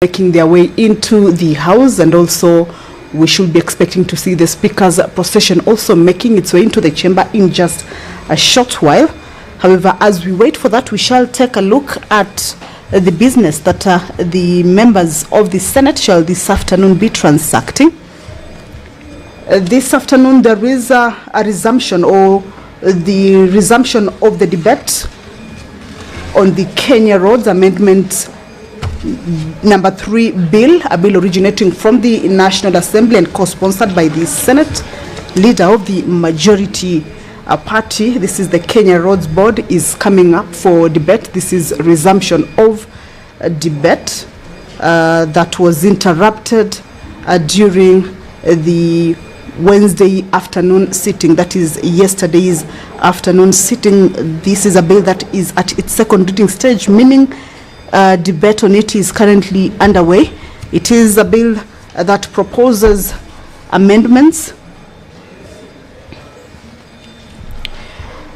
making their way into the House, and also we should be expecting to see the Speaker's procession also making its way into the chamber in just a short while. However, as we wait for that, we shall take a look at the business that the members of the Senate shall this afternoon be transacting. This afternoon there is a resumption of the debate on the Kenya Roads Amendment number 3 bill, a bill originating from the National Assembly and co-sponsored by the Senate leader of the majority party. This is the Kenya Roads Board is coming up for debate. This is resumption of a debate that was interrupted during the Wednesday afternoon sitting, that is yesterday's afternoon sitting. This is a bill that is at its second reading stage, meaning debate on it is currently underway. It is a bill that proposes amendments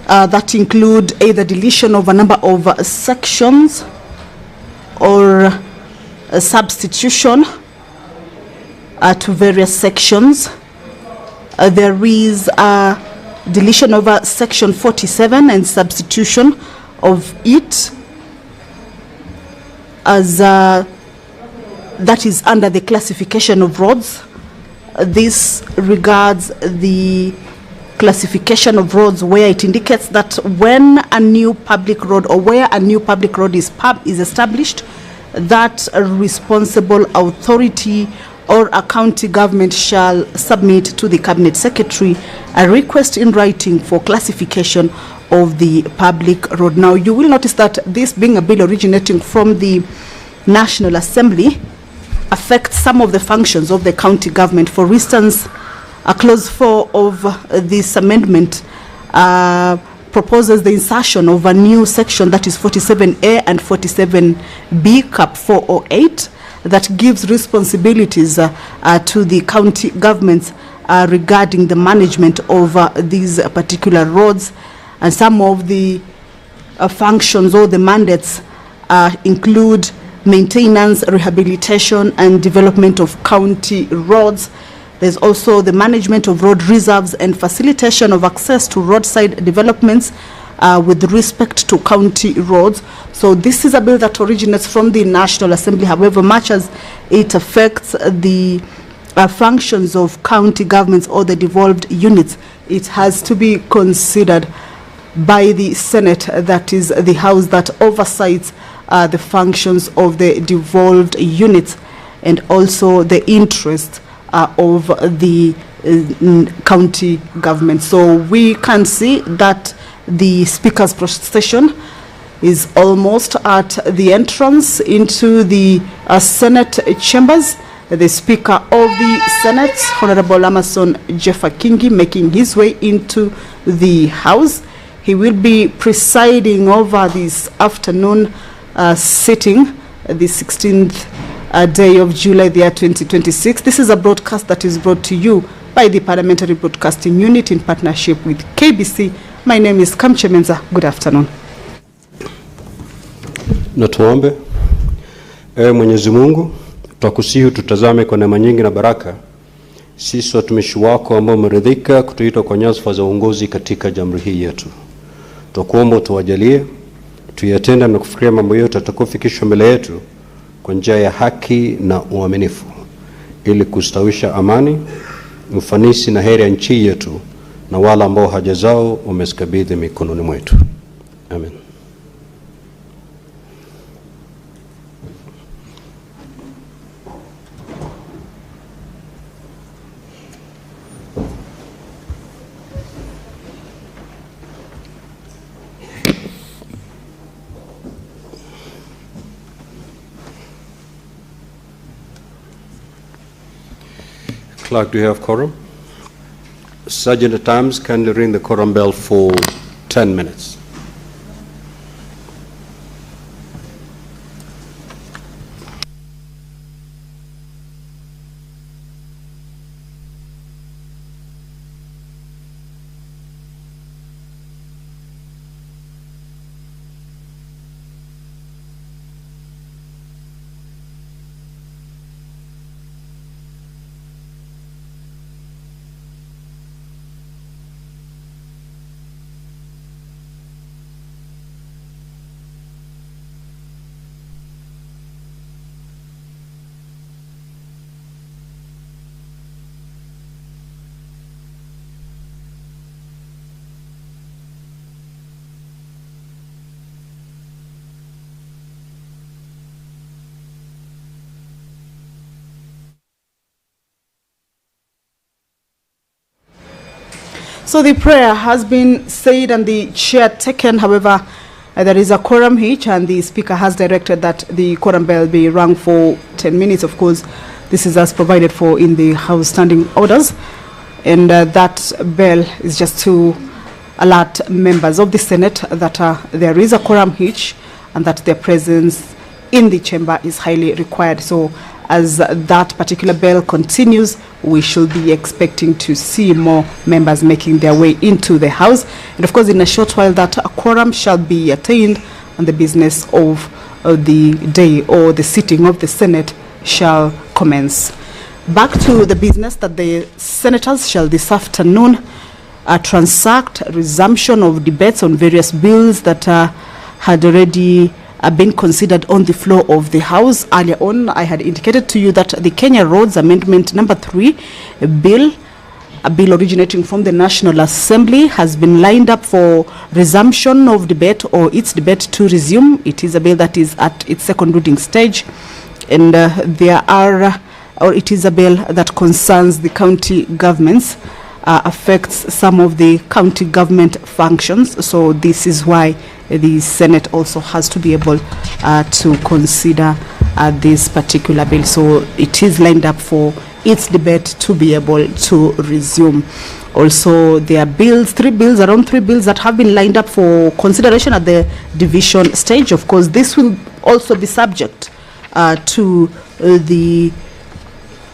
that include either deletion of a number of sections or a substitution to various sections. There is a deletion of section 47 and substitution of it as that is under the classification of roads. This regards the classification of roads where it indicates that when a new public road or where a new public road is established, that a responsible authority or a county government shall submit to the cabinet secretary a request in writing for classification of the public road. Now, you will notice that this being a bill originating from the National Assembly affects some of the functions of the county government. For instance, a clause 4 of this amendment proposes the insertion of a new section, that is 47A and 47B, cap 408, that gives responsibilities to the county governments regarding the management of these particular roads. And some of the functions or the mandates include maintenance, rehabilitation, and development of county roads. There's also the management of road reserves and facilitation of access to roadside developments with respect to county roads. So this is a bill that originates from the National Assembly. However, much as it affects the functions of county governments or the devolved units, it has to be considered by the Senate, that is the House that oversees the functions of the devolved units and also the interest of the county government. So we can see that the Speaker's procession is almost at the entrance into the Senate chambers. The Speaker of the Senate, Honorable Amason Jeffa Kingi, making his way into the House. He will be presiding over this afternoon sitting, the 16th day of July, the year 2026. This is a broadcast that is brought to you by the Parliamentary Broadcasting Unit in partnership with KBC. My name is Kamche Menza. Good afternoon. Na tuombe. Mwenyezi Mungu, tutakusihi tutazame kwa neema nyingi na baraka sisi watumishi wako ambao umeridhika kutuita kwa nyadhifa za uongozi katika jamhuri hii yetu. Tukuomba tuwajalie tuyatenda na kufikiria mambo yote yatakayofikishwa mbele yetu kwa njia ya haki na uaminifu, ili kustawisha amani, ufanisi na heri ya nchi yetu na wale ambao haja zao umezikabidhi mikononi mwetu. Amen. Clerk, do you have quorum? Sergeant at Arms, kindly ring the quorum bell for 10 minutes. So the prayer has been said and the chair taken. However, there is a quorum hitch, and the speaker has directed that the quorum bell be rung for 10 minutes. Of course, this is as provided for in the House Standing Orders, and that bell is just to alert members of the Senate that there is a quorum hitch and that their presence in the chamber is highly required. So as that particular bell continues, we should be expecting to see more members making their way into the House. And of course, in a short while, that a quorum shall be attained and the business of the day or the sitting of the Senate shall commence. Back to the business that the senators shall this afternoon transact resumption of debates on various bills that had already been considered on the floor of the House. Earlier on, I had indicated to you that the Kenya Roads Amendment number 3 bill, a bill originating from the National Assembly, has been lined up for resumption of debate or its debate to resume. It is a bill that is at its second reading stage, and it is a bill that concerns the county governments, affects some of the county government functions. So this is why the Senate also has to be able to consider this particular bill. So it is lined up for its debate to be able to resume. Also, there are around three bills that have been lined up for consideration at the division stage. Of course, this will also be subject to the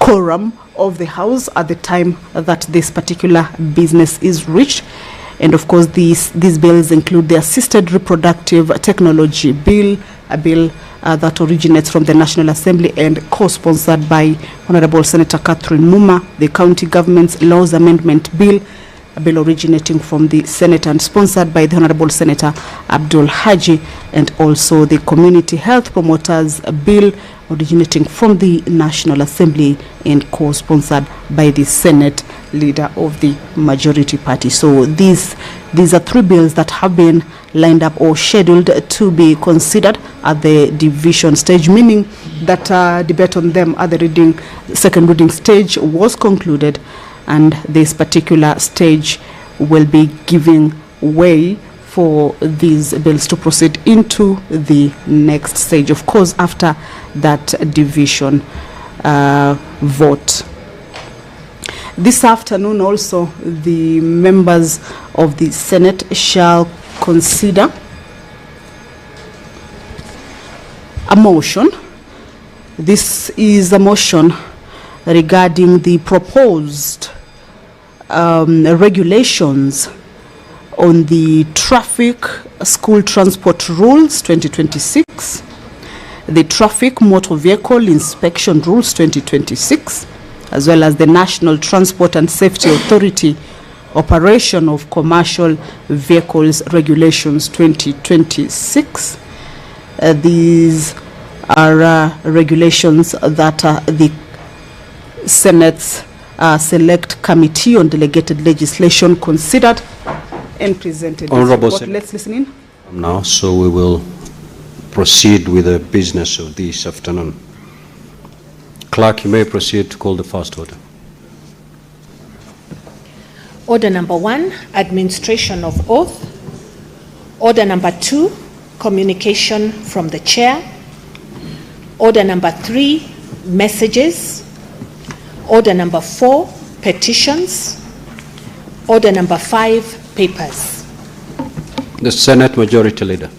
quorum of the House at the time that this particular business is reached. And of course, these bills include the Assisted Reproductive Technology Bill, a bill that originates from the National Assembly and co-sponsored by Honorable Senator Catherine Muma, the County Government's Laws Amendment Bill, a bill originating from the Senate and sponsored by the Honorable Senator Abdul Haji, and also the Community Health Promoters Bill originating from the National Assembly and co-sponsored by the Senate leader of the majority party. So these are three bills that have been lined up or scheduled to be considered at the division stage, meaning that debate on them at the second reading stage was concluded, and this particular stage will be giving way for these bills to proceed into the next stage, of course, after that division vote. This afternoon also, the members of the Senate shall consider a motion. This is a motion regarding the proposed regulations on the Traffic School Transport Rules 2026, the Traffic Motor Vehicle Inspection Rules 2026, as well as the National Transport and Safety Authority Operation of Commercial Vehicles Regulations 2026. These are regulations that the Senate's Select Committee on Delegated Legislation considered and presented. Honorable Let's listen in. Now, so we will proceed with the business of this afternoon. Clerk, you may proceed to call the first order. Order number 1, administration of oath. Order number 2, communication from the chair. Order number 3, messages. Order number 4, petitions. Order number 5, papers. The Senate Majority Leader.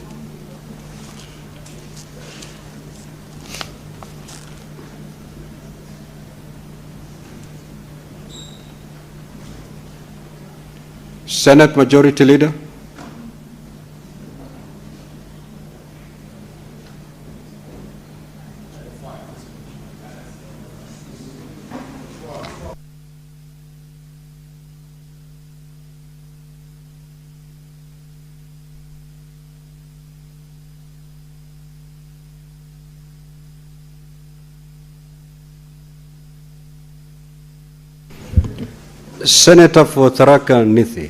Senate Majority Leader. Senator for Tharaka Nithi,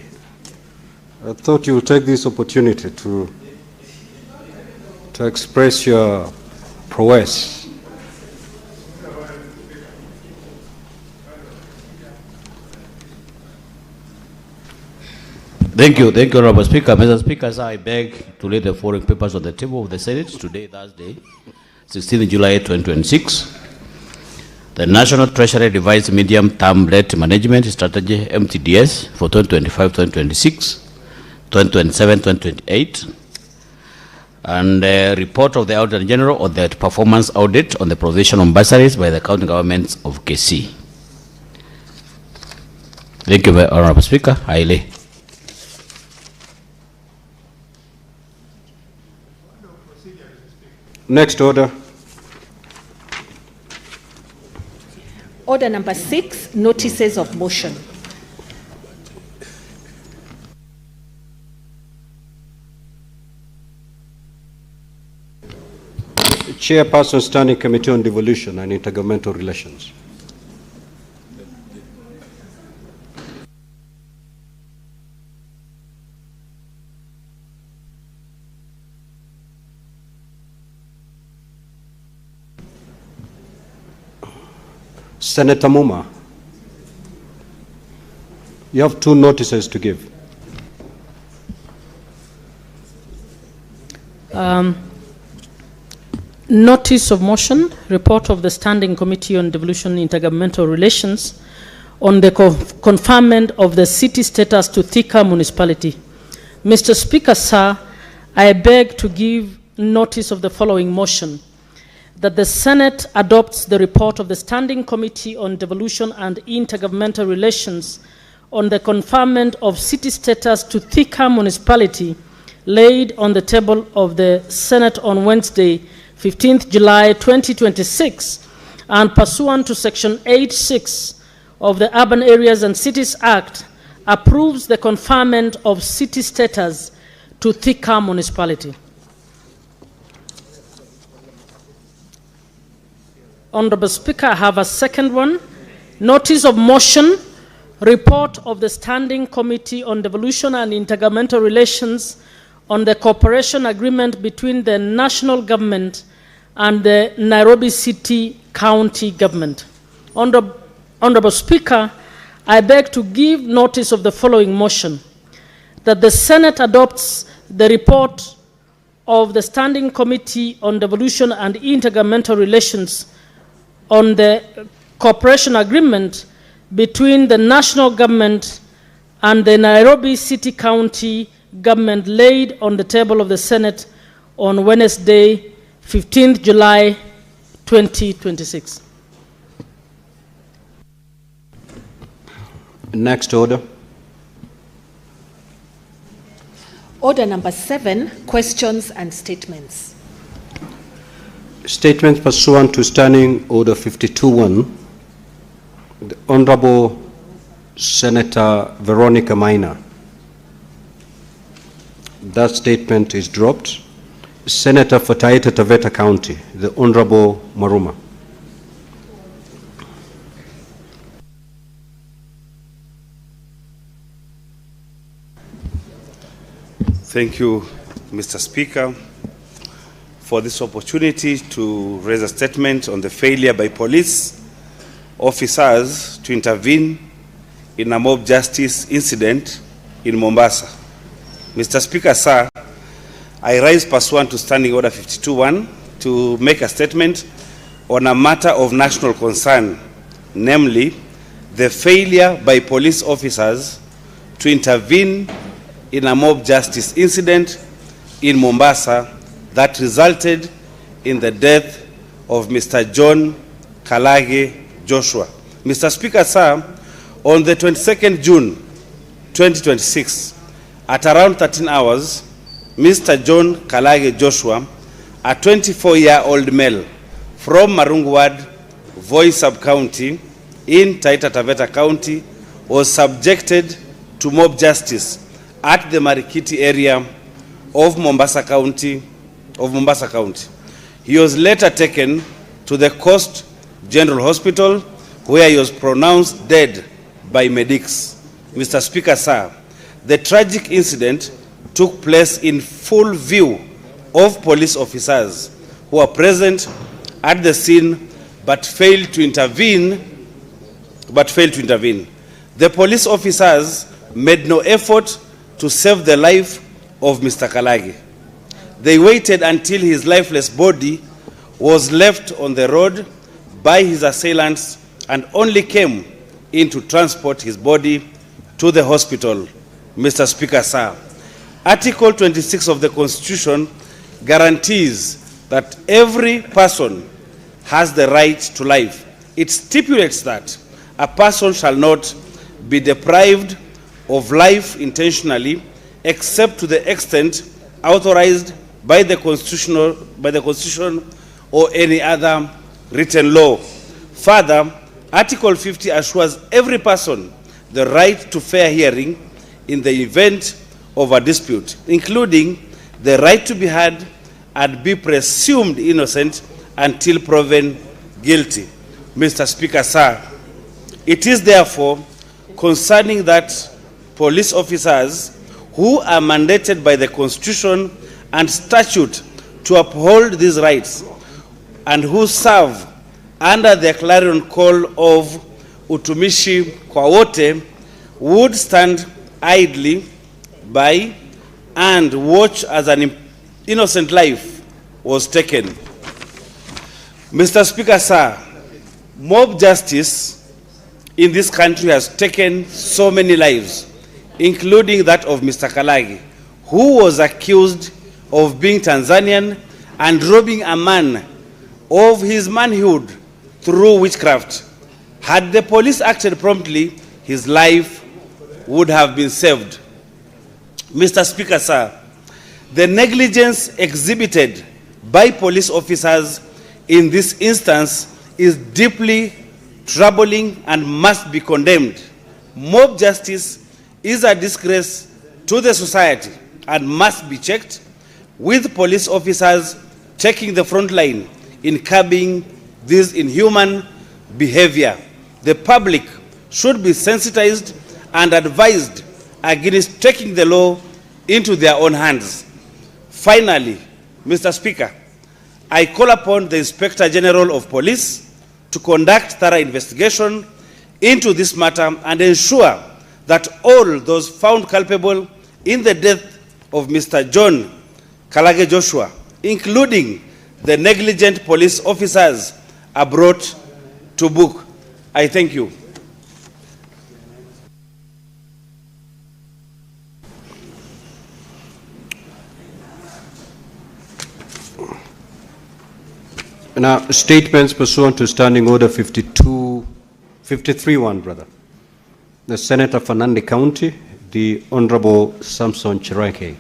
I thought you would take this opportunity to express your prowess. Thank you, Honorable Speaker. Mr. Speaker, sir, I beg to lay the following papers on the table of the Senate today, Thursday, 16 July 2026. The National Treasury Revised Medium-Term Debt Management Strategy, MTDS, for 2025-2026, 2027-2028, and a report of the Auditor General on the performance audit on the provision of bursaries by the county governments of KC. Thank you, Honorable Speaker. I lay. Next order. Order number 6, notices of motion. Chairperson, Standing Committee on Devolution and Intergovernmental Relations. Senator Muma, you have 2 notices to give. Notice of motion, report of the Standing Committee on Devolution and Intergovernmental Relations on the conferment of the city status to Thika Municipality. Mr. Speaker, sir, I beg to give notice of the following motion: that the Senate adopts the report of the Standing Committee on Devolution and Intergovernmental Relations on the conferment of city status to Thika Municipality, laid on the table of the Senate on Wednesday, 15th July 2026, and pursuant to Section 8(6) of the Urban Areas and Cities Act, approves the conferment of city status to Thika Municipality. Honorable Speaker, I have a second one. Notice of motion, report of the Standing Committee on Devolution and Intergovernmental Relations on the cooperation agreement between the national government and the Nairobi City County Government. Honorable Speaker, I beg to give notice of the following motion: that the Senate adopts the report of the Standing Committee on Devolution and Intergovernmental Relations on the cooperation agreement between the national government and the Nairobi City County Government, laid on the table of the Senate on Wednesday, 15th July 2026. Next order. Order number 7, questions and statements. Statements pursuant to Standing Order 52-1. The Honorable Senator Veronica Maina. That statement is dropped. Senator for Taita Taveta County, the Honorable Maruma. Thank you, Mr. Speaker, for this opportunity to raise a statement on the failure by police officers to intervene in a mob justice incident in Mombasa. Mr. Speaker, sir, I rise pursuant to Standing Order 52-1 to make a statement on a matter of national concern, namely the failure by police officers to intervene in a mob justice incident in Mombasa that resulted in the death of Mr. John Kalou Joshua. Mr. Speaker, sir, on the 22nd June 2026, at around 13 hours, Mr. John Kalou Joshua, a 24-year-old male from Marungu Ward, Voi Sub-County in Taita Taveta County, was subjected to mob justice at the Marikiti area of Mombasa County. He was later taken to the Coast General Hospital, where he was pronounced dead by medics. Mr. Speaker, sir, the tragic incident took place in full view of police officers who were present at the scene but failed to intervene. The police officers made no effort to save the life of Mr. Kalagi. They waited until his lifeless body was left on the road by his assailants and only came in to transport his body to the hospital. Mr. Speaker, sir, Article 26 of the Constitution guarantees that every person has the right to life. It stipulates that a person shall not be deprived of life intentionally except to the extent authorized by the Constitution or any other written law. Further, Article 50 assures every person the right to fair hearing in the event of a dispute, including the right to be heard and be presumed innocent until proven guilty. Mr. Speaker, sir, it is therefore concerning that police officers who are mandated by the Constitution and statute to uphold these rights and who serve under the clarion call of Utumishi kwa wote would stand idly by and watch as an innocent life was taken. Mr. Speaker, sir, mob justice in this country has taken so many lives, including that of Mr. Kalagi, who was accused of being Tanzanian and robbing a man of his manhood through witchcraft. Had the police acted promptly, his life would have been saved. Mr. Speaker, sir, the negligence exhibited by police officers in this instance is deeply troubling and must be condemned. Mob justice is a disgrace to the society and must be checked, with police officers taking the front line in curbing this inhuman behavior. The public should be sensitized and advised against taking the law into their own hands. Finally, Mr. Speaker, I call upon the Inspector General of Police to conduct thorough investigation into this matter and ensure that all those found culpable in the death of Mr. John Kalage Joshua, including the negligent police officers, are brought to book. I thank you. Now, statements pursuant to Standing Order 53-1, brother. The Senator for Nandi County, the Honorable Samson Cherake.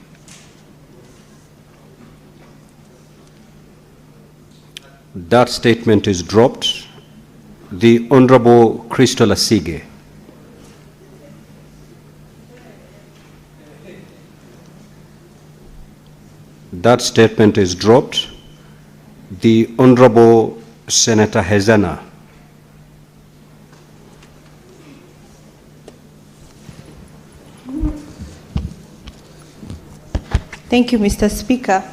That statement is dropped. The Honorable Crystal Asige. That statement is dropped. The Honorable Senator Hezana. Thank you, Mr. Speaker.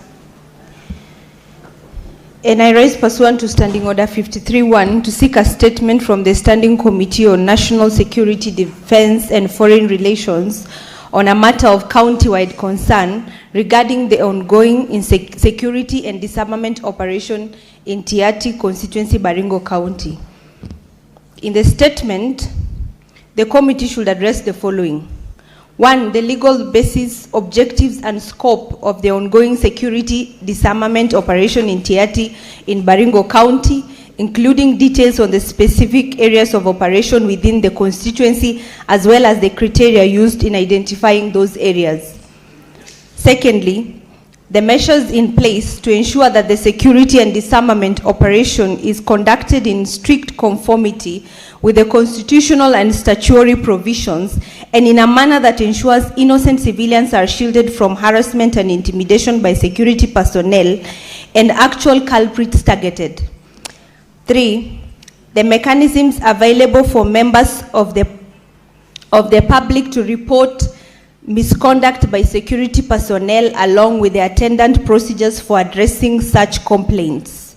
And I rise pursuant to Standing Order 53-1 to seek a statement from the Standing Committee on National Security, Defense and Foreign Relations on a matter of county-wide concern regarding the ongoing security and disarmament operation in Tiati constituency, Baringo County. In the statement, the committee should address the following. 1, the legal basis, objectives, and scope of the ongoing security disarmament operation in Tiati in Baringo County, including details on the specific areas of operation within the constituency, as well as the criteria used in identifying those areas. Secondly, the measures in place to ensure that the security and disarmament operation is conducted in strict conformity with the constitutional and statutory provisions and in a manner that ensures innocent civilians are shielded from harassment and intimidation by security personnel and actual culprits targeted. 3, the mechanisms available for members of the public to report misconduct by security personnel along with the attendant procedures for addressing such complaints.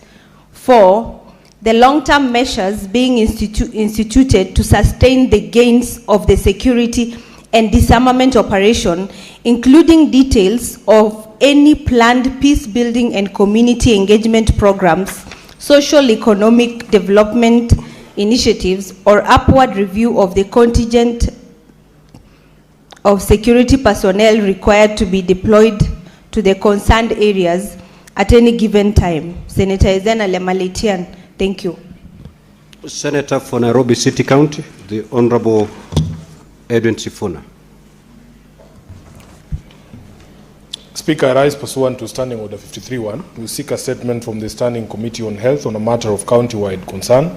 4, the long-term measures being instituted to sustain the gains of the security and disarmament operation including details of any planned peace building and community engagement programs, social economic development initiatives, or upward review of the contingent of security personnel required to be deployed to the concerned areas at any given time. Senator Ezana Lemaletian, thank you. Senator for Nairobi City County, the Honorable Edwin Sifuna. Speaker, I rise pursuant to Standing Order 53-1. We seek a statement from the Standing Committee on Health on a matter of county-wide concern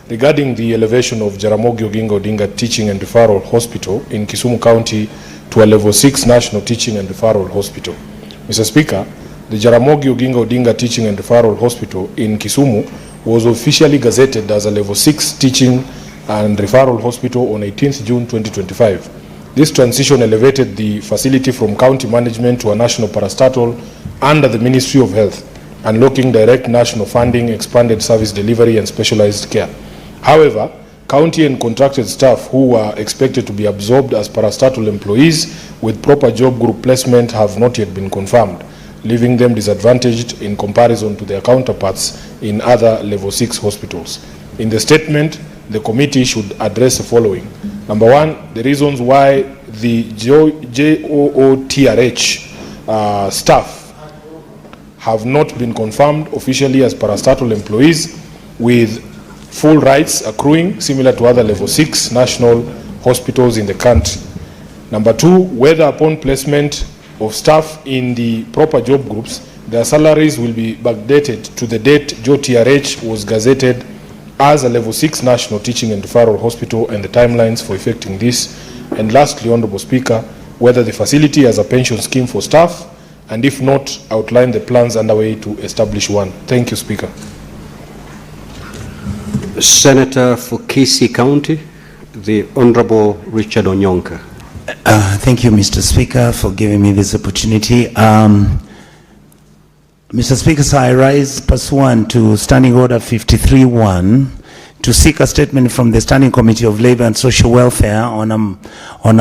regarding the elevation of Jaramogi Oginga Odinga Teaching and Referral Hospital in Kisumu County to a Level 6 National Teaching and Referral Hospital. Mr. Speaker, the Jaramogi Oginga Odinga Teaching and Referral Hospital in Kisumu was officially gazetted as a Level 6 Teaching and Referral Hospital on 18th June 2025. This transition elevated the facility from county management to a national parastatal under the Ministry of Health, unlocking direct national funding, expanded service delivery, and specialized care. However, county and contracted staff who were expected to be absorbed as parastatal employees with proper job group placement have not yet been confirmed, leaving them disadvantaged in comparison to their counterparts in other Level 6 hospitals. In the statement, the committee should address the following. Number one, the reasons why the JOOTRH staff have not been confirmed officially as parastatal employees with full rights accruing similar to other Level 6 national hospitals in the country. Number two, whether upon placement of staff in the proper job groups, their salaries will be backdated to the date JOTRH was gazetted as a Level 6 National Teaching and Referral Hospital and the timelines for effecting this. And lastly, Honorable Speaker, whether the facility has a pension scheme for staff, and if not, outline the plans underway to establish one. Thank you, Speaker. Senator for Kisii County, the Honorable Richard Onyonka. Thank you, Mr. Speaker, for giving me this opportunity. Mr. Speaker, so I rise pursuant to Standing Order 53-1 to seek a statement from the Standing Committee of Labor and Social Welfare on a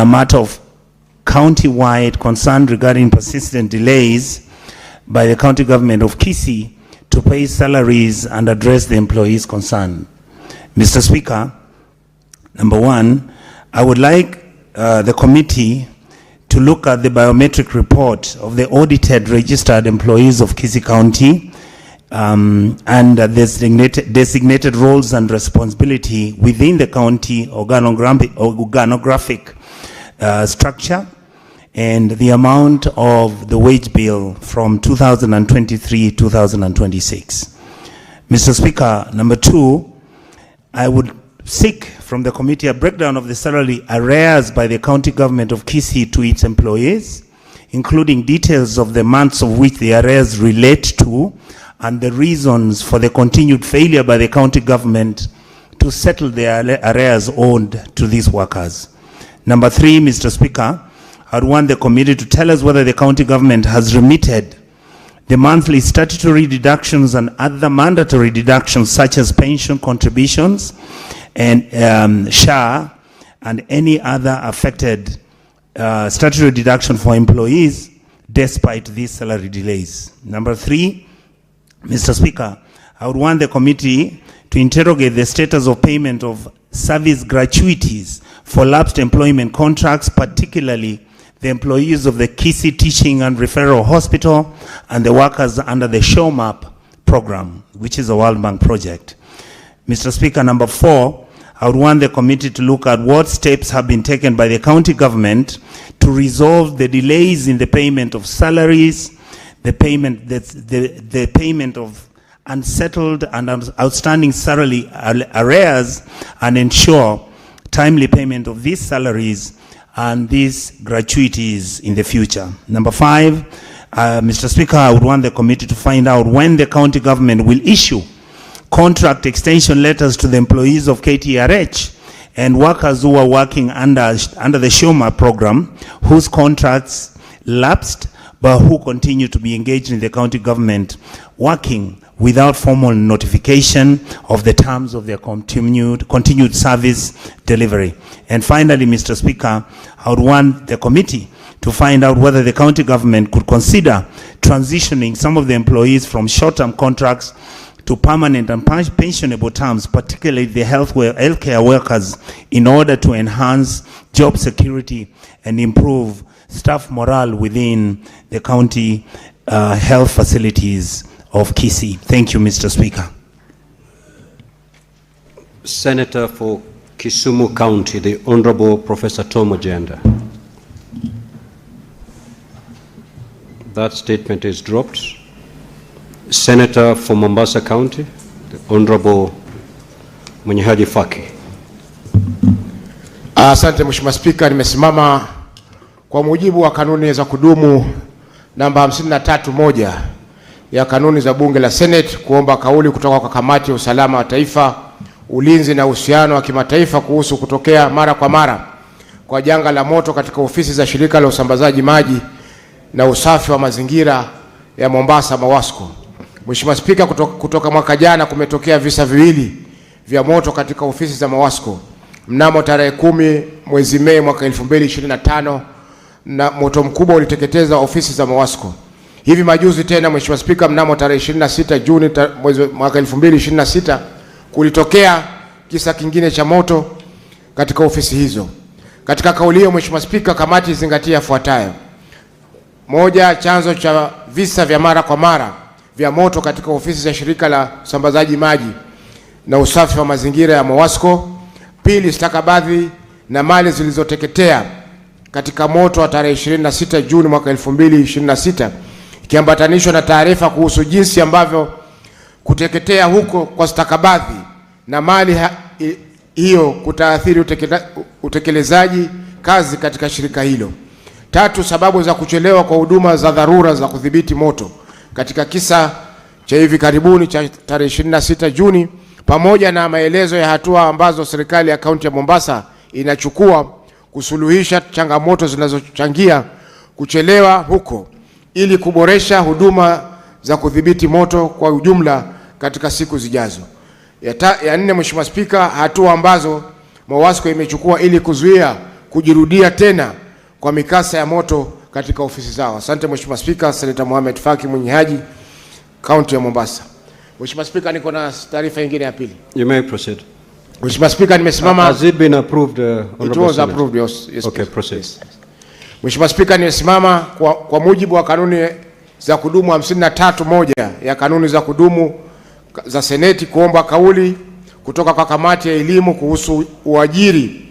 matter of county-wide concern regarding persistent delays by the county government of Kisii to pay salaries and address the employees concerned. Mr. Speaker, number one, I would like the committee to look at the biometric report of the audited registered employees of Kisii County and designated roles and responsibility within the county organographic structure and the amount of the wage bill from 2023-2026. Mr. Speaker, number two, I would seek from the committee a breakdown of the salary arrears by the county government of Kisii to its employees, including details of the months of which the arrears relate to and the reasons for the continued failure by the county government to settle the arrears owed to these workers. Number three, Mr. Speaker, I would want the committee to tell us whether the county government has remitted the monthly statutory deductions and other mandatory deductions such as pension contributions and SHA and any other affected statutory deduction for employees despite these salary delays. Number three, Mr. Speaker, I would want the committee to interrogate the status of payment of service gratuities for lapsed employment contracts, particularly the employees of the Kisii Teaching and Referral Hospital and the workers under the SHOMAP program, which is a World Bank project. Mr. Speaker, number four, I would want the committee to look at what steps have been taken by the county government to resolve the delays in the payment of salaries, the payment of unsettled and outstanding salary arrears, and ensure timely payment of these salaries and these gratuities in the future. Number five, Mr. Speaker, I would want the committee to find out when the county government will issue contract extension letters to the employees of KTRH and workers who are working under the SHOMA program, whose contracts lapsed but who continue to be engaged in the county government, working without formal notification of the terms of their continued service delivery. And finally, Mr. Speaker, I would want the committee to find out whether the county government could consider transitioning some of the employees from short-term contracts to permanent and pensionable terms, particularly the healthcare workers, in order to enhance job security and improve staff morale within the county health facilities of Kisii. Thank you, Mr. Speaker. Senator for Kisumu County, the Honorable Professor Tom Ojenda. That statement is dropped. Senator for Mombasa County, the Honorable Mwenyehaji Faki. Asante Mheshimiwa Spika, nimesimama kwa mujibu wa kanuni za kudumu namba 53(1) ya kanuni za bunge la Senate kuomba kauli kutoka kwa kamati ya usalama wa taifa, ulinzi na uhusiano wa kimataifa kuhusu kutokea mara kwa mara kwa janga la moto katika ofisi za shirika la usambazaji maji na usafi wa mazingira ya Mombasa MAWASCO. Mheshimiwa Spika, kutoka mwaka jana kumetokea visa viwili vya moto katika ofisi za MAWASCO. Mnamo tarehe 10 mwezi Mei mwaka 2025 na moto mkubwa uliteketeza ofisi za MAWASCO. Hivi majuzi tena Mheshimiwa Spika, mnamo tarehe 26 Juni mwezi mwaka 2026 kulitokea kisa kingine cha moto katika ofisi hizo. Katika kauli hiyo Mheshimiwa Spika, kamati zingatia yafuatayo: moja, chanzo cha visa vya mara kwa mara vya moto katika ofisi za shirika la usambazaji maji na usafi wa mazingira ya MAWASCO. Pili, stakabadhi na mali zilizoteketea katika moto wa tarehe 26 Juni mwaka 2026 ikiambatanishwa na taarifa kuhusu jinsi ambavyo kuteketea huko kwa stakabadhi na mali hiyo kutaathiri utekelezaji kazi katika shirika hilo. Tatu, sababu za kuchelewa kwa huduma za dharura za kudhibiti moto katika kisa cha hivi karibuni cha tarehe 26 Juni, pamoja na maelezo ya hatua ambazo serikali ya kaunti ya Mombasa inachukua kusuluhisha changamoto zinazochangia kuchelewa huko ili kuboresha huduma za kudhibiti moto kwa ujumla katika siku zijazo. Ya nne, Mheshimiwa Spika, hatua ambazo MAWASCO imechukua ili kuzuia kujirudia tena kwa mikasa ya moto katika ofisi zao. Asante Mheshimiwa Spika. Senator Mohamed Faki Mwenyehaji, County ya Mombasa. Mheshimiwa Spika, niko na taarifa nyingine ya pili. You may proceed. Mheshimiwa Spika, nimesimama. Has it been approved, It was approved, yes. Okay, proceed. Yes. Mheshimiwa Spika, nimesimama kwa mujibu wa kanuni za kudumu 53(1) ya kanuni za kudumu za Seneti kuomba kauli kutoka kwa kamati ya elimu kuhusu uajiri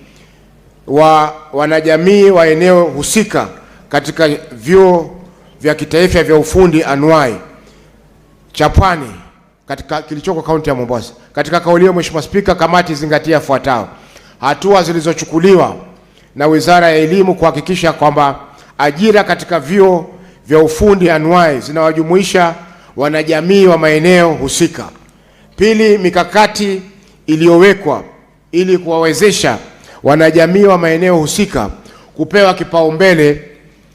wa wanajamii wa eneo husika katika vyuo vya kitaifa vya ufundi anuai cha Pwani katika kilichoko kaunti ya Mombasa. Katika kauli hiyo Mheshimiwa Spika, kamati zingatia yafuatayo: hatua zilizochukuliwa na Wizara ya Elimu kuhakikisha kwamba ajira katika vyuo vya ufundi anuai zinawajumuisha wanajamii wa maeneo husika. Pili, mikakati iliyowekwa ili kuwawezesha wanajamii wa maeneo husika kupewa kipaumbele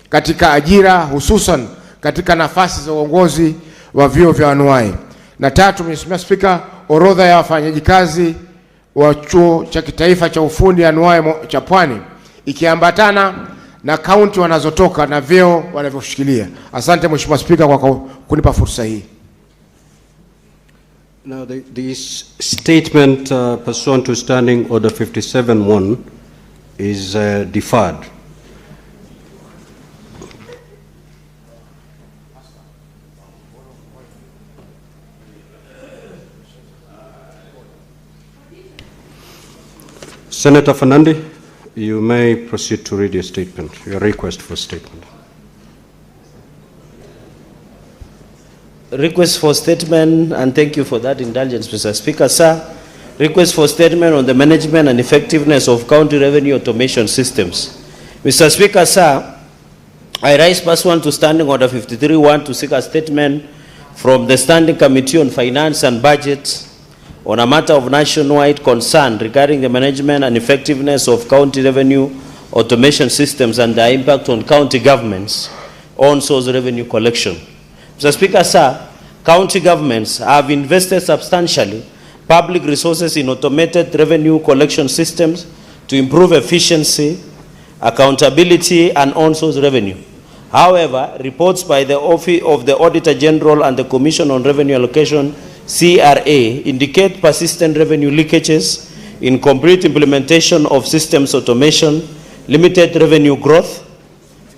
katika ajira, hususan katika nafasi za uongozi wa vyuo vya anuai. Na tatu, Mheshimiwa Spika, orodha ya wafanyakazi wa chuo cha kitaifa cha ufundi anuai cha Pwani ikiambatana na kaunti wanazotoka na vyeo wanavyoshikilia. Asante Mheshimiwa Spika kwa kunipa fursa hii. Now, the statement pursuant to Standing Order 57(1) is deferred. Senator Fernandi, you may proceed to read your statement, your request for statement. Request for statement, and thank you for that indulgence, Mr. Speaker. Sir, request for statement on the management and effectiveness of county revenue automation systems. Mr. Speaker, sir, I rise pursuant to Standing Order 53(1) to seek a statement from the Standing Committee on Finance and Budget on a matter of nationwide concern regarding the management and effectiveness of county revenue automation systems and their impact on county governments on source revenue collection. Mr. Speaker, sir, county governments have invested substantially public resources in automated revenue collection systems to improve efficiency accountability, and on-source revenue. However, reports by the Office of the Auditor General and the Commission on Revenue Allocation, CRA, indicate persistent revenue leakages, incomplete implementation of systems automation, limited revenue growth,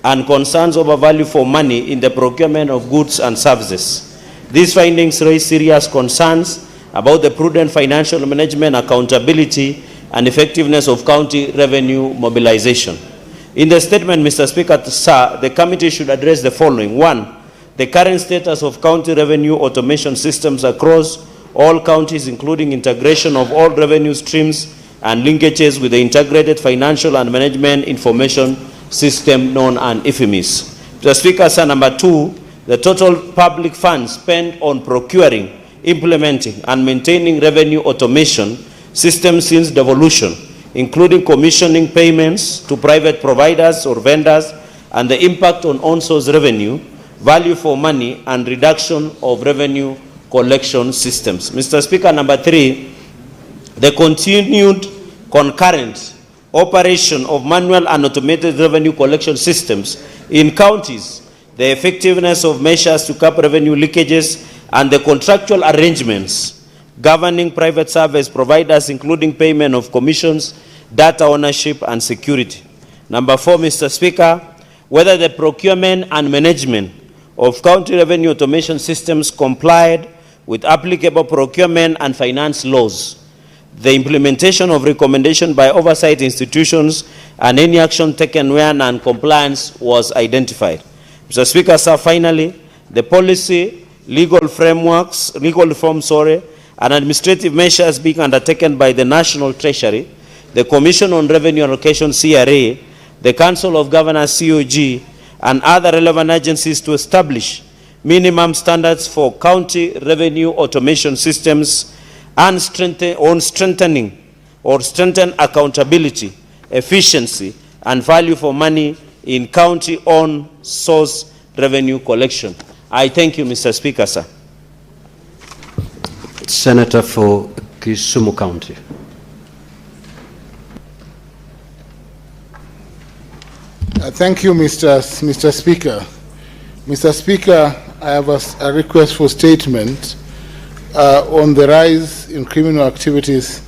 and concerns over value for money in the procurement of goods and services. These findings raise serious concerns about the prudent financial management, accountability, and effectiveness of county revenue mobilization. In the statement, Mr. Speaker, sir, the committee should address the following. 1, the current status of county revenue automation systems across all counties, including integration of all revenue streams and linkages with the Integrated Financial and Management Information System known as IFMIS. Mr. Speaker, sir, number 2, the total public funds spent on procuring, implementing, and maintaining revenue automation systems since devolution, including commissioning payments to private providers or vendors, and the impact on on-source revenue, value for money, and reduction of revenue collection systems. Mr. Speaker, number 3, the continued concurrent operation of manual and automated revenue collection systems in counties, the effectiveness of measures to cap revenue leakages, and the contractual arrangements governing private service providers, including payment of commissions, data ownership, and security. Number 4, Mr. Speaker, whether the procurement and management of county revenue automation systems complied with applicable procurement and finance laws, the implementation of recommendation by oversight institutions, and any action taken where non-compliance was identified. Mr. Speaker, sir, finally, the policy, legal frameworks, legal reforms, and administrative measures being undertaken by the National Treasury, the Commission on Revenue Allocation, CRA, the Council of Governors, COG, and other relevant agencies to establish minimum standards for county revenue automation systems and strengthen accountability, efficiency, and value for money in county on-source revenue collection. I thank you, Mr. Speaker, sir. Senator for Kisumu County. Thank you, Mr. Speaker. Mr. Speaker, I have a request for statement on the rise in criminal activities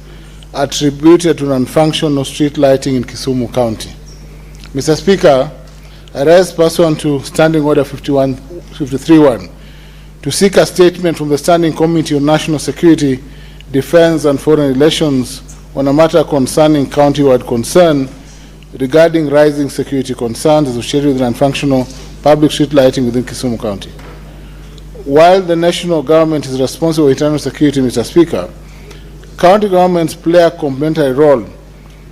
attributed to non-functional street lighting in Kisumu County. Mr. Speaker, I rise pursuant to Standing Order 53-1 to seek a statement from the Standing Committee on National Security, Defense, and Foreign Relations on a matter concerning county-wide concern regarding rising security concerns associated with non-functional public street lighting within Kisumu County. While the national government is responsible for internal security, Mr. Speaker, county governments play a complementary role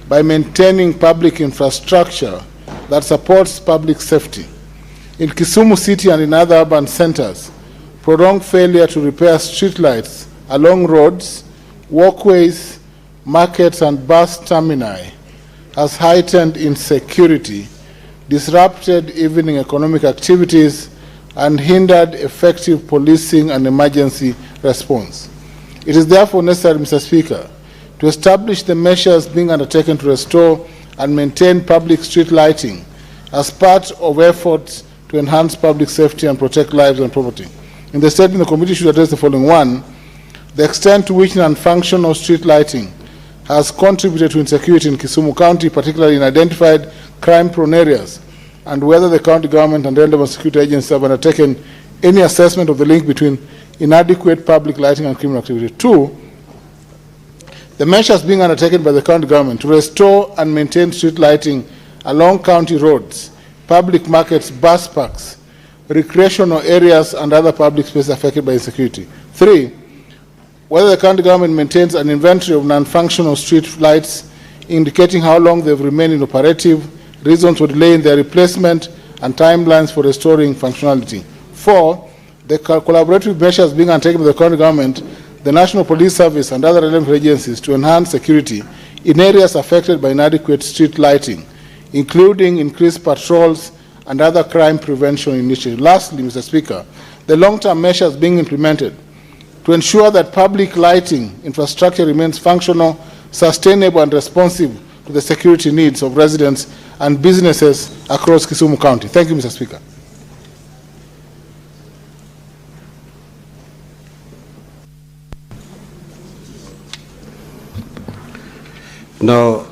by maintaining public infrastructure that supports public safety. In Kisumu City and in other urban centers, prolonged failure to repair street lights along roads, walkways, markets, and bus termini has heightened insecurity, disrupted evening economic activities, and hindered effective policing and emergency response. It is therefore necessary, Mr. Speaker, to establish the measures being undertaken to restore and maintain public street lighting as part of efforts to enhance public safety and protect lives and property. In the statement, the committee should address the following. 1, the extent to which non-functional street lighting has contributed to insecurity in Kisumu County, particularly in identified crime-prone areas, and whether the county government and relevant security agencies have undertaken any assessment of the link between inadequate public lighting and criminal activity. 2, the measures being undertaken by the county government to restore and maintain street lighting along county roads, public markets, bus parks, recreational areas, and other public spaces affected by insecurity. 3, whether the county government maintains an inventory of non-functional street lights indicating how long they've remained inoperative, reasons for delay in their replacement, and timelines for restoring functionality. 4, the collaborative measures being undertaken by the county government, the National Police Service, and other relevant agencies to enhance security in areas affected by inadequate street lighting, including increased patrols and other crime prevention initiatives. Lastly, Mr. Speaker, the long-term measures being implemented to ensure that public lighting infrastructure remains functional, sustainable, and responsive to the security needs of residents and businesses across Kisumu County. Thank you, Mr. Speaker. Now,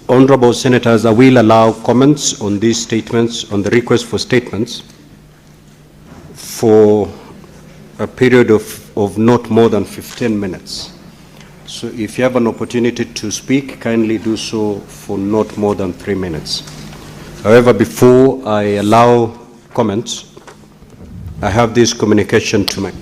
honorable senators, I will allow comments on these statements, on the request for statements, for a period of not more than 15 minutes. So if you have an opportunity to speak, kindly do so for not more than 3 minutes. However, before I allow comments, I have this communication to make.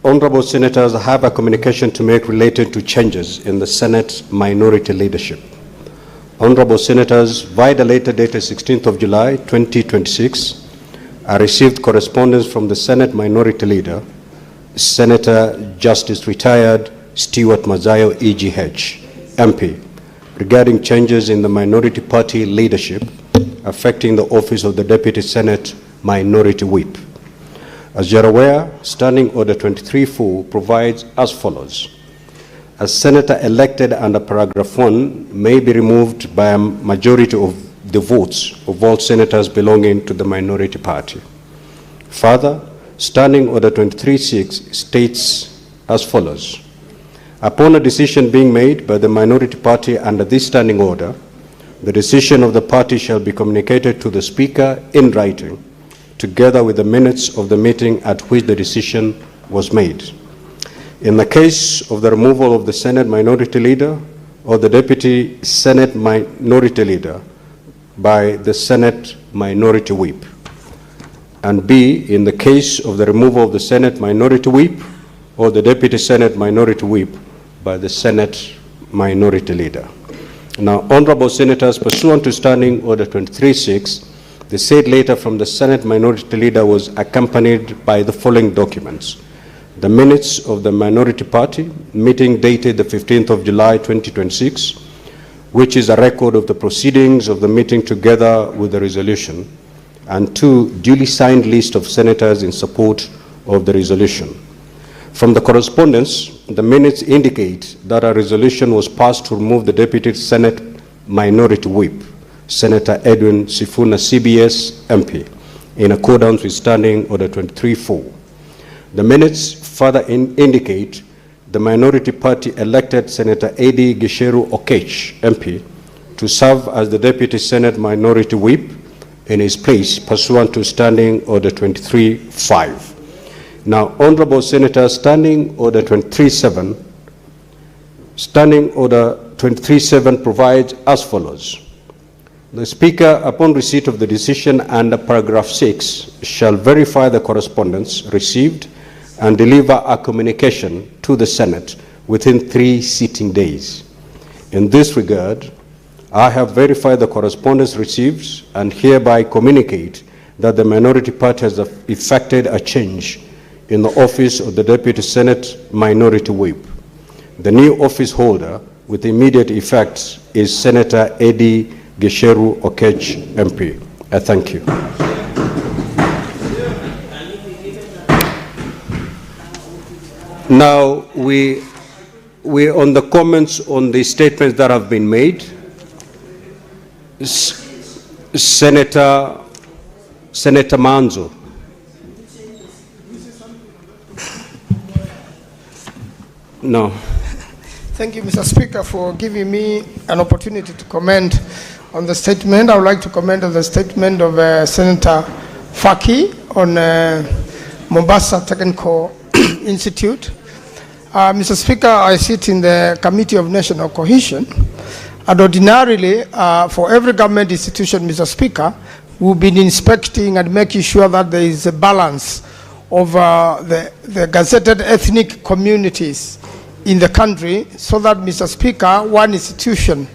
Honorable senators, I have a communication to make related to changes in the Senate minority leadership. Honorable senators, via the letter dated 16th of July 2026, I received correspondence from the Senate minority leader, Senator Justice Retired Stewart Mazayo EGH, MP, regarding changes in the minority party leadership affecting the office of the Deputy Senate Minority Whip. As you are aware, Standing Order 23.4 provides as follows. A senator elected under paragraph 1 may be removed by a majority of the votes of all senators belonging to the minority party. Further, Standing Order 23.6 states as follows. Upon a decision being made by the minority party under this standing order, the decision of the party shall be communicated to the Speaker in writing, together with the minutes of the meeting at which the decision was made. In the case of the removal of the Senate Minority Leader or the Deputy Senate Minority Leader by the Senate Minority Whip. And B, in the case of the removal of the Senate Minority Whip or the Deputy Senate Minority Whip by the Senate Minority Leader. Now, honorable senators, pursuant to Standing Order 23.6, the said letter from the Senate Minority Leader was accompanied by the following documents. The minutes of the Minority Party meeting dated the 15th of July 2026, which is a record of the proceedings of the meeting together with the resolution, and 2 duly signed list of senators in support of the resolution. From the correspondence, the minutes indicate that a resolution was passed to remove the Deputy Senate Minority Whip, Senator Edwin Sifuna CBS MP, in accordance with Standing Order 23.4. The minutes further indicate the minority party elected Senator Edi Gisheru Okech MP to serve as the Deputy Senate Minority Whip in his place pursuant to Standing Order 23.5. Now, honorable senators, Standing Order 23.7 provides as follows. The Speaker, upon receipt of the decision under paragraph 6, shall verify the correspondence received and deliver a communication to the Senate within 3 sitting days. In this regard, I have verified the correspondence received and hereby communicate that the minority party has effected a change in the office of the Deputy Senate Minority Whip. The new office holder with immediate effect is Senator Edi Gisheru Okech MP. I thank you. Now we're on the comments on the statements that have been made. Senator Manzo. No. Thank you, Mr. Speaker, for giving me an opportunity to comment on the statement. I would like to comment on the statement of Senator Faki on Mombasa Technical Institute. Mr. Speaker, I sit in the Committee of National Cohesion, and ordinarily, for every government institution, Mr. Speaker, we've been inspecting and making sure that there is a balance of the gazetted ethnic communities in the country, so that, Mr. Speaker, one institution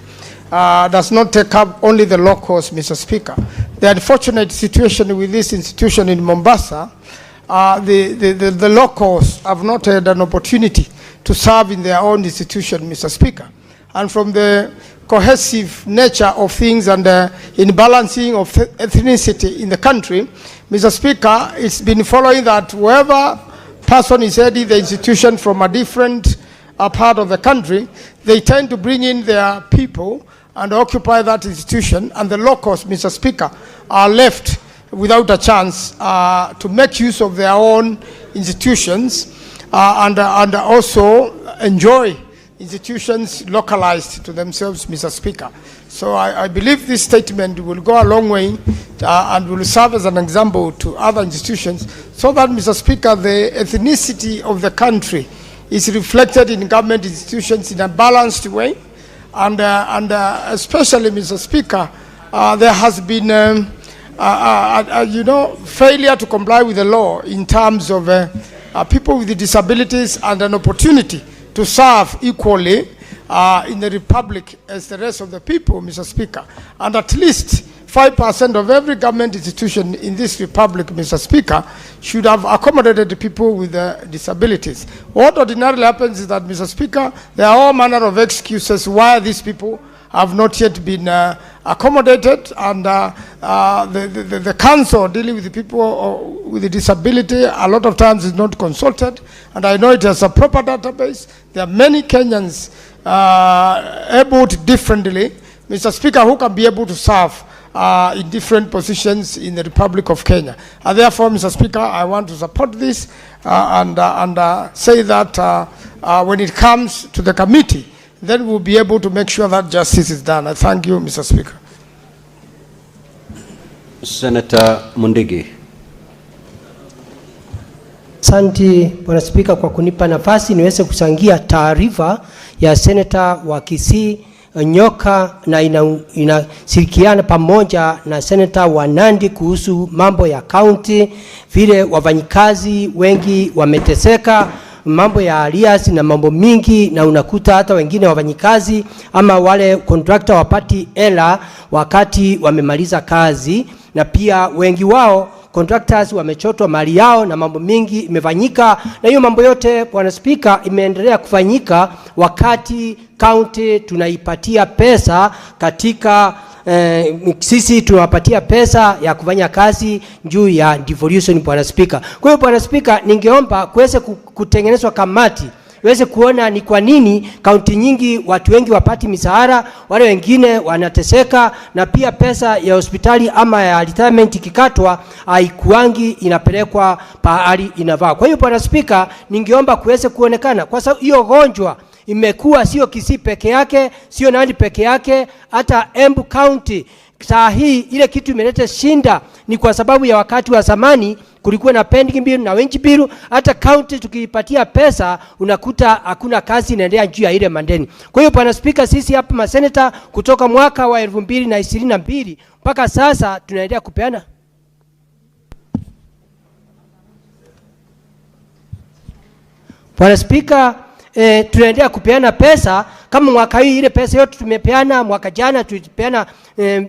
does not take up only the locals, Mr. Speaker. The unfortunate situation with this institution in Mombasa, the locals have not had an opportunity to serve in their own institution, Mr. Speaker. And from the cohesive nature of things and in balancing of ethnicity in the country, Mr. Speaker, it's been following that whoever person is heading the institution from a different part of the country, they tend to bring in their people and occupy that institution, and the locals, Mr. Speaker, are left without a chance to make use of their own institutions and also enjoy institutions localized to themselves, Mr. Speaker. So I believe this statement will go a long way and will serve as an example to other institutions, so that, Mr. Speaker, the ethnicity of the country is reflected in government institutions in a balanced way. And especially, Mr. Speaker, there has been failure to comply with the law in terms of people with disabilities and an opportunity to serve equally in the Republic as the rest of the people, Mr. Speaker. And at least 5% of every government institution in this Republic, Mr. Speaker, should have accommodated people with disabilities. What ordinarily happens is that, Mr. Speaker, there are all manner of excuses why these people have not yet been accommodated, and the council dealing with the people with a disability a lot of times is not consulted, and I know it has a proper database. There are many Kenyans abled differently, Mr. Speaker, who can be able to serve in different positions in the Republic of Kenya. And therefore, Mr. Speaker, I want to support this and say that when it comes to the committee, then we'll be able to make sure that justice is done. I thank you, Mr. Speaker. Senator Mundigi. Asante Bwana Spika kwa kunipa nafasi niweze kuchangia taarifa ya Senator wa Kisii Nyoka, na inashirikiana pamoja na Senator wa Nandi kuhusu mambo ya county, vile wafanyikazi wengi wameteseka, mambo ya alias na mambo mingi, na unakuta hata wengine wafanyikazi ama wale contractor wapati hela wakati wamemaliza kazi, na pia wengi wao contractors wamechotwa mali yao na mambo mingi imefanyika. Na hiyo mambo yote, Bwana Speaker, imeendelea kufanyika wakati county tunaipatia pesa katika sisi tunawapatia pesa ya kufanya kazi juu ya devolution, Bwana Speaker. Kwa hiyo, Bwana Speaker, ningeomba kuweze kutengenezwa kamati weze kuona ni kwa nini kaunti nyingi watu wengi wapati misahara, wale wengine wanateseka, na pia pesa ya hospitali ama ya retirement kikatwa haikuangi inapelekwa pahali inavaa. Kwa hiyo, Bwana Speaker, ningeomba kuweze kuonekana, kwa sababu hiyo gonjwa imekuwa sio Kisii peke yake, sio Nandi peke yake, hata Embu County. Saa hii ile kitu imeleta shinda ni kwa sababu ya wakati wa zamani kulikuwa na pending bill na wenji bill. Hata county tukiipatia pesa unakuta hakuna kazi inaendelea juu ya ile mandeni. Kwa hiyo, Bwana Speaker, sisi hapa maseneta kutoka mwaka wa 2022 mpaka sasa tunaendelea kupeana. Bwana Speaker, tunaendelea kupeana pesa. Kama mwaka hii ile pesa yote tumepeana, mwaka jana tulipeana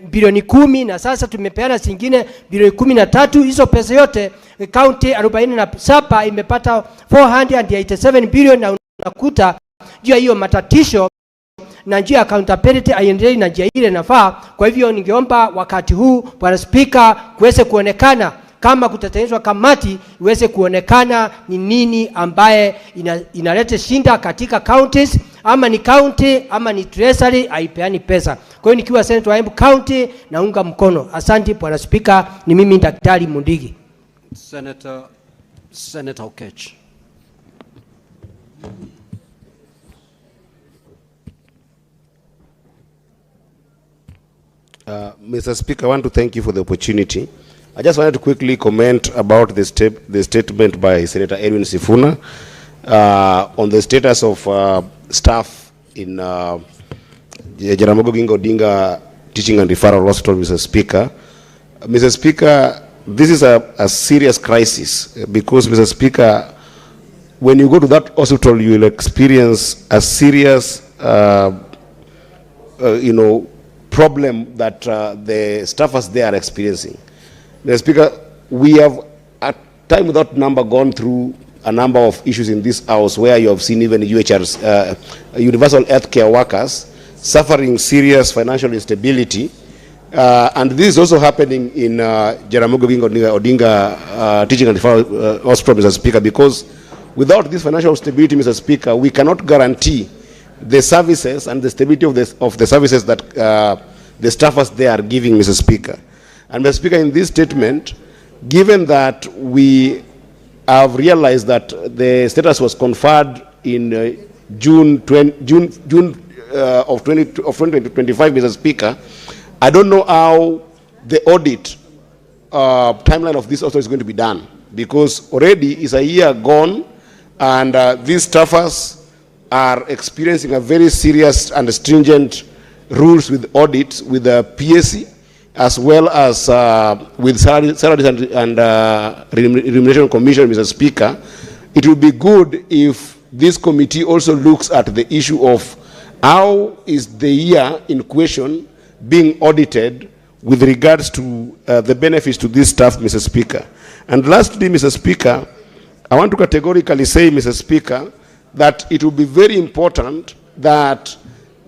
bilioni 10, na sasa tumepeana zingine bilioni 13. Hizo pesa yote county 47 imepata 487 billion, na unakuta juu ya hiyo matatisho na njia accountability aiendelee na njia ile nafaa. Kwa hivyo ningeomba wakati huu, Bwana Speaker, kuweze kuonekana kama kutatengenezwa kamati iweze kuonekana ni nini ambaye inaleta shinda katika counties, ama ni county ama ni treasury haipeani pesa. Kwa hiyo nikiwa Senator wa Embu County naunga mkono. Asante Bwana Speaker, ni mimi Daktari Mundigi. Senator Okech. Mr. Speaker, I want to thank you for the opportunity. I just wanted to quickly comment about the statement by Senator Edwin Sifuna on the status of staff in Jaramogi Oginga Odinga Teaching and Referral Hospital, Mr. Speaker. Mr. Speaker, this is a serious crisis because, Mr. Speaker, when you go to that hospital, you will experience a serious, problem that the staffers there are experiencing. Mr. Speaker, we have at time without number gone through a number of issues in this house where you have seen even UHRs, universal health care workers, suffering serious financial instability. And this is also happening in Jaramogi Oginga Odinga Teaching and Referral Hospital, Mr. Speaker, because without this financial stability, Mr. Speaker, we cannot guarantee the services and the stability of the services that the staffers there are giving, Mr. Speaker. And Mr. Speaker, in this statement, given that we have realized that the status was conferred in June of 2025, Mr. Speaker, I don't know how the audit timeline of this also is going to be done, because already is a year gone, and these staffers are experiencing a very serious and stringent rules with audits with the PSC, as well as with salaries and remuneration commission, Mr. Speaker. It would be good if this committee also looks at the issue of how is the year in question being audited with regards to the benefits to this staff, Mr. Speaker. And lastly, Mr. Speaker, I want to categorically say, Mr. Speaker, that it will be very important that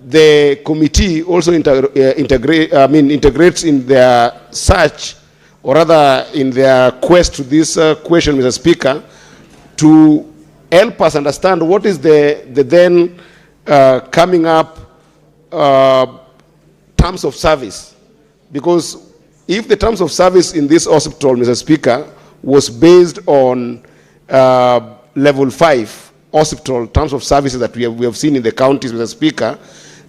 the committee also integrates in their search, or rather in their quest to this question, Mr. Speaker, to help us understand what is the then coming up terms of service. Because if the terms of service in this hospital, Mr. Speaker, was based on level 5 hospital terms of services that we have seen in the counties, Mr. Speaker,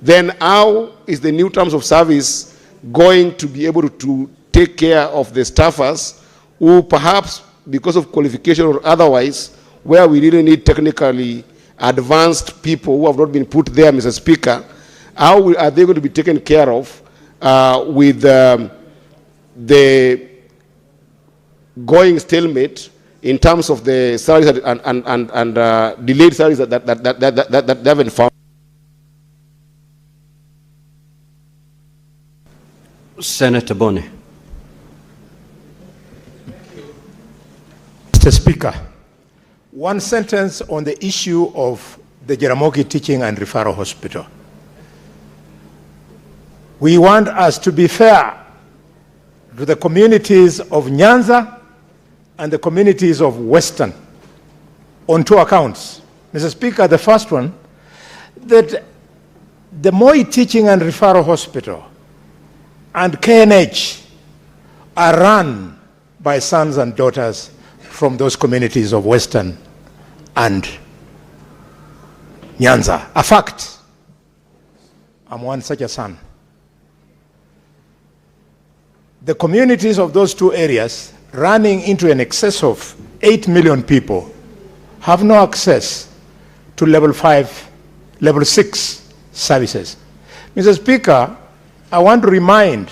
then how is the new terms of service going to be able to take care of the staffers who perhaps because of qualification or otherwise, where we really need technically advanced people who have not been put there, Mr. Speaker, how are they going to be taken care of with the going stalemate in terms of the salaries and delayed salaries that they haven't found? Senator Boni. Mr. Speaker, one sentence on the issue of the Jaramogi Teaching and Referral Hospital. We want us to be fair to the communities of Nyanza and the communities of Western on two accounts. Mr. Speaker, the first one, that the Moi Teaching and Referral Hospital and KNH are run by sons and daughters from those communities of Western and Nyanza. A fact. I'm one such a son. The communities of those two areas, running into an excess of 8 million people, have no access to level 5, level 6 services. Mr. Speaker, I want to remind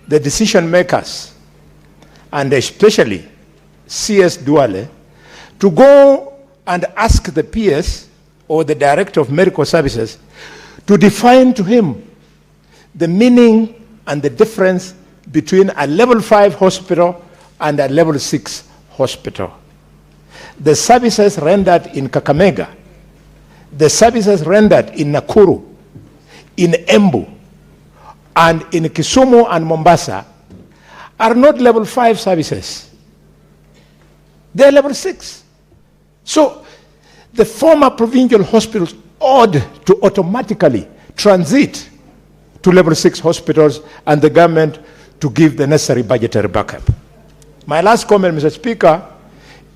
the decision makers, and especially CS Duale, to go and ask the PS or the Director of Medical Services to define to him the meaning and the difference between a level 5 hospital and a level 6 hospital. The services rendered in Kakamega, the services rendered in Nakuru, in Embu, and in Kisumu and Mombasa are not level 5 services. They're level 6. So the former provincial hospitals ought to automatically transit to level 6 hospitals, and the government to give the necessary budgetary backup. My last comment, Mr. Speaker,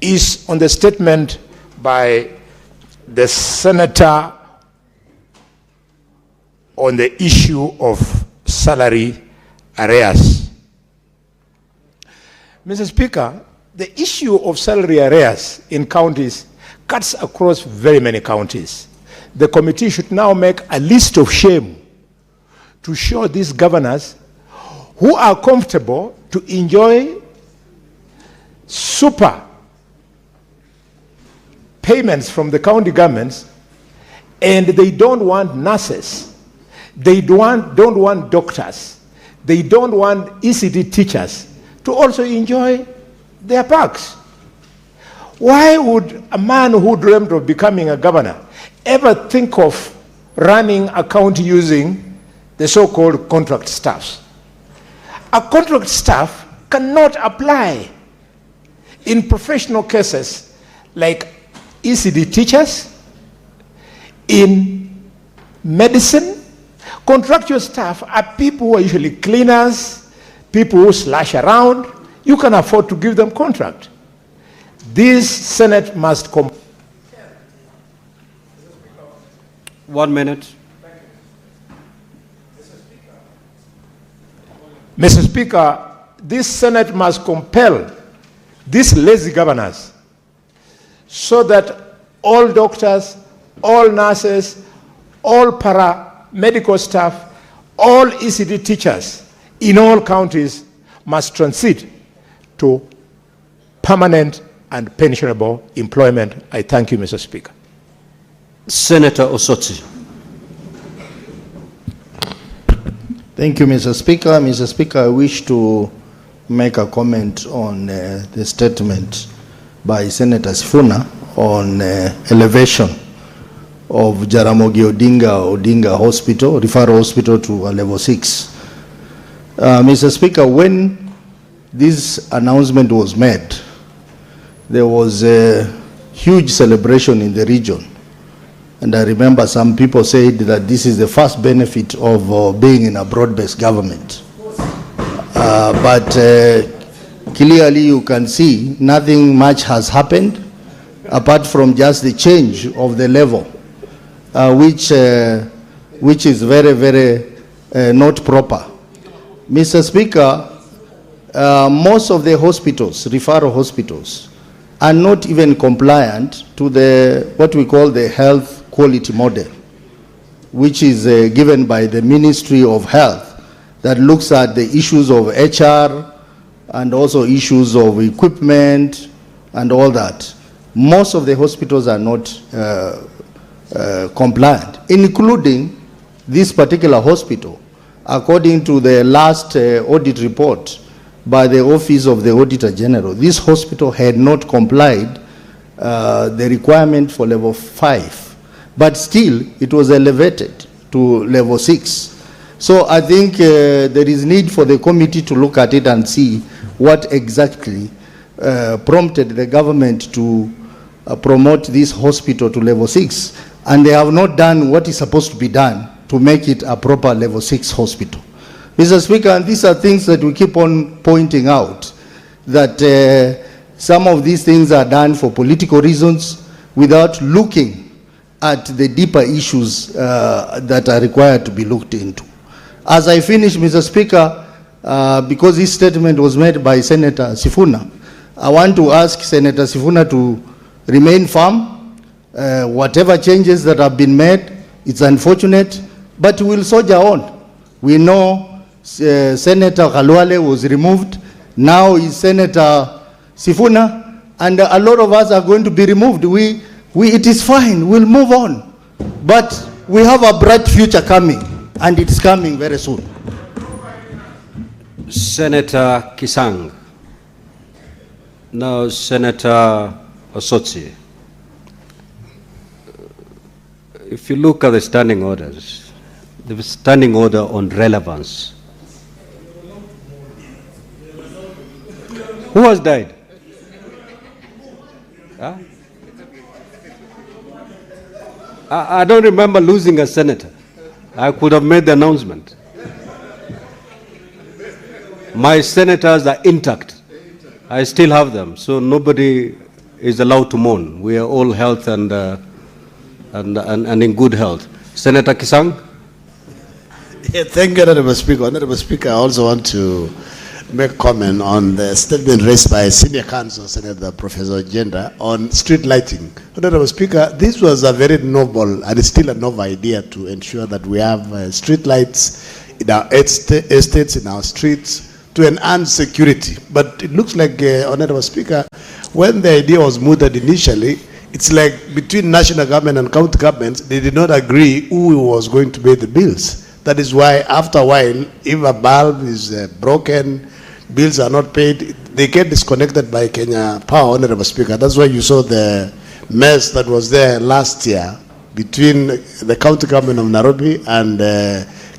is on the statement by the Senator on the issue of salary arrears. Mr. Speaker, the issue of salary arrears in counties cuts across very many counties. The committee should now make a list of shame to show these governors who are comfortable to enjoy super payments from the county governments, and they don't want nurses, they don't want doctors, they don't want ECD teachers to also enjoy their perks. Why would a man who dreamed of becoming a governor ever think of running a county using the so-called contract staffs? A contract staff cannot apply in professional cases like ECD teachers, in medicine. Contractual staff are people who are usually cleaners, people who slash around. You can afford to give them contract. This Senate must 1 minute. Mr. Speaker, this Senate must compel these lazy governors so that all doctors, all nurses, all paramedical staff, all ECD teachers in all counties must transit to permanent and pensionable employment. I thank you, Mr. Speaker. Senator Osotsi. Thank you, Mr. Speaker. Mr. Speaker, I wish to make a comment on the statement by Senator Sifuna on elevation of Jaramogi Odinga Hospital, referral hospital to a level 6. Mr. Speaker, when this announcement was made, there was a huge celebration in the region. And I remember some people said that this is the first benefit of being in a broad-based government. But clearly you can see nothing much has happened apart from just the change of the level, which is very, very not proper. Mr. Speaker, most of the hospitals, referral hospitals, are not even compliant to the what we call the health quality model, which is given by the Ministry of Health, that looks at the issues of HR and also issues of equipment and all that. Most of the hospitals are not compliant, including this particular hospital. According to the last audit report by the Office of the Auditor General, this hospital had not complied the requirement for level 5. But still, it was elevated to level 6. So I think there is need for the committee to look at it and see what exactly prompted the government to promote this hospital to level 6. And they have not done what is supposed to be done to make it a proper level 6 hospital. Mr. Speaker, and these are things that we keep on pointing out, that some of these things are done for political reasons without looking at the deeper issues that are required to be looked into. As I finish, Mr. Speaker, because this statement was made by Senator Sifuna, I want to ask Senator Sifuna to remain firm. Whatever changes that have been made, it's unfortunate, but we'll soldier on. We know Senator Kalou was removed. Now is Senator Sifuna, and a lot of us are going to be removed. It is fine, we'll move on. But we have a bright future coming, and it's coming very soon. Senator Kisang. Now, Senator Osotsi. If you look at the standing orders, the standing order on relevance. Who has died? Huh? I don't remember losing a senator. I could have made the announcement. My senators are intact. I still have them, so nobody is allowed to mourn. We are all health and in good health. Senator Kisang? Yeah, thank you, Honorable Speaker. Honorable Speaker, I also want to make comment on the statement raised by Senior Counsel Senator Professor Gender on street lighting. Honorable Speaker, this was a very noble and still a novel idea to ensure that we have street lights in our estates, in our streets, to enhance security. But it looks like, Honorable Speaker, when the idea was mooted initially, it's like between national government and county governments, they did not agree who was going to pay the bills. That is why, after a while, if a bulb is broken, bills are not paid, they get disconnected by Kenya Power, Honorable Speaker. That's why you saw the mess that was there last year between the county government of Nairobi and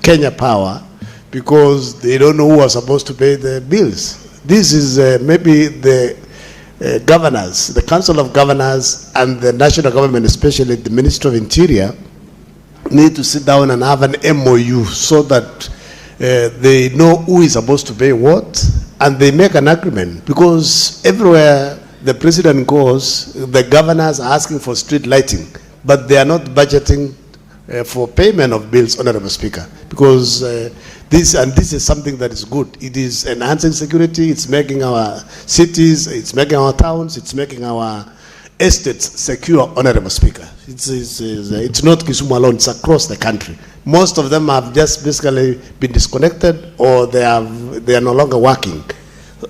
Kenya Power, because they don't know who are supposed to pay the bills. This is maybe the governors, the Council of Governors and the national government, especially the Ministry of Interior, need to sit down and have an MOU so that they know who is supposed to pay what, and they make an agreement. Because everywhere the president goes, the governors are asking for street lighting, but they are not budgeting for payment of bills, Honorable Speaker. Because this is something that is good. It is enhancing security, it's making our cities, it's making our towns, it's making our estates secure, Honorable Speaker. It's not Kisumu alone, it's across the country. Most of them have just basically been disconnected, or they are no longer working.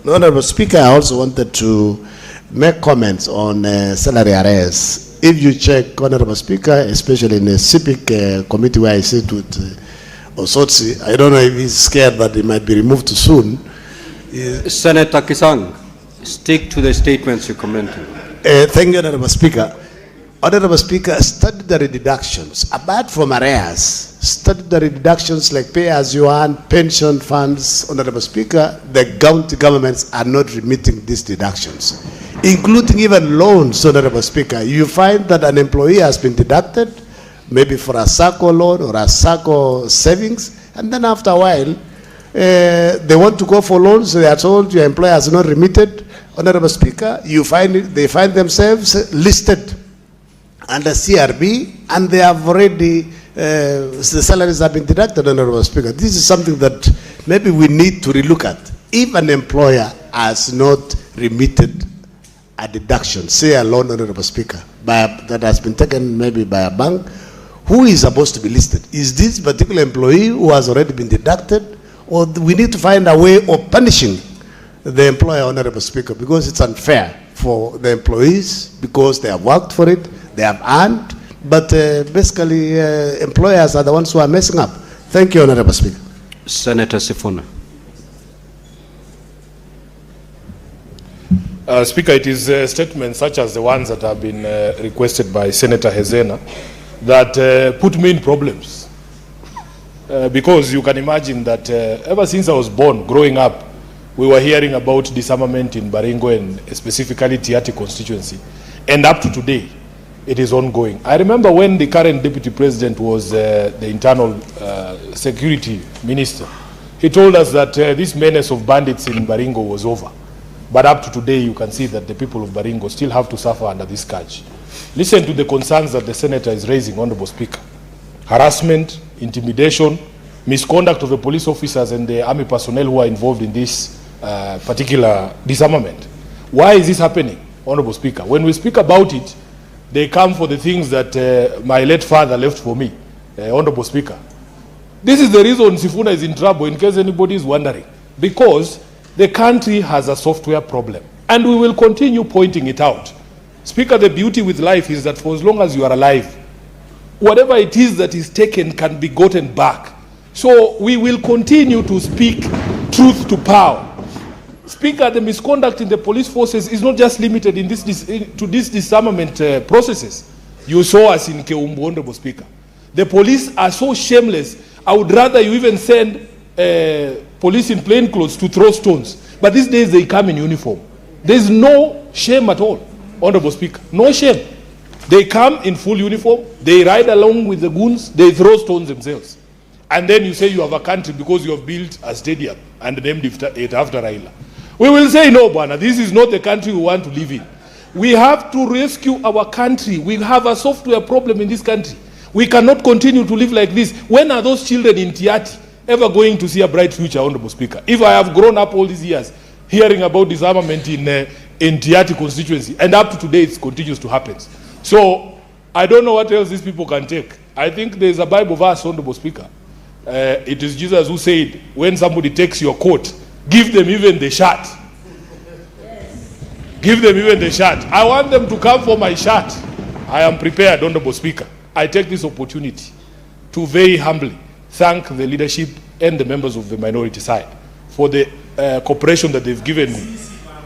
Honorable Speaker, I also wanted to make comments on salary arrears. If you check, Honorable Speaker, especially in the CIPIC committee where I sit with Osotsi, I don't know if he's scared that he might be removed too soon. Senator Kisang, stick to the statements you commented. Thank you, Honorable Speaker. Honorable Speaker, statutory deductions, apart from arrears, statutory deductions like pay as you earn, pension funds, Honorable Speaker, the county governments are not remitting these deductions, including even loans, Honorable Speaker. You find that an employee has been deducted, maybe for a SACCO loan or a SACCO savings, and then after a while, they want to go for loans, they are told your employer has not remitted. Honorable Speaker, they find themselves listed under CRB, and they have already, the salaries have been deducted, Honorable Speaker. This is something that maybe we need to relook at. If an employer has not remitted a deduction, say a loan, Honorable Speaker, that has been taken maybe by a bank, who is supposed to be listed? Is this particular employee who has already been deducted, or we need to find a way of punishing the employer, Honorable Speaker, because it's unfair for the employees, because they have worked for it, they have earned, but basically employers are the ones who are messing up. Thank you, Honorable Speaker. Senator Sifuna. Speaker, it is statements such as the ones that have been requested by Senator Hezena that put me in problems. Because you can imagine that ever since I was born, growing up, we were hearing about disarmament in Baringo and specifically Tiati constituency. And up to today, it is ongoing. I remember when the current deputy president was the internal security minister, he told us that this menace of bandits in Baringo was over. But up to today, you can see that the people of Baringo still have to suffer under this scourge. Listen to the concerns that the senator is raising, Honorable Speaker. Harassment, intimidation, misconduct of the police officers and the army personnel who are involved in this particular disarmament. Why is this happening, Honorable Speaker? When we speak about it, they come for the things that my late father left for me, Honorable Speaker. This is the reason Sifuna is in trouble, in case anybody is wondering. Because the country has a software problem, and we will continue pointing it out. Speaker, the beauty with life is that for as long as you are alive, whatever it is that is taken can be gotten back. So we will continue to speak truth to power. Speaker, the misconduct in the police forces is not just limited in to these disarmament processes. You saw us in Keumbu, Honorable Speaker. The police are so shameless. I would rather you even send police in plain clothes to throw stones. But these days they come in uniform. There is no shame at all, Honorable Speaker. No shame. They come in full uniform. They ride along with the goons. They throw stones themselves. And then you say you have a country because you have built a stadium and named it after Raila. We will say, no, Bwana, this is not the country we want to live in. We have to rescue our country. We have a software problem in this country. We cannot continue to live like this. When are those children in Tiati ever going to see a bright future, Honorable Speaker? If I have grown up all these years hearing about disarmament in Tiati constituency, and up to today it continues to happen. So I don't know what else these people can take. I think there's a Bible verse, Honorable Speaker. It is Jesus who said, when somebody takes your coat, give them even the shirt. Yes. Give them even the shirt. I want them to come for my shirt. I am prepared, Honorable Speaker. I take this opportunity to very humbly thank the leadership and the members of the minority side for the cooperation that they've given me.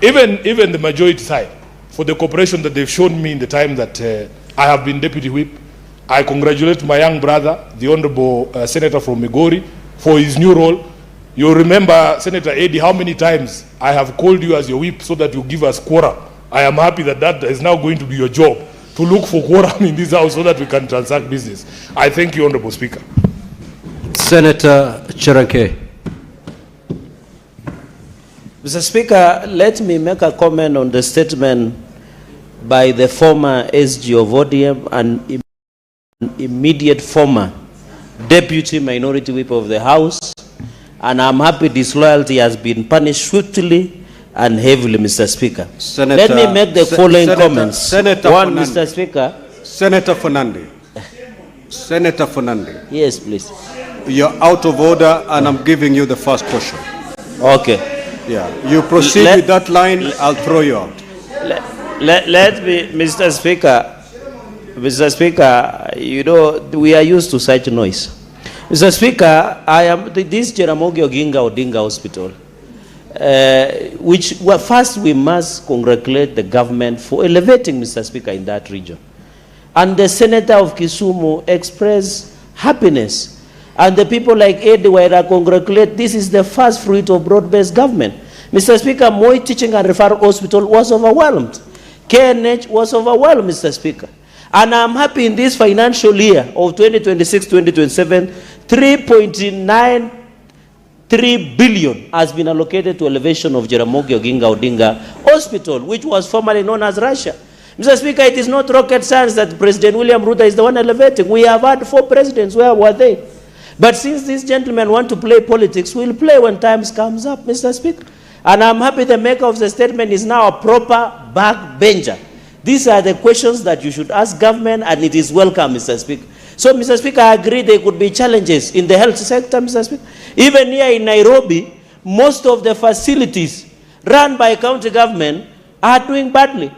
Even the majority side, for the cooperation that they've shown me in the time that I have been Deputy Whip. I congratulate my young brother, the Honorable Senator from Migori, for his new role. You remember, Senator Eddie, how many times I have called you as your whip so that you give us quorum I am happy that that is now going to be your job, to look for quorum in this house so that we can transact business. I thank you, Honorable Speaker. Senator Cheranke. Mr. Speaker, let me make a comment on the statement by the former SG of ODM and immediate former Deputy Minority Whip of the House, and I'm happy disloyalty has been punished swiftly and heavily, Mr. Speaker. Senator, let me make the following comments. Senator One, Fernandez. Mr. Speaker. Senator Fernandez. Senator Fernandez. Yes, please. You're out of order, and I'm giving you the first question. Okay. Yeah. You proceed with that line, I'll throw you out. Let me, Mr. Speaker, you know, we are used to such noise. Mr. Speaker, I am this Jaramogi Oginga Odinga Hospital, first we must congratulate the government for elevating, Mr. Speaker, in that region. And the Senator of Kisumu expressed happiness. And the people like Edward congratulate, this is the first fruit of broad-based government. Mr. Speaker, Moi Teaching and Referral Hospital was overwhelmed. KNH was overwhelmed, Mr. Speaker. And I'm happy in this financial year of 2026-2027, 3.93 billion has been allocated to elevation of Jaramogi Oginga Odinga Hospital, which was formerly known as Russia. Mr. Speaker, it is not rocket science that President William Ruto is the one elevating. We have had 4 presidents. Where were they? But since these gentlemen want to play politics, we'll play when times comes up, Mr. Speaker. And I'm happy the maker of the statement is now a proper backbencher. These are the questions that you should ask government, and it is welcome, Mr. Speaker. So, Mr. Speaker, I agree there could be challenges in the health sector, Mr. Speaker. Even here in Nairobi, most of the facilities run by county government are doing badly.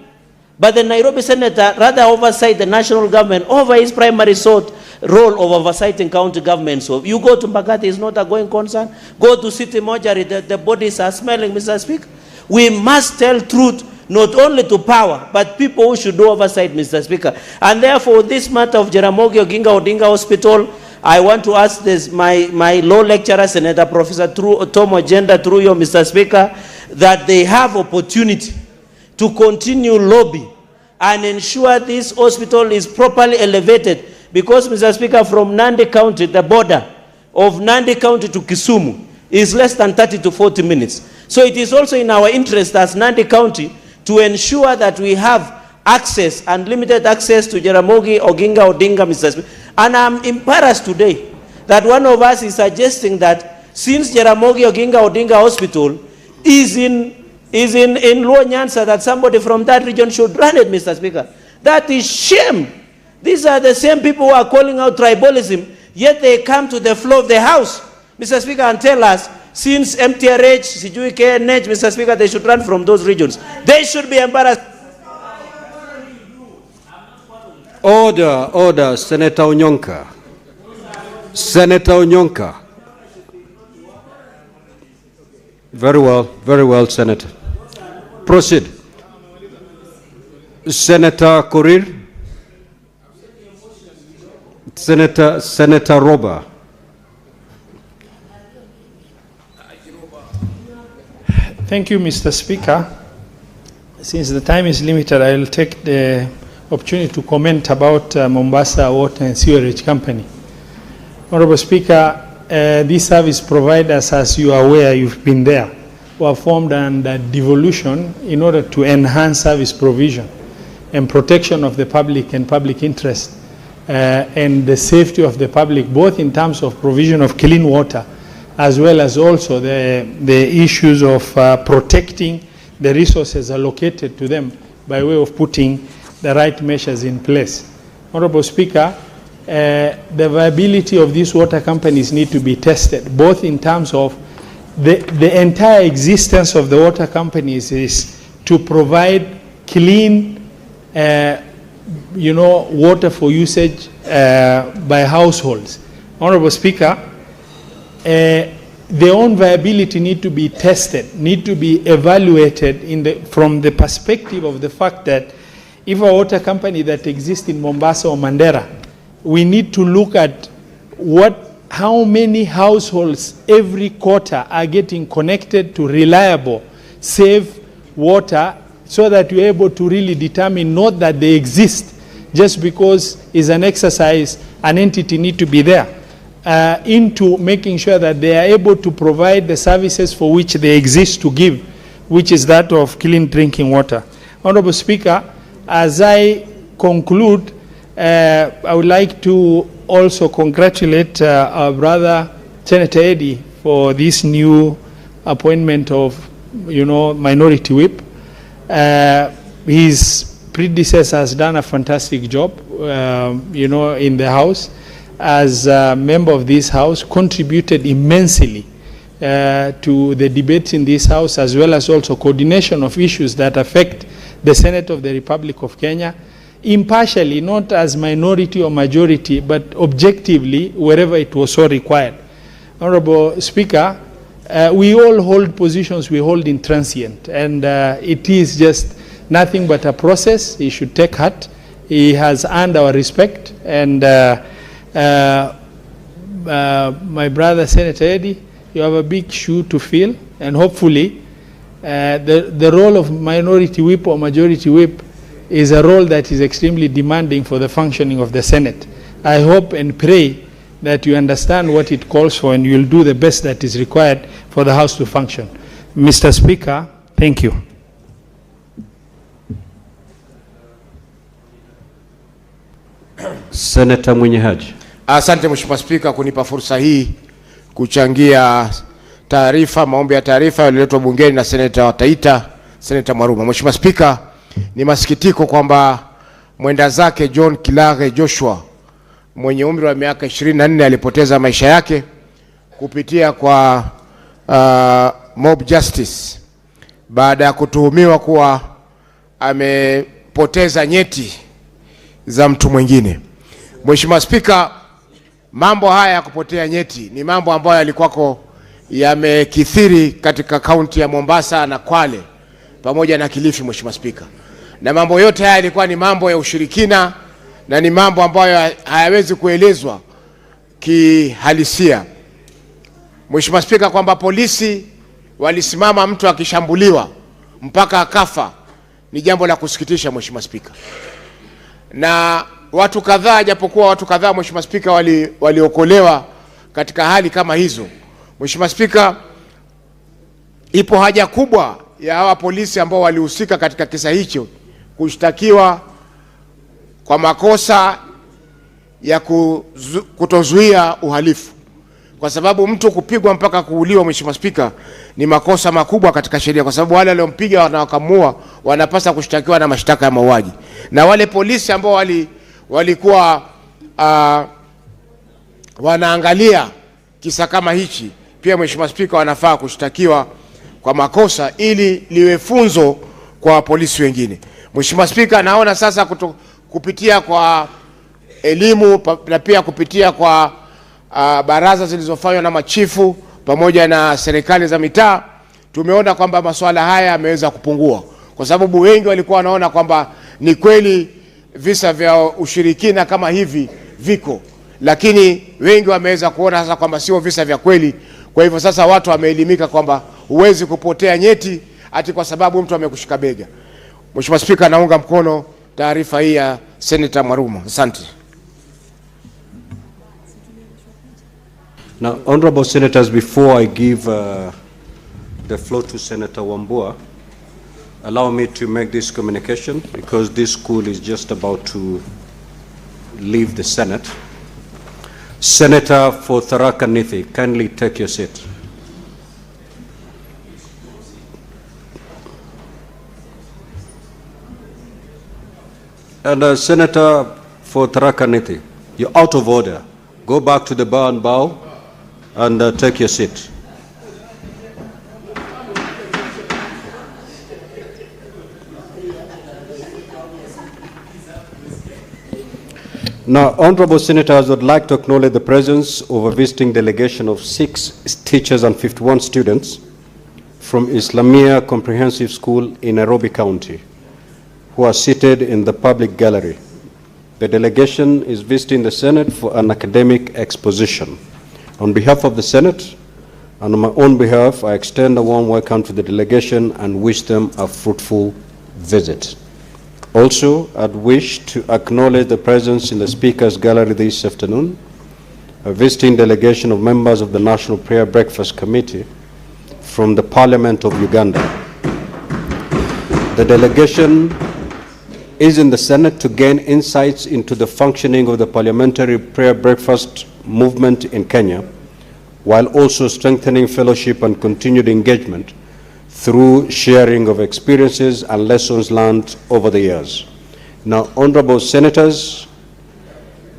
But the Nairobi senator rather oversight the national government over his primary role of oversighting county government. So you go to Mbagathi, it's not a going concern. Go to City Mojari, the bodies are smelling, Mr. Speaker. We must tell truth not only to power, but people who should do oversight, Mr. Speaker. And therefore, this matter of Jaramogi Oginga Odinga Hospital, I want to ask this, my law lecturer, Senator Professor Tom Ogenda, through you, Mr. Speaker, that they have opportunity to continue lobby and ensure this hospital is properly elevated. Because, Mr. Speaker, from Nandi County, the border of Nandi County to Kisumu is less than 30 to 40 minutes. So it is also in our interest as Nandi County to ensure that we have access, unlimited access to Jaramogi Oginga Odinga, Mr. Speaker. And I'm embarrassed today that one of us is suggesting that since Jaramogi Oginga Odinga Hospital is in Luo Nyanza, that somebody from that region should run it, Mr. Speaker. That is shame. These are the same people who are calling out tribalism, yet they come to the floor of the House, Mr. Speaker, and tell us, since MTRH, Sijui KNH, Mr. Speaker, they should run from those regions. They should be embarrassed. Order, order, Senator Onyonka. Senator Onyonka. Very well, Senator. Proceed. Senator Korir. Senator Roba. Thank you, Mr. Speaker. Since the time is limited, I will take the opportunity to comment about Mombasa Water and Sewerage Company. Honorable Speaker, these service providers, as you are aware, you've been there, were formed under devolution in order to enhance service provision and protection of the public and public interest and the safety of the public, both in terms of provision of clean water as well as also the issues of protecting the resources allocated to them by way of putting the right measures in place. Honorable Speaker, the viability of these water companies need to be tested, both in terms of the entire existence of the water companies is to provide clean, water for usage by households. Honorable Speaker, their own viability need to be tested, need to be evaluated from the perspective of the fact that if a water company that exists in Mombasa or Mandera, we need to look at how many households every quarter are getting connected to reliable, safe water so that you're able to really determine not that they exist just because it's an exercise, an entity need to be there, into making sure that they are able to provide the services for which they exist to give, which is that of clean drinking water. Honorable Speaker, as I conclude, I would like to also congratulate our brother Senator Eddy for this new appointment of, minority whip. His predecessor has done a fantastic job, in the House. As a member of this House, contributed immensely to the debates in this House, as well as also coordination of issues that affect the Senate of the Republic of Kenya, impartially, not as minority or majority, but objectively, wherever it was so required. Honorable Speaker, we all hold positions we hold in transient, and it is just nothing but a process. He should take heart. He has earned our respect, and my brother Senator Eddy, you have a big shoe to fill, and hopefully the role of minority whip or majority whip is a role that is extremely demanding for the functioning of the Senate. I hope and pray that you understand what it calls for, and you'll do the best that is required for the House to function. Mr. Speaker, thank you. Senator Mwenyehaji. Asante Mheshimiwa Spika kunipa fursa hii kuchangia taarifa, maombi ya taarifa yaliyoletwa bungeni na Seneta wa Taita, Seneta Mwaruma. Mheshimiwa Spika, ni masikitiko kwamba mwenda zake John Kilage Joshua mwenye umri wa miaka 24 alipoteza maisha yake kupitia kwa mob justice baada ya kutuhumiwa kuwa amepoteza nyeti za mtu mwingine. Mheshimiwa Spika, mambo haya ya kupotea nyeti ni mambo ambayo yalikuwako yamekithiri katika kaunti ya Mombasa na Kwale pamoja na Kilifi, Mheshimiwa Spika. Na mambo yote haya yalikuwa ni mambo ya ushirikina na ni mambo ambayo hayawezi kuelezwa kihalisia. Mheshimiwa Spika, kwamba polisi walisimama mtu akishambuliwa mpaka akafa ni jambo la kusikitisha, Mheshimiwa Spika. Na watu kadhaa, japokuwa watu kadhaa, Mheshimiwa Spika, waliokolewa katika hali kama hizo. Mheshimiwa Spika, ipo haja kubwa ya hawa polisi ambao walihusika katika kisa hicho kushtakiwa kwa makosa ya kutozuia uhalifu, kwa sababu mtu kupigwa mpaka kuuliwa, Mheshimiwa Spika, ni makosa makubwa katika sheria, kwa sababu wale waliompiga na wakamua wanapaswa kushtakiwa na mashtaka ya mauaji. Na wale polisi ambao walikuwa wanaangalia kisa kama hichi pia, Mheshimiwa Spika, wanafaa kushtakiwa kwa makosa ili liwe funzo kwa polisi wengine. Mheshimiwa Spika, naona sasa kupitia kwa elimu na pia kupitia kwa baraza zilizofanywa na machifu pamoja na serikali za mitaa, tumeona kwamba masuala haya yameweza kupungua, kwa sababu wengi walikuwa wanaona kwamba ni kweli visa vya ushirikina kama hivi viko, lakini wengi wameweza kuona sasa kwamba sio visa vya kweli. Kwa hivyo sasa watu wameelimika kwamba huwezi kupotea nyeti ati kwa sababu mtu amekushika bega. Mheshimiwa Spika, naunga mkono taarifa hii ya Senator Mwaruma. Asante. Now, honorable senators, before I give the floor to Senator Wambua, allow me to make this communication, because this school is just about to leave the Senate. Senator for Tharaka Nithi, kindly take your seat. And Senator for Tharaka Nithi, you're out of order. Go back to the bar and bow and take your seat. Now, honorable senators, would like to acknowledge the presence of a visiting delegation of 6 teachers and 51 students from Islamia Comprehensive School in Nairobi County, who are seated in the public gallery. The delegation is visiting the Senate for an academic exposition. On behalf of the Senate and on my own behalf, I extend a warm welcome to the delegation and wish them a fruitful visit. Also, I'd wish to acknowledge the presence in the Speaker's Gallery this afternoon, a visiting delegation of members of the National Prayer Breakfast Committee from the Parliament of Uganda. The delegation is in the Senate to gain insights into the functioning of the parliamentary prayer breakfast movement in Kenya, while also strengthening fellowship and continued engagement through sharing of experiences and lessons learned over the years. Now, honorable senators,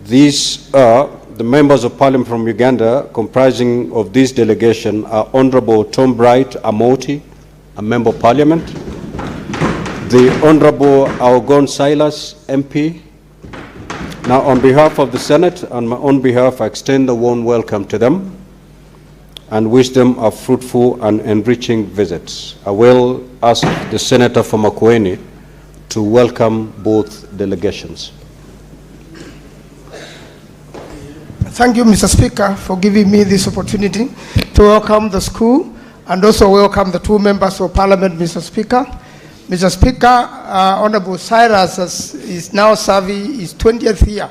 these are the members of parliament from Uganda comprising of this delegation are Honorable Tom Bright Amoti, a member of parliament, the Honorable Aogon Silas, MP. Now, on behalf of the Senate and my own behalf, I extend a warm welcome to them and wish them a fruitful and enriching visit. I will ask the Senator from Makueni to welcome both delegations. Thank you, Mr. Speaker, for giving me this opportunity to welcome the school and also welcome the two members of Parliament, Mr. Speaker. Mr. Speaker, Honorable Cyrus is now serving his 20th year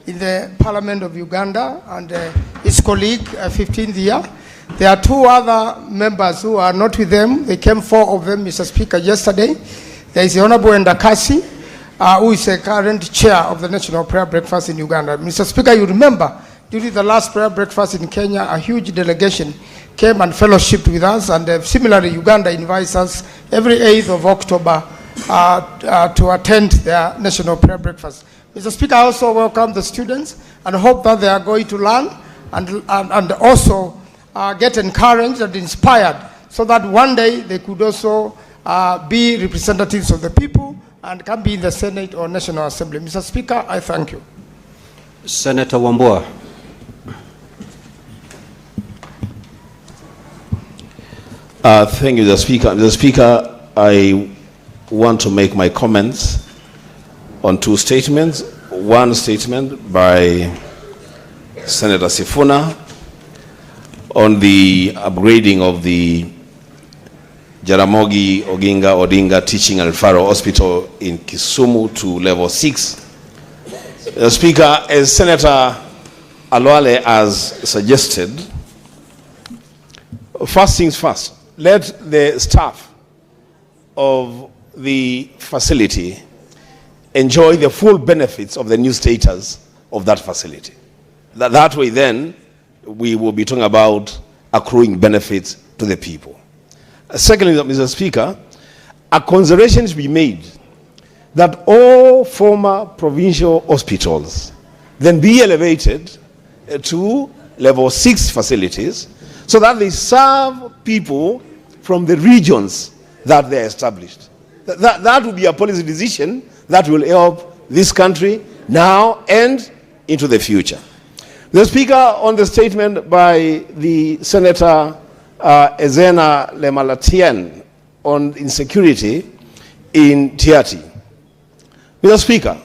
in the Parliament of Uganda, and his colleague, 15th year. There are two other members who are not with them. They came, four of them, Mr. Speaker, yesterday. There is the Honorable Ndakasi, who is the current chair of the National Prayer Breakfast in Uganda. Mr. Speaker, you remember, during the last prayer breakfast in Kenya, a huge delegation came and fellowshipped with us, and similarly, Uganda invites us every 8th of October to attend their National Prayer Breakfast. Mr. Speaker, I also welcome the students and hope that they are going to learn and also get encouraged and inspired so that one day they could also be representatives of the people and can be in the Senate or National Assembly. Mr. Speaker, I thank you. Senator Wambua. Thank you, Mr. Speaker. Mr. Speaker, I want to make my comments on two statements. One statement by Senator Sifuna on the upgrading of the Jaramogi Oginga Odinga Teaching and Referral Hospital in Kisumu to level 6. Mr. Speaker, as Senator Alwale has suggested, first things first, let the staff of the facility enjoy the full benefits of the new status of that facility. That way then, we will be talking about accruing benefits to the people. Secondly, Mr. Speaker, a consideration should be made that all former provincial hospitals then be elevated to level 6 facilities so that they serve people from the regions that they are established. That will be a policy decision that will help this country now and into the future. The Speaker, on the statement by the Senator Ezena Lemalatian on insecurity in Tiati. Mr. Speaker,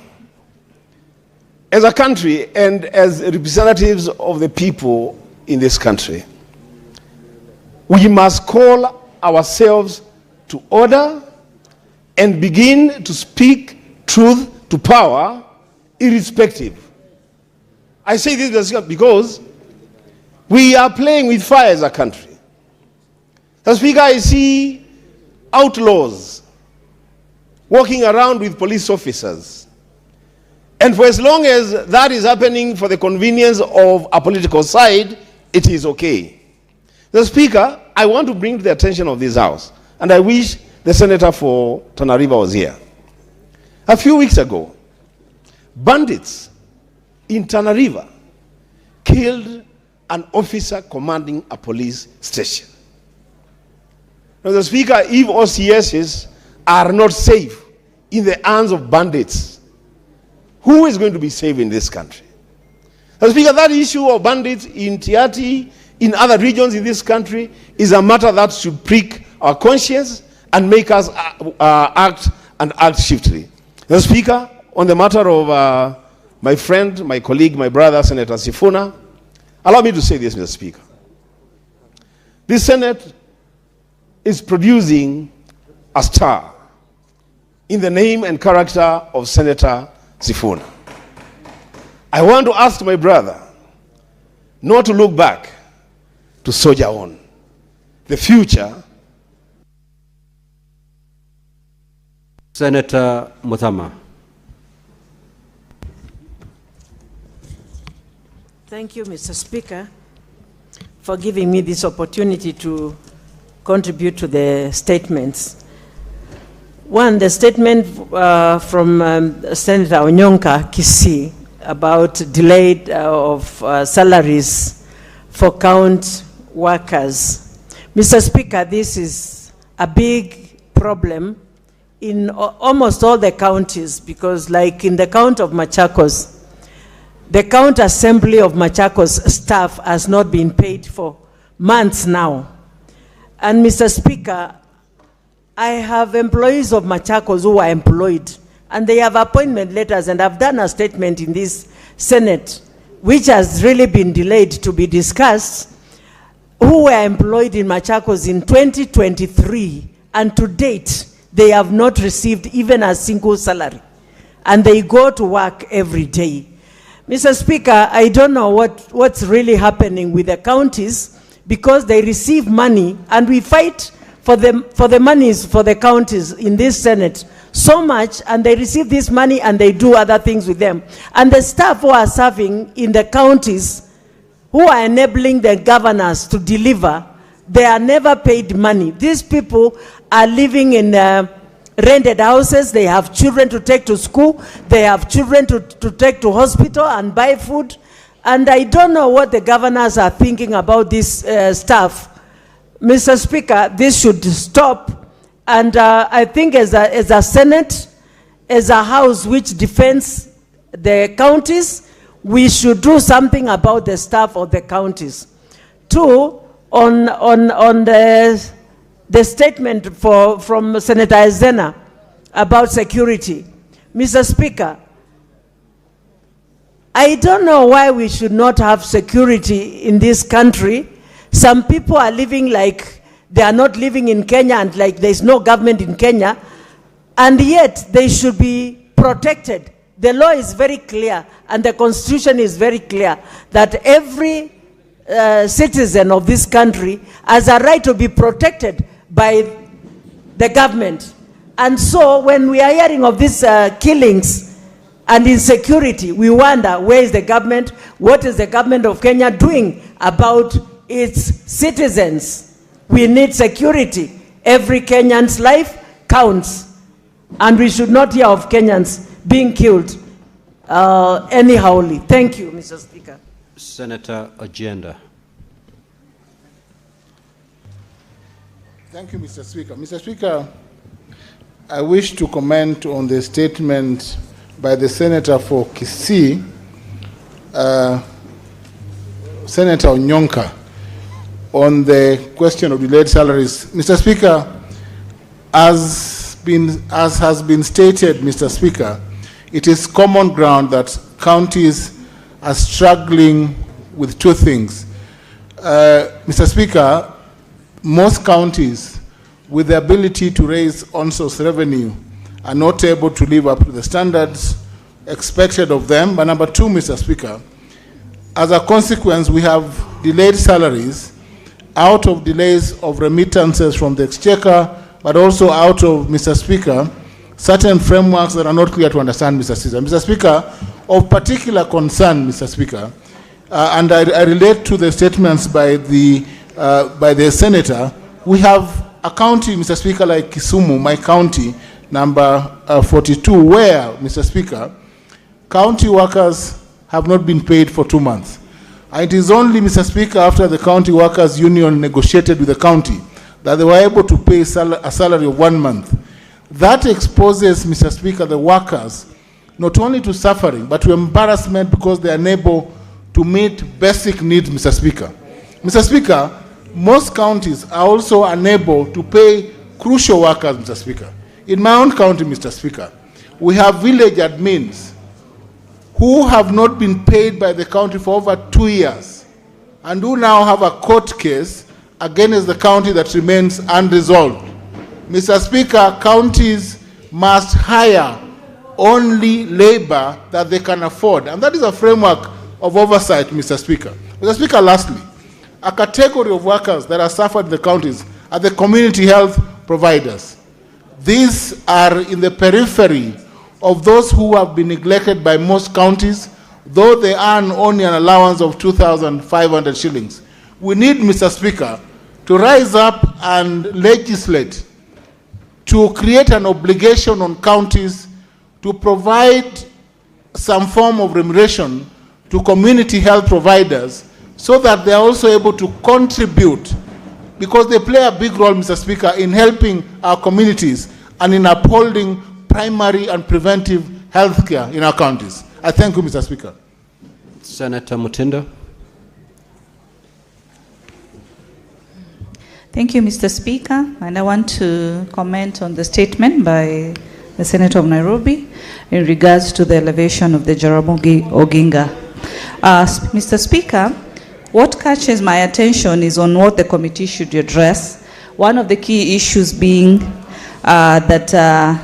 as a country and as representatives of the people in this country, we must call ourselves to order and begin to speak truth to power, irrespective. I say this because we are playing with fire as a country. Mr. Speaker, I see outlaws walking around with police officers. And for as long as that is happening for the convenience of a political side, it is okay. Mr. Speaker, I want to bring to the attention of this House, and I wish the Senator for Tana River was here. A few weeks ago, bandits in Tana River killed an officer commanding a police station. Now, Mr. Speaker, if OCSs are not safe in the hands of bandits, who is going to be safe in this country? Mr. Speaker, that issue of bandits in Tiati, in other regions in this country, is a matter that should prick our conscience and make us act shiftily. Mr. Speaker, on the matter of my friend, my colleague, my brother, Senator Sifuna, allow me to say this, Mr. Speaker. This Senate is producing a star, in the name and character of Senator Sifuna. I want to ask my brother not to look back, to soldier on. The future. Senator Muthama. Thank you, Mr. Speaker, for giving me this opportunity to contribute to the statements. One, the statement from Senator Onyonka Kisii about delayed of salaries for count workers. Mr. Speaker, this is a big problem in almost all the counties, because like in the count of Machakos, the count assembly of Machakos staff has not been paid for months now. And Mr. Speaker, I have employees of Machakos who are employed, and they have appointment letters, and I've done a statement in this Senate, which has really been delayed to be discussed, who were employed in Machakos in 2023, and to date, they have not received even a single salary, and they go to work every day. Mr. Speaker, I don't know what's really happening with the counties, because they receive money, and we fight for the monies for the counties in this Senate so much, and they receive this money and they do other things with them. And the staff who are serving in the counties, who are enabling the governors to deliver, they are never paid money. These people are living in rented houses, they have children to take to school, they have children to take to hospital and buy food, and I don't know what the governors are thinking about this stuff. Mr. Speaker, this should stop, and I think as a Senate, as a House which defends the counties, we should do something about the staff of the counties. Two, on the statement from Senator Ezena about security. Mr. Speaker, I don't know why we should not have security in this country. Some people are living like they are not living in Kenya, and like there's no government in Kenya, and yet they should be protected. The law is very clear, and the Constitution is very clear, that every citizen of this country has a right to be protected by the government. And so when we are hearing of these killings and insecurity, we wonder, where is the government? What is the government of Kenya doing about its citizens? We need security. Every Kenyan's life counts, and we should not hear of Kenyans being killed anyhowly. Thank you, Mr. Speaker. Senator Agenda. Thank you, Mr. Speaker. Mr. Speaker, I wish to comment on the statement by the Senator for Kisii, Senator Onyonka, on the question of delayed salaries. Mr. Speaker, as has been stated, Mr. Speaker, it is common ground that counties are struggling with two things. Mr. Speaker, most counties with the ability to raise on-source revenue are not able to live up to the standards expected of them. But number two, Mr. Speaker, as a consequence, we have delayed salaries out of delays of remittances from the exchequer, but also out of, Mr. Speaker, certain frameworks that are not clear to understand, Mr. Speaker. Mr. Speaker, of particular concern, Mr. Speaker, and I relate to the statements by the Senator, we have a county, Mr. Speaker, like Kisumu, my county, number 42, where, Mr. Speaker, county workers have not been paid for 2 months. And it is only, Mr. Speaker, after the county workers union negotiated with the county that they were able to pay a salary of 1 month. That exposes, Mr. Speaker, the workers not only to suffering, but to embarrassment because they are unable to meet basic needs, Mr. Speaker. Mr. Speaker, most counties are also unable to pay crucial workers, Mr. Speaker. In my own county, Mr. Speaker, we have village admins who have not been paid by the county for over 2 years and who now have a court case against the county that remains unresolved. Mr. Speaker, counties must hire only labor that they can afford. And that is a framework of oversight, Mr. Speaker. Mr. Speaker, lastly, a category of workers that are suffered in the counties are the community health providers. These are in the periphery of those who have been neglected by most counties, though they earn only an allowance of 2,500 shillings. We need, Mr. Speaker, to rise up and legislate to create an obligation on counties to provide some form of remuneration to community health providers so that they are also able to contribute, because they play a big role, Mr. Speaker, in helping our communities and in upholding primary and preventive health care in our counties. I thank you, Mr. Speaker. Senator Mutinda. Thank you, Mr. Speaker. And I want to comment on the statement by the Senator of Nairobi in regards to the elevation of the Jaramogi Oginga. Mr. Speaker, what catches my attention is on what the committee should address. One of the key issues being that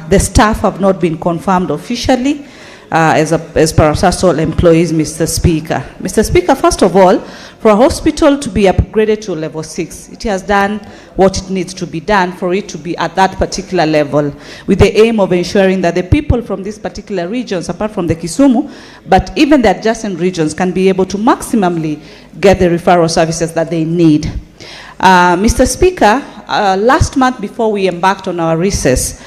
the staff have not been confirmed officially as parastatal employees, Mr. Speaker. Mr. Speaker, first of all, for a hospital to be upgraded to level 6, it has done what it needs to be done for it to be at that particular level, with the aim of ensuring that the people from these particular regions, apart from the Kisumu, but even the adjacent regions, can be able to maximally get the referral services that they need. Mr. Speaker, last month before we embarked on our recess,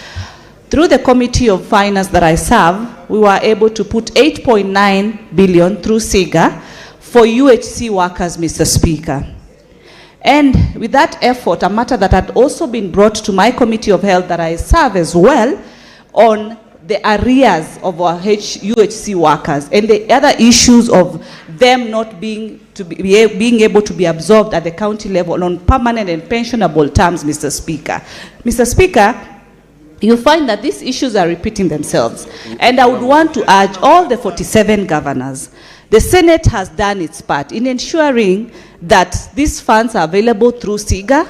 through the Committee of Finance that I serve, we were able to put 8.9 billion through SIGA for UHC workers, Mr. Speaker. And with that effort, a matter that had also been brought to my Committee of Health that I serve as well, on the arrears of our UHC workers and the other issues of them not being able to be absorbed at the county level on permanent and pensionable terms, Mr. Speaker. Mr. Speaker, you find that these issues are repeating themselves. And I would want to urge all the 47 governors. The Senate has done its part in ensuring that these funds are available through SIGA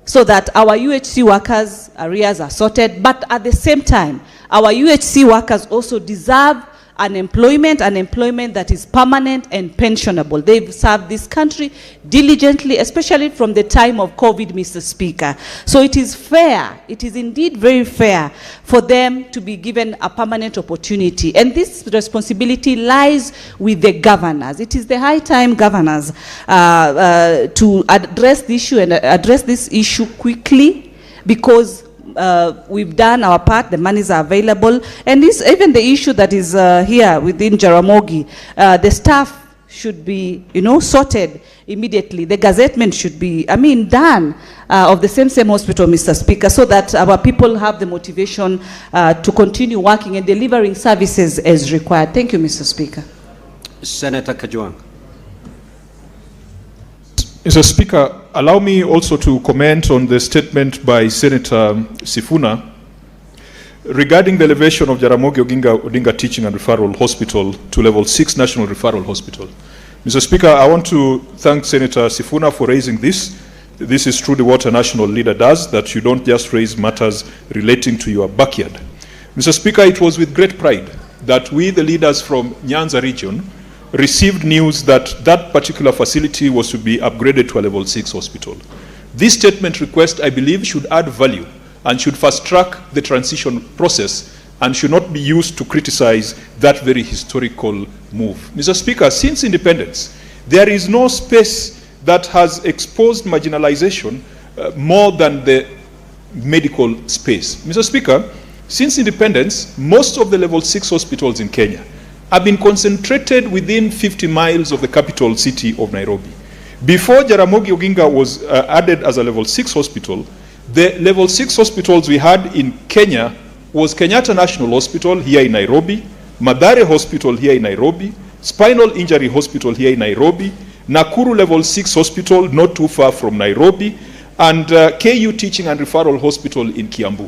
so that our UHC workers' arrears are sorted. But at the same time, our UHC workers also deserve an employment that is permanent and pensionable. They've served this country diligently, especially from the time of COVID, Mr. Speaker. So it is fair, it is indeed very fair for them to be given a permanent opportunity. And this responsibility lies with the governors. It is the high time, governors, to address the issue and address this issue quickly, because we've done our part, the monies are available, and this, even the issue that is here within Jaramogi, the staff should be, sorted immediately. The gazettement should be, done of the same hospital, Mr. Speaker, so that our people have the motivation to continue working and delivering services as required. Thank you, Mr. Speaker. Senator Kajwang. Mr. Speaker, allow me also to comment on the statement by Senator Sifuna regarding the elevation of Jaramogi Oginga Odinga Teaching and Referral Hospital to level 6 National Referral Hospital. Mr. Speaker, I want to thank Senator Sifuna for raising this. This is truly what a national leader does, that you don't just raise matters relating to your backyard. Mr. Speaker, it was with great pride that we, the leaders from Nyanza region, received news that that particular facility was to be upgraded to a level 6 hospital. This statement request, I believe, should add value and should fast track the transition process and should not be used to criticize that very historical move. Mr. Speaker, since independence, there is no space that has exposed marginalization more than the medical space. Mr. Speaker, since independence, most of the level 6 hospitals in Kenya have been concentrated within 50 miles of the capital city of Nairobi. Before Jaramogi Oginga was added as a level 6 hospital, the level 6 hospitals we had in Kenya was Kenyatta National Hospital here in Nairobi, Mathare Hospital here in Nairobi, Spinal Injury Hospital here in Nairobi, Nakuru Level 6 Hospital not too far from Nairobi, and KU Teaching and Referral Hospital in Kiambu.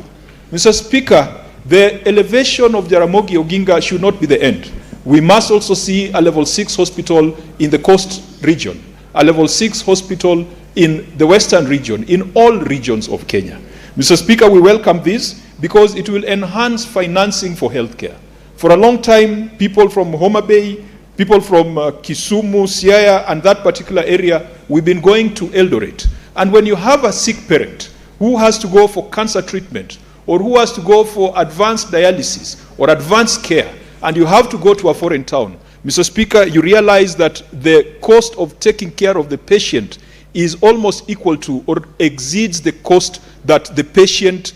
Mr. Speaker, the elevation of Jaramogi Oginga should not be the end. We must also see a level 6 hospital in the coast region, a level 6 hospital in the western region, in all regions of Kenya. Mr. Speaker, we welcome this, because it will enhance financing for healthcare. For a long time, people from Homa Bay, people from Kisumu, Siaya, and that particular area, we've been going to Eldoret. And when you have a sick parent who has to go for cancer treatment, or who has to go for advanced dialysis or advanced care, and you have to go to a foreign town, Mr. Speaker, you realize that the cost of taking care of the patient is almost equal to or exceeds the cost that the patient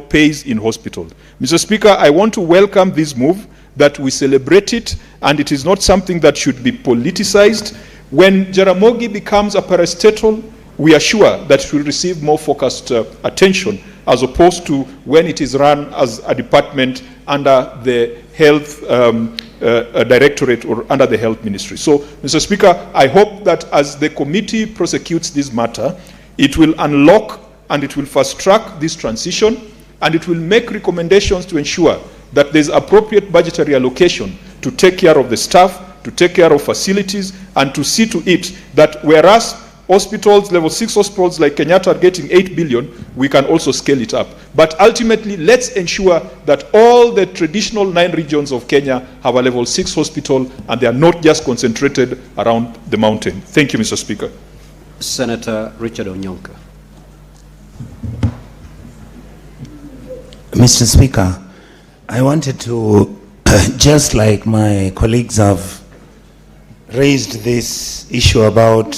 pays in hospital. Mr. Speaker, I want to welcome this move, that we celebrate it, and it is not something that should be politicized. When Jaramogi becomes a parastatal, we are sure that it will receive more focused attention, as opposed to when it is run as a department under the health directorate or under the health ministry. So, Mr. Speaker, I hope that as the committee prosecutes this matter, it will unlock and it will fast track this transition, and it will make recommendations to ensure that there's appropriate budgetary allocation to take care of the staff, to take care of facilities, and to see to it that whereas hospitals, level 6 hospitals like Kenyatta are getting 8 billion, we can also scale it up. But ultimately, let's ensure that all the traditional 9 regions of Kenya have a level 6 hospital, and they are not just concentrated around the mountain. Thank you, Mr. Speaker. Senator Richard Onyonka. Mr. Speaker, I wanted to, just like my colleagues have raised this issue about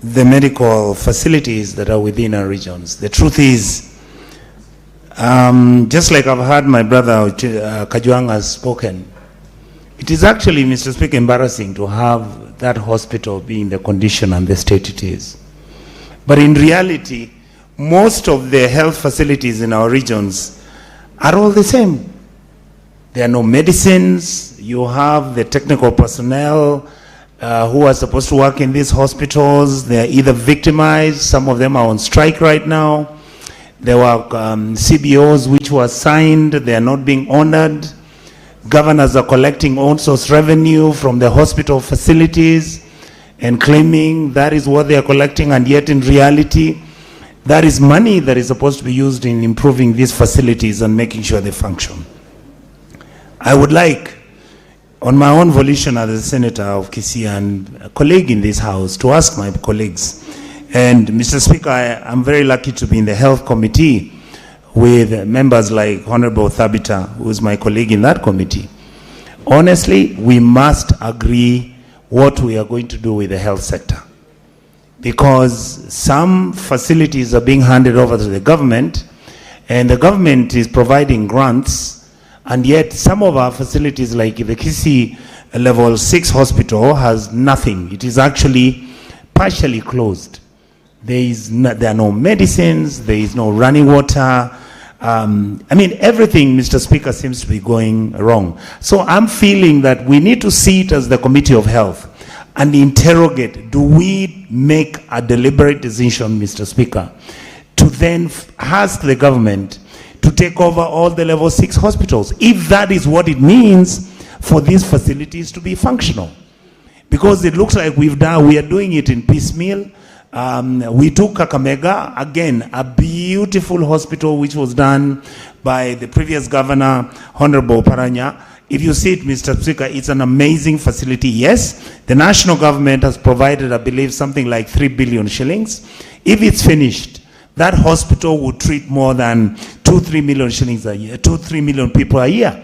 the medical facilities that are within our regions. The truth is, just like I've heard my brother Kajwang has spoken, it is actually, Mr. Speaker, embarrassing to have that hospital be in the condition and the state it is. But in reality, most of the health facilities in our regions are all the same. There are no medicines. You have the technical personnel who are supposed to work in these hospitals. They are either victimized, some of them are on strike right now. There were CBOs which were signed, they are not being honored. Governors are collecting own source revenue from the hospital facilities and claiming that is what they are collecting, and yet in reality, that is money that is supposed to be used in improving these facilities and making sure they function. I would like, on my own volition as a senator of Kisii and a colleague in this house, to ask my colleagues, and Mr. Speaker, I'm very lucky to be in the health committee with members like Honorable Thabita, who is my colleague in that committee. Honestly, we must agree what we are going to do with the health sector, because some facilities are being handed over to the government, and the government is providing grants, and yet some of our facilities like the Kisii level 6 hospital has nothing. It is actually partially closed. There are no medicines, there is no running water. I mean, everything, Mr. Speaker, seems to be going wrong. So I'm feeling that we need to sit as the Committee of Health and interrogate, do we make a deliberate decision, Mr. Speaker, to then ask the government to take over all the level 6 hospitals, if that is what it means for these facilities to be functional. Because it looks like we are doing it in piecemeal. We took Kakamega, again, a beautiful hospital which was done by the previous governor, Honorable Paranya. If you see it, Mr. Speaker, it's an amazing facility. Yes, the national government has provided, I believe, something like 3 billion shillings. If it's finished, that hospital would treat more than 2-3 million shillings a year, 2-3 million people a year.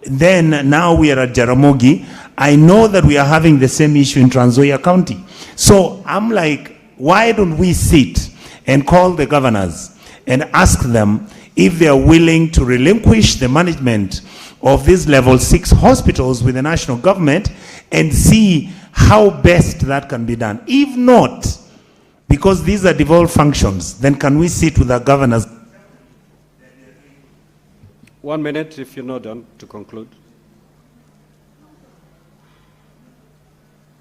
Then now we are at Jaramogi. I know that we are having the same issue in Trans Nzoia County. So I'm like, why don't we sit and call the governors and ask them if they are willing to relinquish the management of these level 6 hospitals with the national government and see how best that can be done. If not, because these are devolved functions, then can we sit with the governors? 1 minute, if you're not done, to conclude.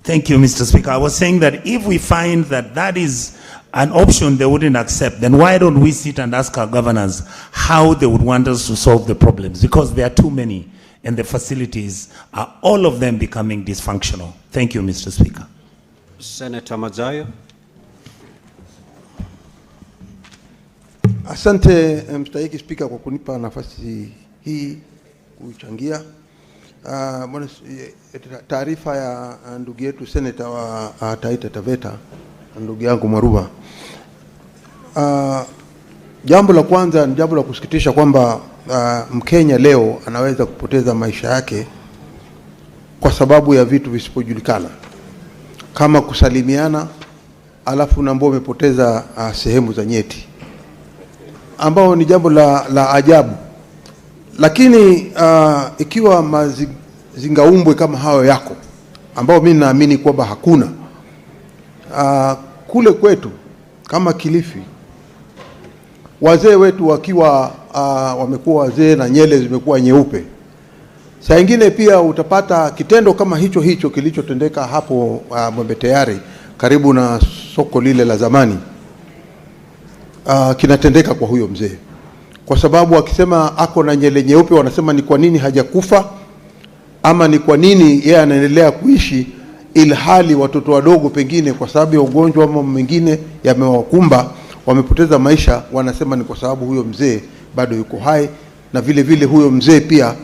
Thank you, Mr. Speaker. I was saying that if we find that that is an option they wouldn't accept, then why don't we sit and ask our governors how they would want us to solve the problems? Because there are too many, and the facilities are all of them becoming dysfunctional. Thank you, Mr. Speaker. Senator Mazayo. Asante mstahiki Spika kwa kunipa nafasi hii kuchangia. Taarifa ya ndugu yetu Senator wa Taita Taveta, ndugu yangu Mwaruba. Jambo la kwanza ni jambo la kusikitisha kwamba Mkenya leo anaweza kupoteza maisha yake kwa sababu ya vitu visipojulikana, kama kusalimiana alafu naambao umepoteza sehemu za nyeti, ambao ni jambo la ajabu. Lakini ikiwa mazingaumbwe kama hayo yako, ambao mimi naamini kwamba hakuna, kule kwetu kama Kilifi, wazee wetu wakiwa wamekuwa wazee na nyele zimekuwa nyeupe, saa nyingine pia utapata kitendo kama hicho kilichotendeka hapo Mwembe Tayari karibu na soko lile la zamani, kinatendeka kwa huyo mzee. Kwa sababu akisema ako na nyele nyeupe, wanasema ni kwa nini hajakufa, ama ni kwa nini yeye anaendelea kuishi ilhali watoto wadogo pengine kwa sababu ya ugonjwa ama mengine yamewakumba wamepoteza maisha, wanasema ni kwa sababu huyo mzee bado yuko hai. Na vile vile huyo mzee pia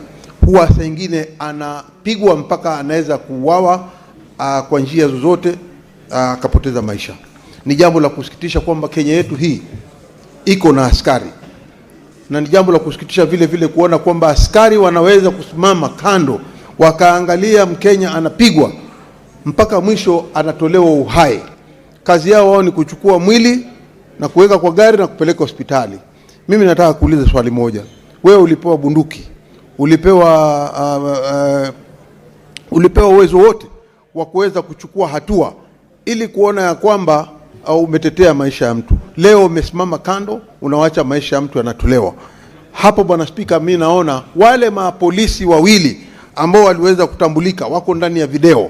huwa saa nyingine anapigwa mpaka anaweza kuuawa kwa njia zozote, akapoteza maisha. Ni jambo la kusikitisha kwamba Kenya yetu hii iko na askari, na ni jambo la kusikitisha vile vile kuona kwamba askari wanaweza kusimama kando wakaangalia Mkenya anapigwa mpaka mwisho anatolewa uhai. Kazi yao wao ni kuchukua mwili na kuweka kwa gari na kupeleka hospitali. Mimi nataka kuuliza swali moja. Wewe ulipewa bunduki, ulipewa uwezo wote wa kuweza kuchukua hatua ili kuona ya kwamba umetetea maisha ya mtu. Leo umesimama kando, unawacha maisha ya mtu yanatolewa. Hapo Bwana Spika, mimi naona wale mapolisi wawili ambao waliweza kutambulika wako ndani ya video,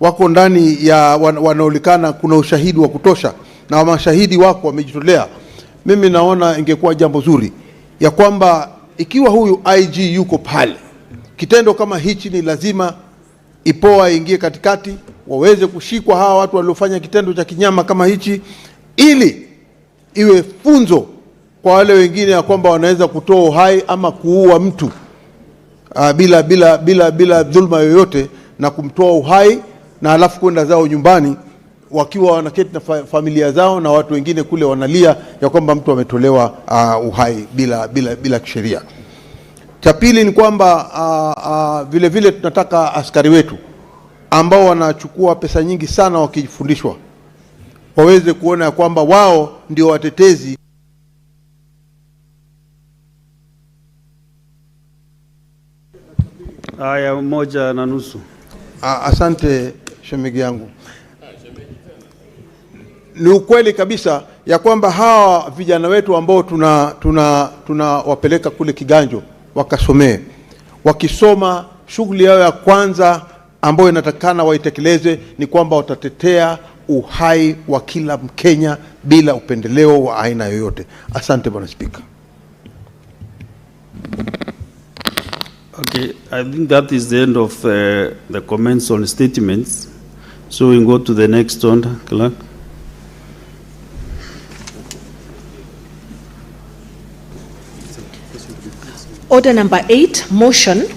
wako ndani ya wanaolikana, kuna ushahidi wa kutosha na mashahidi wako wamejitolea. Mimi naona ingekuwa jambo zuri ya kwamba ikiwa huyu IG yuko pale, kitendo kama hichi ni lazima IPOA ingie katikati, waweze kushikwa hawa watu waliofanya kitendo cha kinyama kama hichi, ili iwe funzo kwa wale wengine ya kwamba wanaweza kutoa uhai ama kuua mtu bila dhulma yoyote, na kumtoa uhai na alafu kwenda zao nyumbani wakiwa wanaketi na familia zao, na watu wengine kule wanalia ya kwamba mtu ametolewa uhai bila kisheria. Cha pili ni kwamba vile vile tunataka askari wetu ambao wanachukua pesa nyingi sana wakifundishwa waweze kuona ya kwamba wao ndio watetezi. Aya, 1:30. Asante shemegi yangu. Ni ukweli kabisa ya kwamba hawa vijana wetu ambao tunawapeleka kule Kiganjo wakasomee, wakisoma shughuli yao ya kwanza ambayo inatakana waitekeleze ni kwamba watatetea uhai wa kila Mkenya bila upendeleo wa aina yoyote. Asante Bwana Spika. Okay, I think that is the end of the comments on statements. So we go to the next one, Clerk. Order number 8, motion,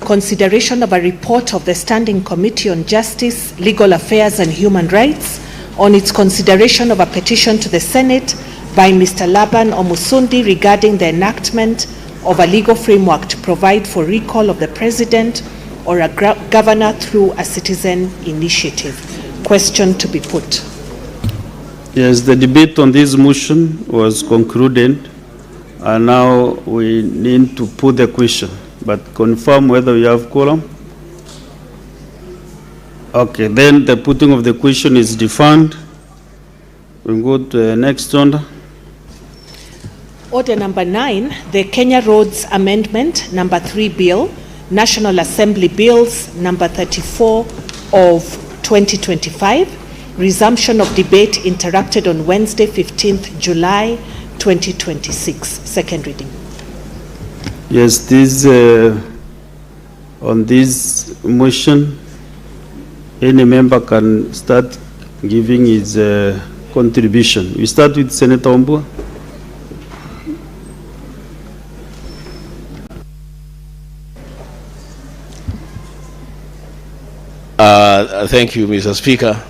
consideration of a report of the Standing Committee on Justice, Legal Affairs and Human Rights on its consideration of a petition to the Senate by Mr. Laban Omusundi regarding the enactment of a legal framework to provide for recall of the President or a governor through a citizen initiative. Question to be put. Yes, the debate on this motion was concluded, and now we need to put the question, but confirm whether we have quorum. Okay, then the putting of the question is deferred. We go to the next order. Order number 9, the Kenya Roads Amendment number 3 Bill, National Assembly Bills number 34 of 2025, resumption of debate interrupted on Wednesday 15th July 2026. Second reading. Yes, this on this motion, any member can start giving his contribution. We start with Senator Ombua. Thank you, Mr. Speaker.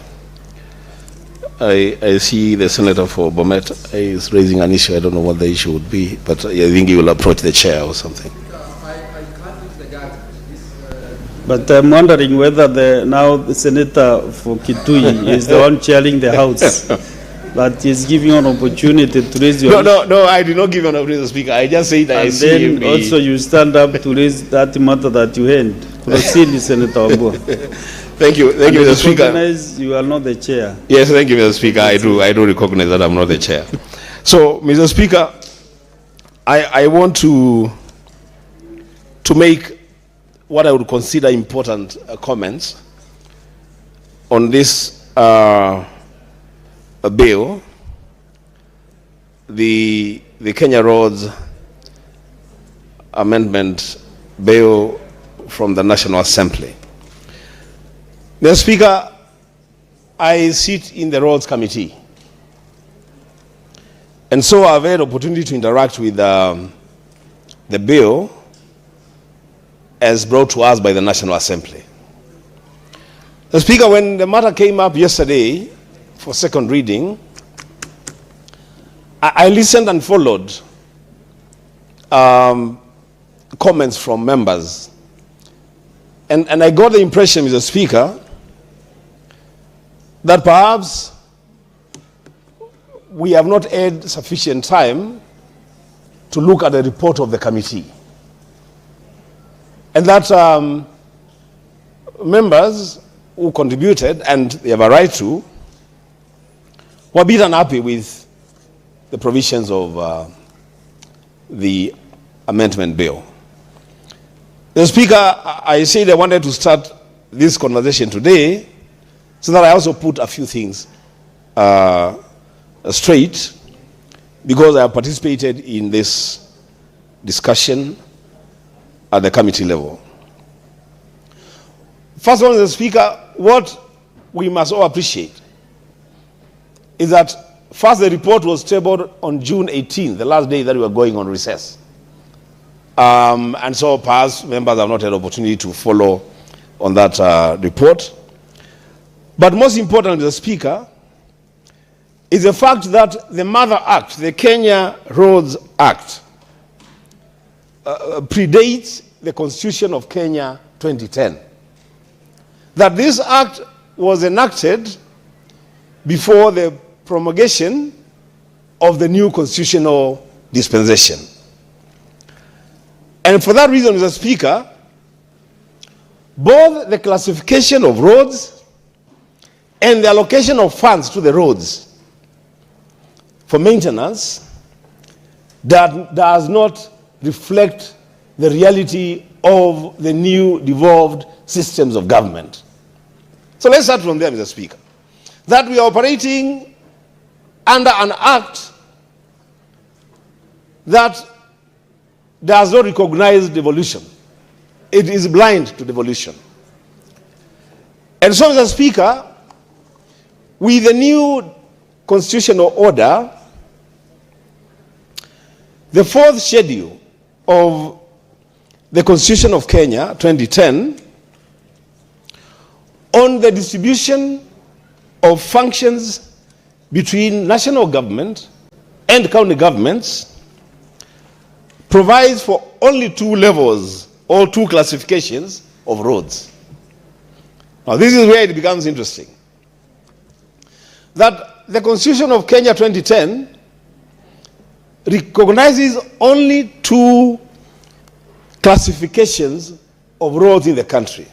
I see the Senator for Bomet is raising an issue. I don't know what the issue would be, but I think he will approach the chair or something. But I'm wondering whether the Senator for Kitui is the one chairing the House. But he's giving an opportunity to raise your issue. No, I did not give an opportunity to speak. I just said that I And see then him. also you stand up to raise that matter that you end. Proceed, Senator Wambua. Thank you, Mr. Speaker. Recognize you are not the chair. Yes, thank you, Mr. Speaker. I do recognize that I'm not the chair. So, Mr. Speaker, I want to make what I would consider important comments on this bill, the Kenya Roads Amendment Bill from the National Assembly. Mr. Speaker, I sit in the Roads Committee, and so I've had opportunity to interact with the bill as brought to us by the National Assembly. Mr. Speaker, when the matter came up yesterday for second reading, I listened and followed comments from members. And I got the impression, Mr. Speaker, that perhaps we have not had sufficient time to look at the report of the committee. And that members who contributed, and they have a right to, were a bit unhappy with the provisions of the amendment bill. Mr. Speaker, I said I wanted to start this conversation today so that I also put a few things straight, because I have participated in this discussion at the committee level. First of all, Mr. Speaker, what we must all appreciate is that first the report was tabled on June 18, the last day that we were going on recess. And so perhaps members have not had opportunity to follow on that report. But most importantly, Mr. Speaker, is the fact that the Mother Act, the Kenya Roads Act, predates the Constitution of Kenya 2010. That this act was enacted before the promulgation of the new constitutional dispensation. And for that reason, Mr. Speaker, both the classification of roads and the allocation of funds to the roads for maintenance that does not reflect the reality of the new devolved systems of government. So let's start from there, Mr. Speaker. That we are operating under an act that does not recognize devolution. It is blind to devolution. And so, Mr. Speaker, with the new constitutional order, the fourth schedule of the Constitution of Kenya 2010 on the distribution of functions between national government and county governments provides for only two levels or two classifications of roads. Now, this is where it becomes interesting. That the Constitution of Kenya 2010 recognizes only two classifications of roads in the country.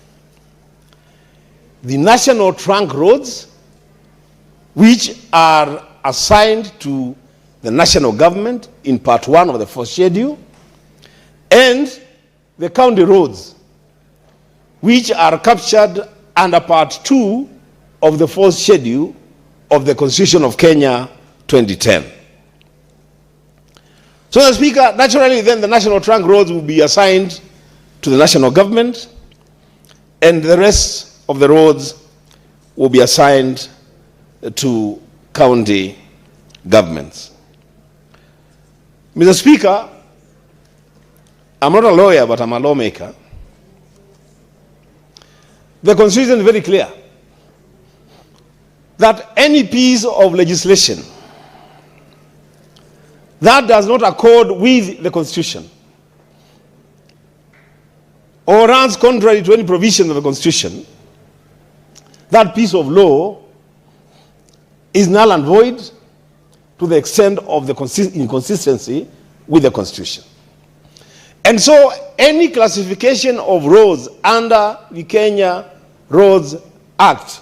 The national trunk roads, which are assigned to the national government in part 1 of the first schedule, and the county roads, which are captured under part 2 of the fourth schedule of the Constitution of Kenya 2010. So, Mr. Speaker, naturally then the national trunk roads will be assigned to the national government, and the rest of the roads will be assigned to county governments. Mr. Speaker, I'm not a lawyer, but I'm a lawmaker. the Constitution is very clear that any piece of legislation that does not accord with the Constitution or runs contrary to any provision of the Constitution, that piece of law is null and void to the extent of the inconsistency with the Constitution. And so any classification of roads under the Kenya Roads Act,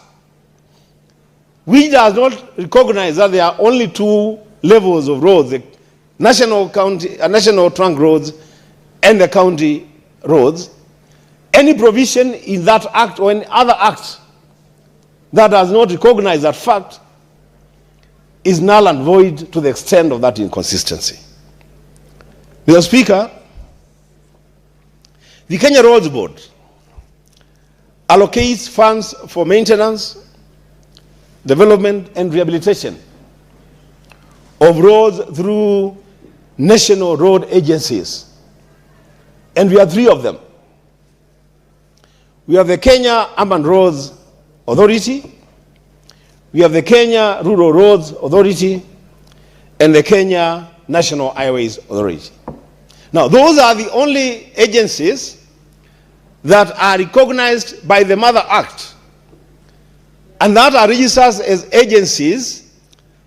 which does not recognize that there are only two levels of roads, the national trunk roads and the county roads, any provision in that act or any other act that does not recognize that fact is null and void to the extent of that inconsistency. Mr. Speaker, the Kenya Roads Board allocates funds for maintenance, development, and rehabilitation of roads through national road agencies. And we have three of them. We have the Kenya Urban Roads Authority, we have the Kenya Rural Roads Authority, and the Kenya National Highways Authority. Now, those are the only agencies that are recognized by the Mother Act and that are registered as agencies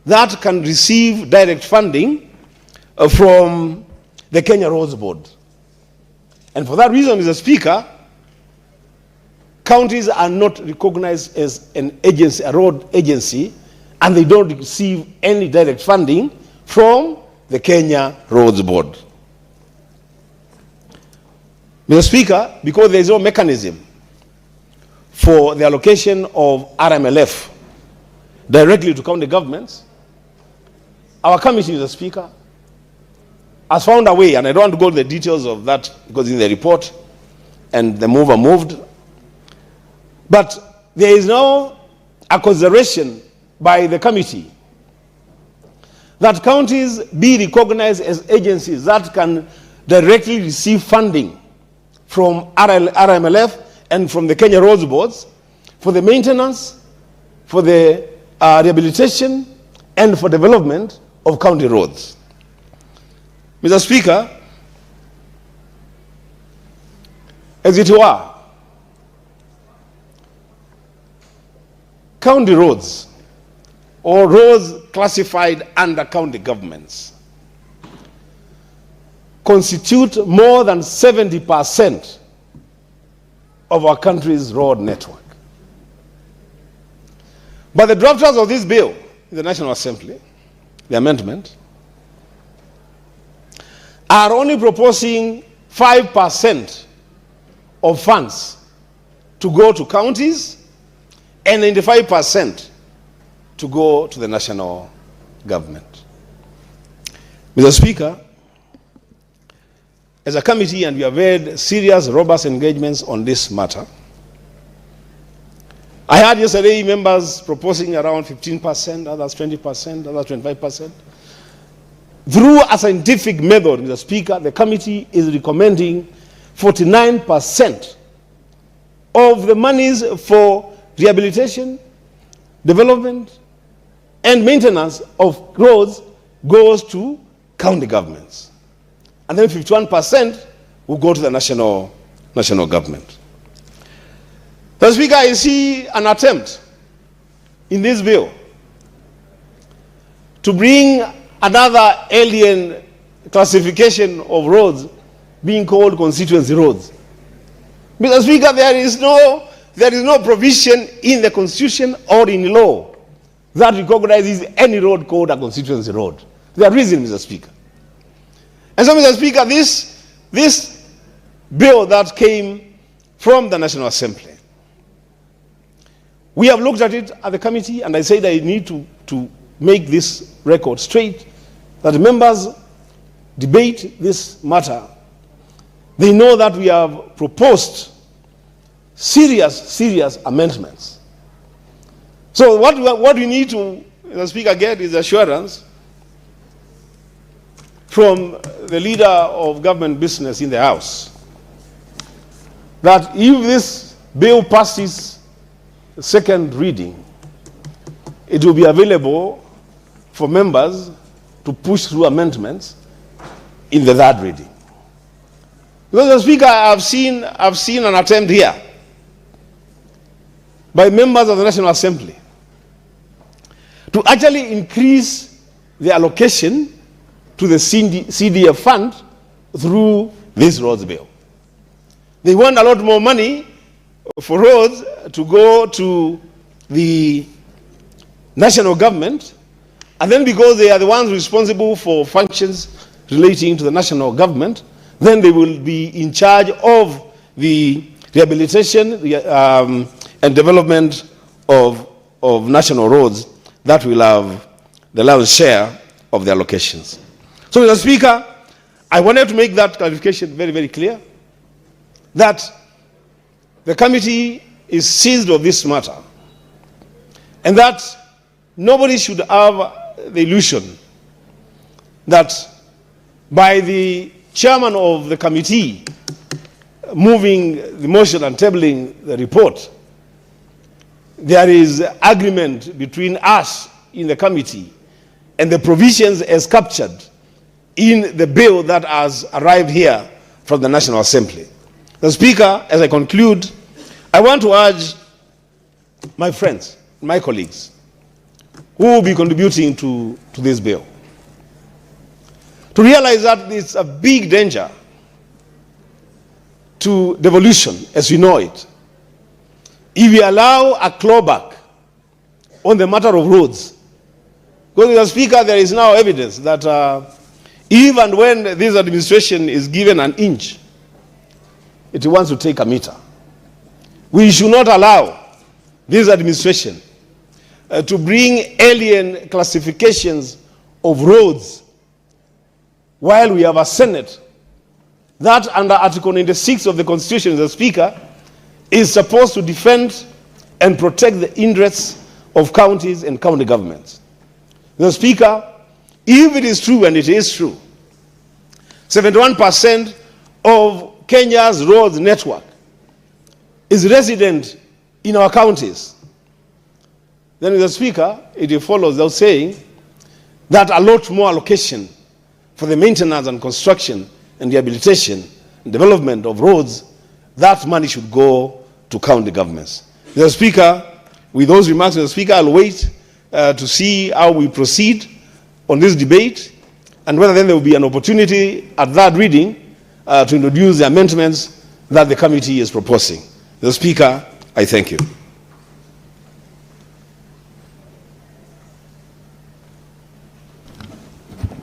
that can receive direct funding from the Kenya Roads Board. And for that reason, Mr. Speaker, counties are not recognized as an agency, a road agency, and they don't receive any direct funding from the Kenya Roads Board. Mr. Speaker, because there is no mechanism for the allocation of RMLF directly to county governments, our committee, Mr. Speaker, has found a way, and I don't want to go into the details of that because in the report and the mover moved, but there is now a consideration by the committee that counties be recognized as agencies that can directly receive funding from RMLF and from the Kenya Roads Boards for the maintenance, for the rehabilitation, and for development of county roads. Mr. Speaker, as it were, county roads or roads classified under county governments constitute more than 70% of our country's road network. But the drafters of this bill in the National Assembly, the amendment, are only proposing 5% of funds to go to counties and 95% to go to the national government. Mr. Speaker, as a committee, and we have had serious, robust engagements on this matter, I heard yesterday members proposing around 15%, others 20%, others 25%. Through a scientific method, Mr. Speaker, the committee is recommending 49% of the monies for rehabilitation, development, and maintenance of roads goes to county governments. And then 51% will go to the national government. Mr. Speaker, I see an attempt in this bill to bring another alien classification of roads being called constituency roads. Mr. Speaker, there is no provision in the Constitution or in law that recognizes any road called a constituency road. There are reasons, Mr. Speaker. And so, Mr. Speaker, this bill that came from the National Assembly, we have looked at it at the committee, and I said I need to make this record straight, that the members debate this matter. They know that we have proposed serious amendments. So what we need to, Mr. Speaker, get is assurance from the leader of government business in the House that if this bill passes second reading, it will be available for members to push through amendments in the third reading. Because, Mr. Speaker, I've seen an attempt here by members of the National Assembly to actually increase the allocation to the CDF fund through this roads bill. They want a lot more money for roads to go to the national government, and then because they are the ones responsible for functions relating to the national government, then they will be in charge of the rehabilitation and development of national roads that will have the lion's share of the allocations. So, Mr. Speaker, I wanted to make that clarification very, very clear, that the committee is seized of this matter, and that nobody should have the illusion that by the chairman of the committee moving the motion and tabling the report, there is agreement between us in the committee and the provisions as captured in the bill that has arrived here from the National Assembly. The Speaker, as I conclude, I want to urge my friends, my colleagues, who will be contributing to this bill, to realize that it's a big danger to devolution as we know it if we allow a clawback on the matter of roads. Because, Mr. Speaker, there is now evidence that even when this administration is given an inch, it wants to take a meter. We should not allow this administration to bring alien classifications of roads while we have a Senate that, under Article 96 of the Constitution, the Speaker, is supposed to defend and protect the interests of counties and county governments. The Speaker, if it is true, and it is true, 71% of Kenya's roads network is resident in our counties, then, Mr. Speaker, it follows without saying that a lot more allocation for the maintenance and construction and rehabilitation and development of roads, that money should go to county governments. Mr. Speaker, with those remarks, Mr. Speaker, I'll wait to see how we proceed on this debate and whether then there will be an opportunity at that reading to introduce the amendments that the committee is proposing. Mr. Speaker, I thank you.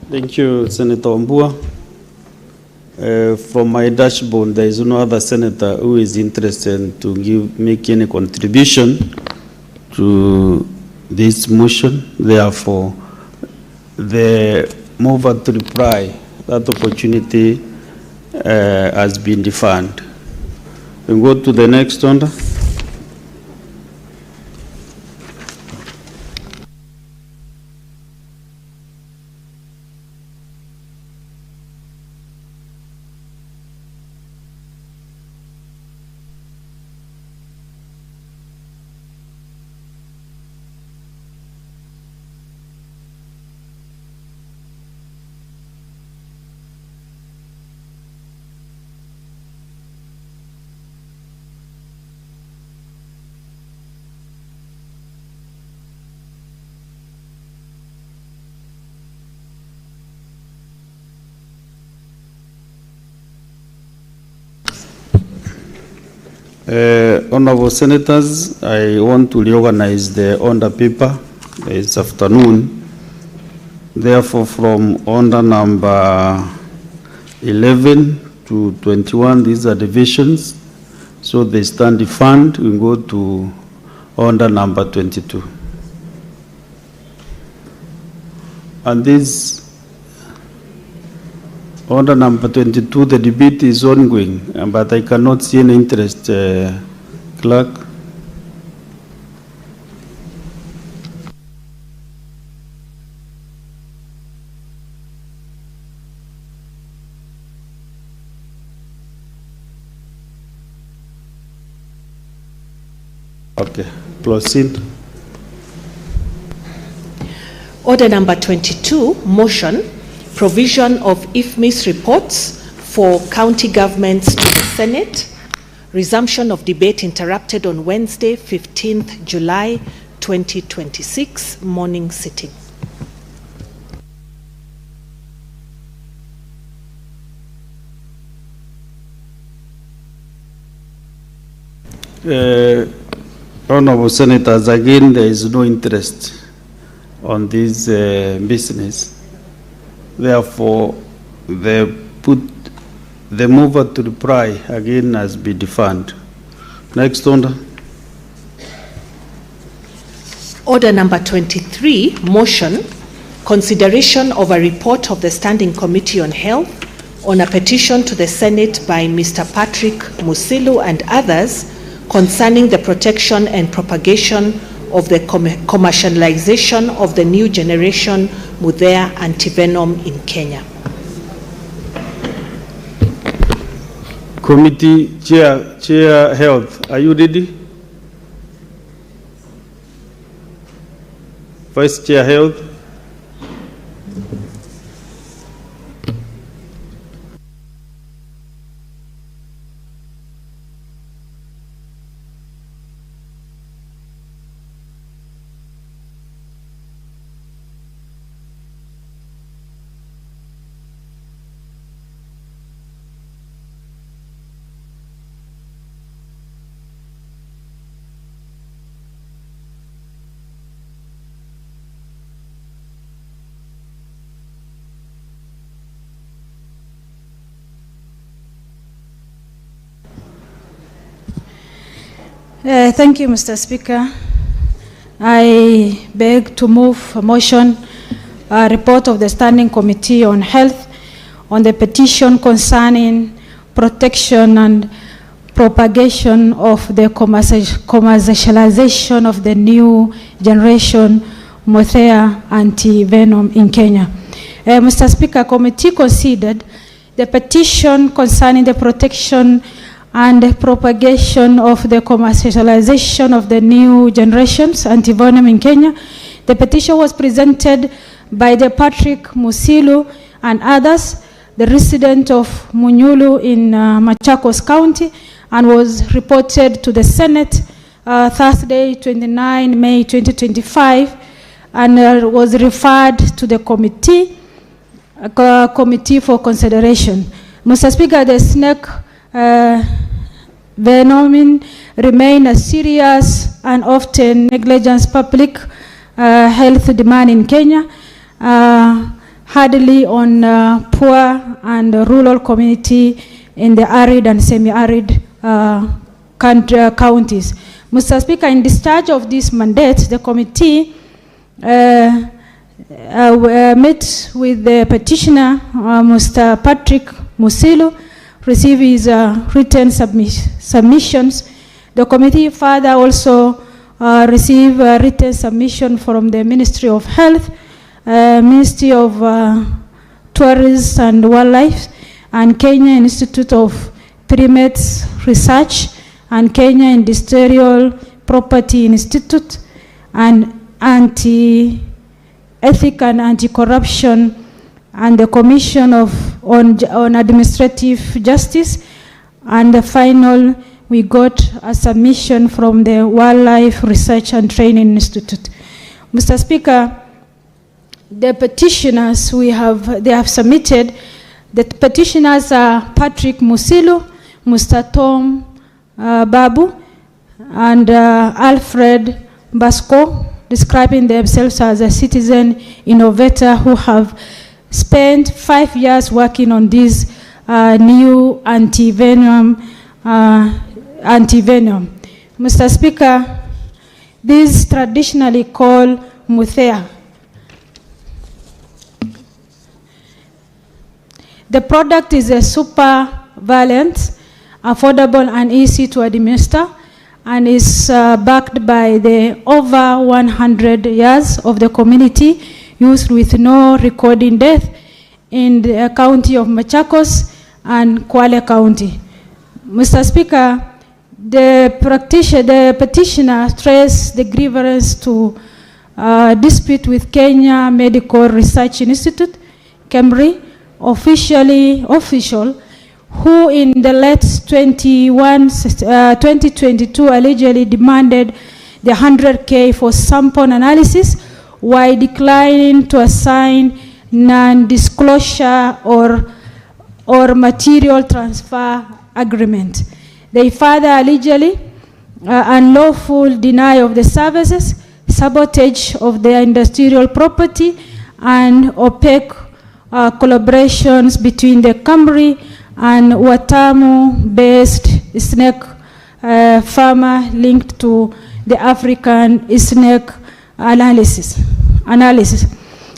Thank you, Senator Mbua. From my dashboard, there is no other senator who is interested to make any contribution to this motion. Therefore, the mover to reply, that opportunity has been defined. We go to the next order. Honorable Senators, I want to reorganize the order paper this afternoon. Therefore, from order number 11 to 21, these are divisions. So they stand defined. We go to order number 22. And this order number 22, the debate is ongoing, but I cannot see any interest, Clerk. Okay, proceed. Order number 22, motion, provision of IFMIS reports for county governments to the Senate. Resumption of debate interrupted on Wednesday, 15th July 2026, morning sitting. Honorable Senators, again, there is no interest on this business. Therefore, the mover to reply again has been defunct. Next order. Order number 23, motion, consideration of a report of the Standing Committee on Health on a petition to the Senate by Mr. Patrick Musilu and others concerning the protection and propagation of the commercialization of the new generation Mudhea antivenom in Kenya. Committee Chair Health, are you ready? Vice Chair Health. Thank you, Mr. Speaker. I beg to move a motion, a report of the Standing Committee on Health on the petition concerning protection and propagation of the commercialization of the new generation Mudhea antivenom in Kenya. Mr. Speaker, committee considered the petition concerning the protection and the propagation of the commercialization of the new generations antivenom in Kenya. The petition was presented by the Patrick Musilu and others, the resident of Munyulu in Machakos County, and was reported to the Senate Thursday, 29 May 2025, and was referred to the committee for consideration. Mr. Speaker, the snake venom remain a serious and often negligent public health demand in Kenya, hardly on poor and rural community in the arid and semi-arid counties. Mr. Speaker, in discharge of this mandate, the committee met with the petitioner, Mr. Patrick Musilu, receive his written submissions. The committee further also receive a written submission from the Ministry of Health, Ministry of Tourism and Wildlife, and Kenya Institute of Primates Research, and Kenya Industrial Property Institute, and Anti-Ethic and Anti-Corruption, and the Commission on Administrative Justice, and the final, we got a submission from the Wildlife Research and Training Institute. Mr. Speaker, the petitioners they have submitted, the petitioners are Patrick Musilu, Mr. Tom Babu, and Alfred Basco, describing themselves as a citizen innovator who have spent 5 years working on this new antivenom. Mr. Speaker, this is traditionally called Mudhea. The product is a super valent, affordable and easy to administer, and is backed by the over 100 years of the community, used with no recording death in the county of Machakos and Kwale County. Mr. Speaker, the petitioner stressed the grievance to dispute with Kenya Medical Research Institute, KEMRI, official, who in the late 2022 allegedly demanded the 100K for sample analysis while declining to assign non-disclosure or material transfer agreement. They further allegedly unlawful denial of the services, sabotage of their industrial property, and opaque collaborations between the KEMRI and Watamu-based snake farmer linked to the African snake analysis.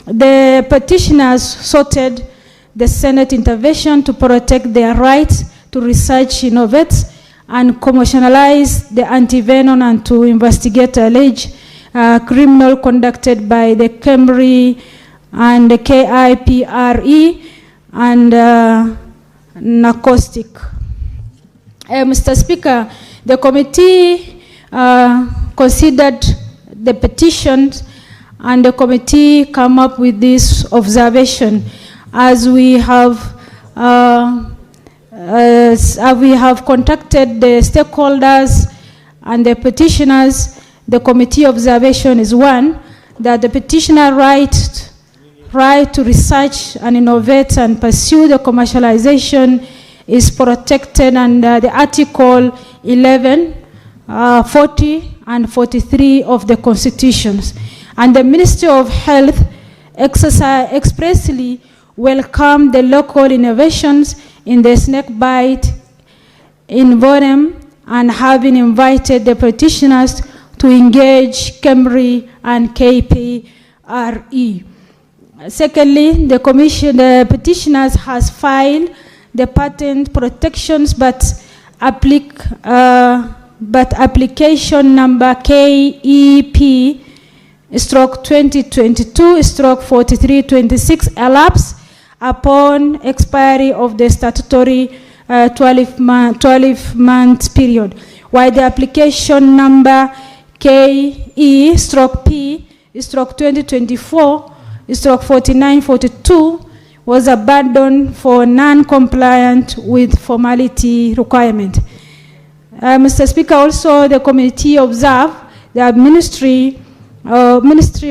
The petitioners sought the Senate intervention to protect their rights to research, innovate, and commercialize the antivenom and to investigate alleged criminal conducted by the KEMRI and the KIPRE and narcotic. Mr. Speaker, the committee considered the petitions and the committee come up with this observation. As we have contacted the stakeholders and the petitioners, the committee observation is one, that the petitioner right to research and innovate and pursue the commercialization is protected under the Article 11, 40 and 43 of the Constitutions. And the Ministry of Health expressly welcomed the local innovations in the snake bite in Bodem and having invited the petitioners to engage KEMRI and KPRE. Secondly, the petitioners has filed the patent protections, but application number KEP/2022/4326 elapsed upon expiry of the statutory 12-month period, while the application number KE/P/2024/4942 was abandoned for non-compliant with formality requirement. Mr. Speaker, also the committee observed the Ministry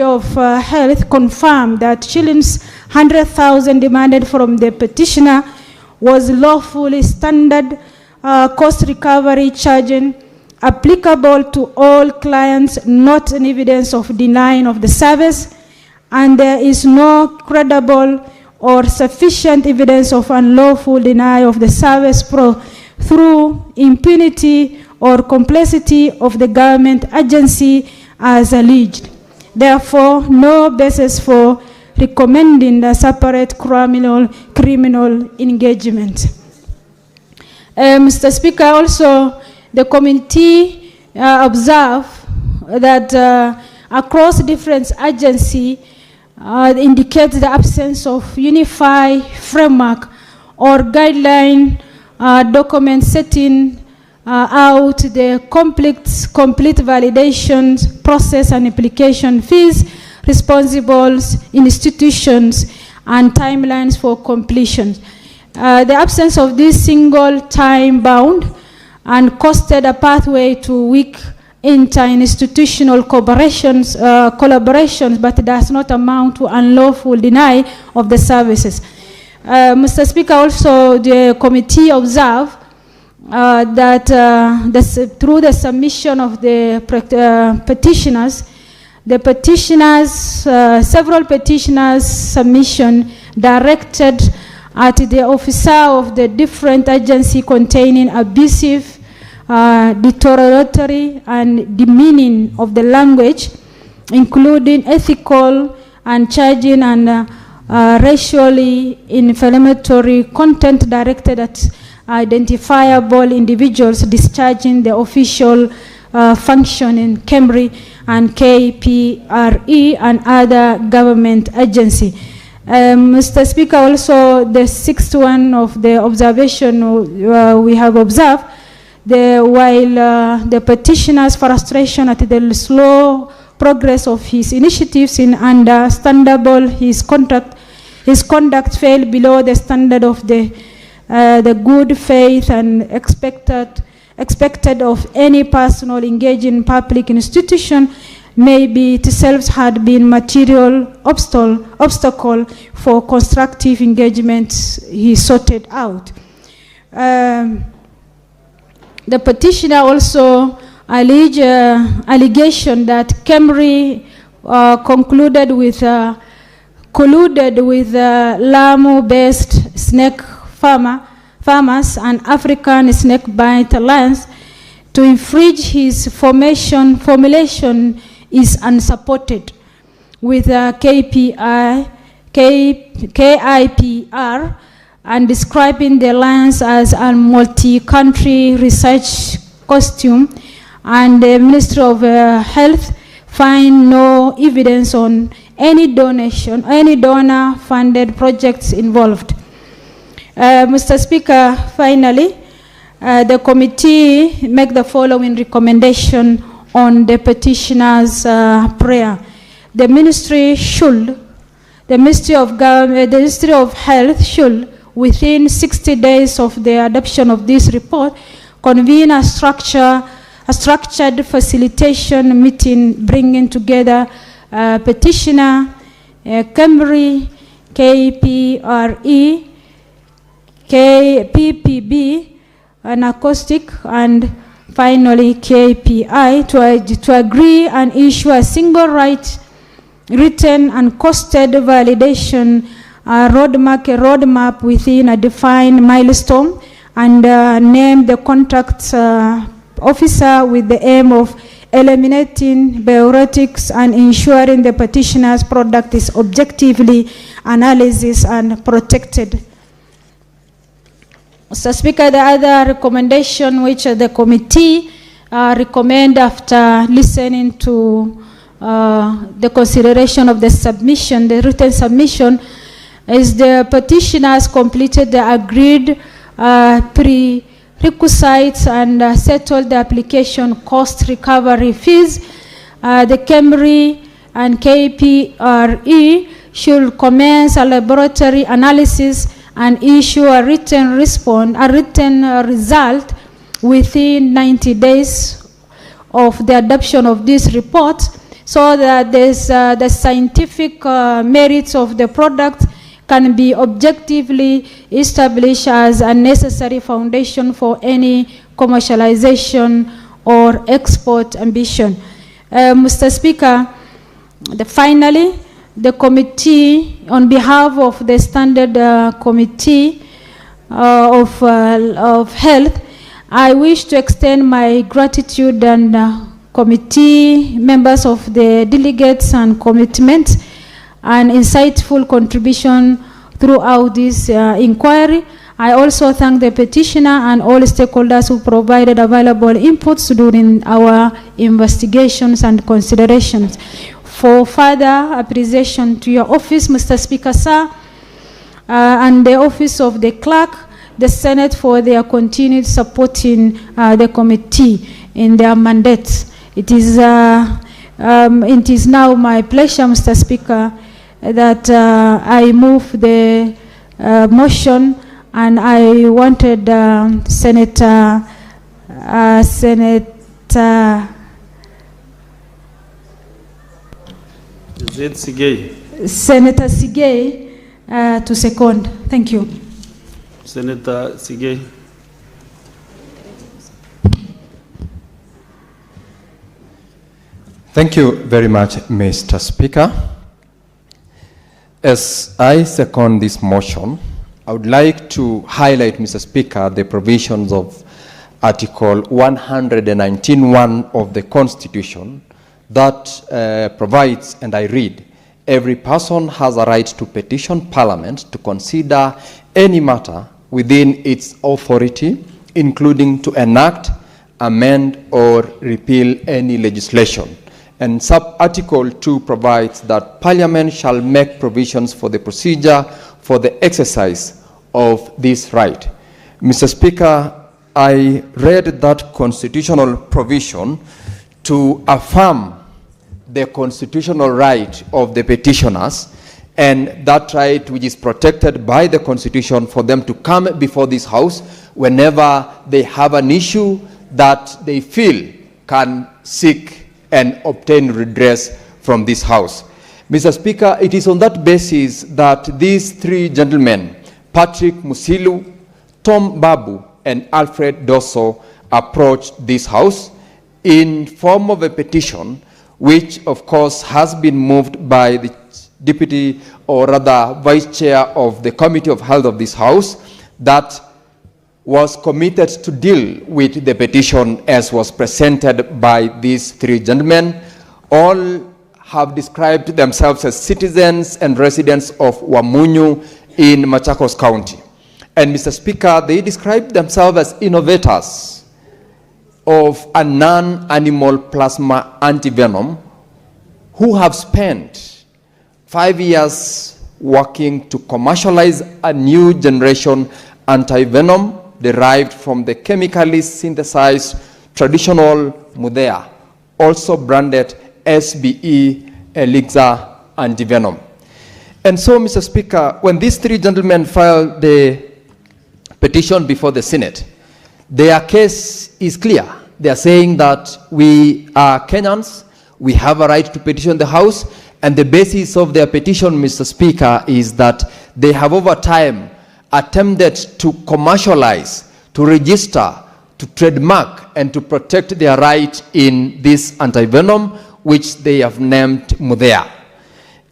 of Health confirmed that shillings 100,000 demanded from the petitioner was lawfully standard cost recovery charging applicable to all clients, not an evidence of denying of the service, and there is no credible or sufficient evidence of unlawful denial of the service through impunity or complicity of the government agency as alleged. Therefore, no basis for recommending a separate criminal engagement. Mr. Speaker, also the committee observed that across different agencies indicates the absence of unified framework or guideline document setting out the complete validation process and application fees, responsibles, institutions, and timelines for completion. The absence of this single time bound and costed a pathway to weak inter-institutional collaborations, but does not amount to unlawful denial of the services. Mr. Speaker, also the committee observed that through the submission of the petitioners, several petitioners' submission directed at the officer of the different agency containing abusive, deterioratory, and demeaning of the language, including ethical and charging and racially inflammatory content directed at identifiable individuals discharging the official function in KEMRI and KPRE and other government agency. Mr. Speaker, also the sixth one of the observation we have observed, While the petitioner's frustration at the slow progress of his initiatives in understandable, his conduct fell below the standard of the good faith and expected of any person engaged in public institution, maybe itself had been material obstacle for constructive engagement he sorted out. The petitioner also alleged allegation that Kemri colluded with Lamu-based snake farmers and African snake bite alliance to infringe his formulation is unsupported, with KIPR and describing the alliance as a multi-country research costume, and the Ministry of Health find no evidence on any donor-funded projects involved. Mr. Speaker, finally, the committee make the following recommendation on the petitioner's prayer. The Ministry of Health should, within 60 days of the adoption of this report, convene a structured facilitation meeting bringing together petitioner, Kemri, KPRE, KPPB, an acoustic, and finally KPI to agree and issue a single written and costed validation roadmap within a defined milestone, and name the contact officer with the aim of eliminating bureaucratics and ensuring the petitioner's product is objectively analyzed and protected. Mr. Speaker, the other recommendation which the committee recommend after listening to the consideration of the submission, the written submission, is the petitioners completed the agreed prerequisites and settled the application cost recovery fees. The KEMRI and KPRE should commence a laboratory analysis and issue a written result within 90 days of the adoption of this report, so that the scientific merits of the product can be objectively established as a necessary foundation for any commercialization or export ambition. Mr. Speaker, finally, the committee, on behalf of the Standard Committee of Health, I wish to extend my gratitude and committee members of the delegates and commitment and insightful contribution throughout this inquiry. I also thank the petitioner and all stakeholders who provided available inputs during our investigations and considerations. For further appreciation to your office, Mr. Speaker, sir, and the office of the clerk, the Senate, for their continued support in the committee in their mandates. It is now my pleasure, Mr. Speaker, that I move the motion, and I wanted Senator Sigei to second. Thank you. Senator Sigei. Thank you very much, Mr. Speaker. As I second this motion, I would like to highlight, Mr. Speaker, the provisions of Article 119(1) of the Constitution that provides, and I read, every person has a right to petition Parliament to consider any matter within its authority, including to enact, amend, or repeal any legislation. And sub-article 2 provides that Parliament shall make provisions for the procedure for the exercise of this right. Mr. Speaker, I read that constitutional provision to affirm the constitutional right of the petitioners, and that right which is protected by the Constitution for them to come before this House whenever they have an issue that they feel can seek and obtain redress from this House. Mr. Speaker, it is on that basis that these three gentlemen, Patrick Musilu, Tom Babu, and Alfred Dosso, approached this House in form of a petition, which of course has been moved by the Deputy, or rather Vice Chair of the Committee of Health of this House, that was committed to deal with the petition as was presented by these three gentlemen. All have described themselves as citizens and residents of Wamunyu in Machakos County. And Mr. Speaker, they describe themselves as innovators of a non-animal plasma antivenom who have spent 5 years working to commercialize a new generation antivenom derived from the chemically synthesized traditional Mudea, also branded SBE Elixir antivenom. And so, Mr. Speaker, when these three gentlemen filed the petition before the Senate, their case is clear. They are saying that we are Kenyans, we have a right to petition the House, and the basis of their petition, Mr. Speaker, is that they have over time attempted to commercialize, to register, to trademark, and to protect their right in this antivenom, which they have named Mudea.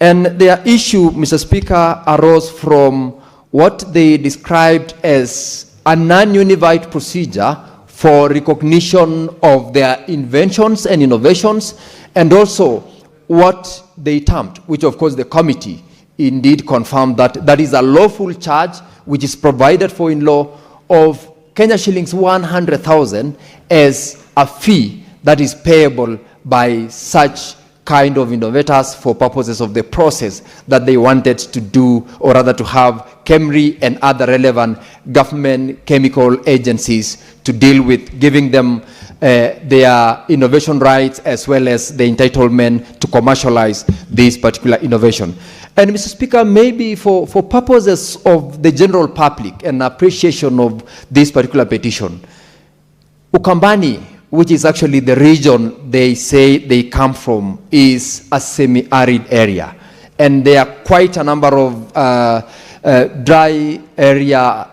And their issue, Mr. Speaker, arose from what they described as a non-unified procedure for recognition of their inventions and innovations, and also what they termed, which of course the committee indeed confirmed, that that is a lawful charge which is provided for in law of Kenya shillings 100,000 as a fee that is payable by such kind of innovators for purposes of the process that they wanted to do, or rather to have KEMRI and other relevant government chemical agencies to deal with, giving them their innovation rights as well as the entitlement to commercialize this particular innovation. And Mr. Speaker, maybe for purposes of the general public and appreciation of this particular petition, Ukambani, which is actually the region they say they come from, is a semi-arid area. And there are quite a number of dry area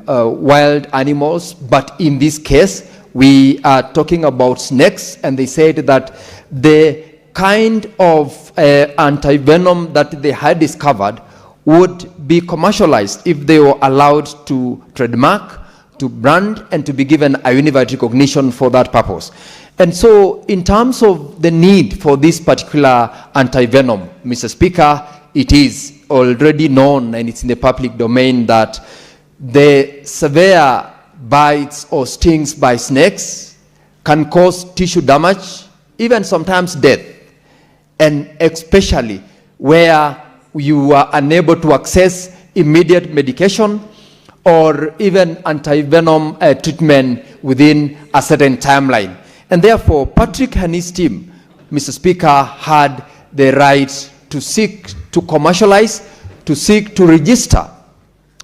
wild animals, but in this case, we are talking about snakes, and they said that the kind of antivenom that they had discovered would be commercialized if they were allowed to trademark, to brand, and to be given a unified recognition for that purpose. And so in terms of the need for this particular antivenom, Mr. Speaker, it is already known and it's in the public domain that the severe bites or stings by snakes can cause tissue damage, even sometimes death, and especially where you are unable to access immediate medication or even antivenom treatment within a certain timeline. And therefore, Patrick and his team, Mr. Speaker, had the right to seek to commercialize, to seek to register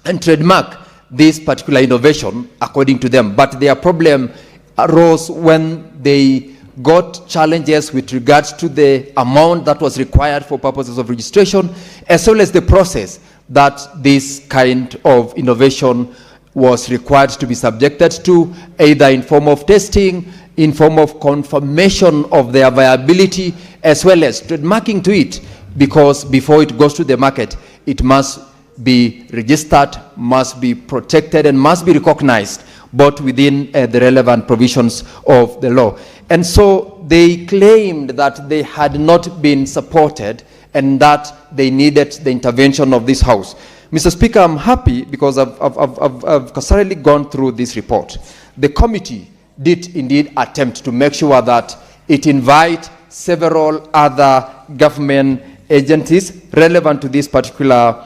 and trademark this particular innovation according to them. But their problem arose when they got challenges with regards to the amount that was required for purposes of registration, as well as the process that this kind of innovation was required to be subjected to, either in form of testing, in form of confirmation of their viability, as well as trademarking to it, because before it goes to the market, it must be registered, must be protected, and must be recognized, but within the relevant provisions of the law. And so they claimed that they had not been supported and that they needed the intervention of this House. Mr. Speaker, I'm happy because I've thoroughly gone through this report. The committee did indeed attempt to make sure that it invite several other government agencies relevant to this particular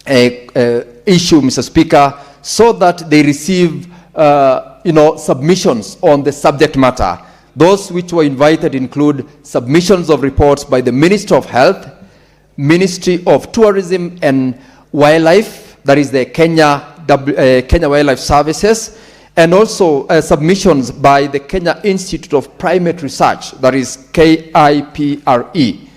issue, Mr. Speaker, so that they receive submissions on the subject matter. Those which were invited include submissions of reports by the Ministry of Health, Ministry of Tourism and Wildlife, that is the Kenya Wildlife Services, and also submissions by the Kenya Institute of Primate Research, that is KIPRE.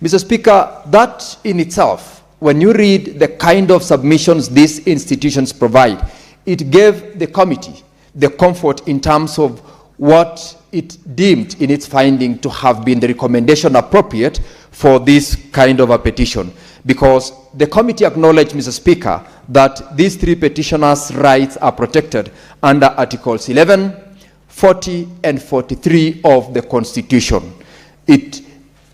Mr. Speaker, that in itself, when you read the kind of submissions these institutions provide, it gave the committee the comfort in terms of what it deemed in its finding to have been the recommendation appropriate for this kind of a petition. Because the committee acknowledged, Mr. Speaker, that these three petitioners' rights are protected under Articles 11, 40, and 43 of the Constitution. It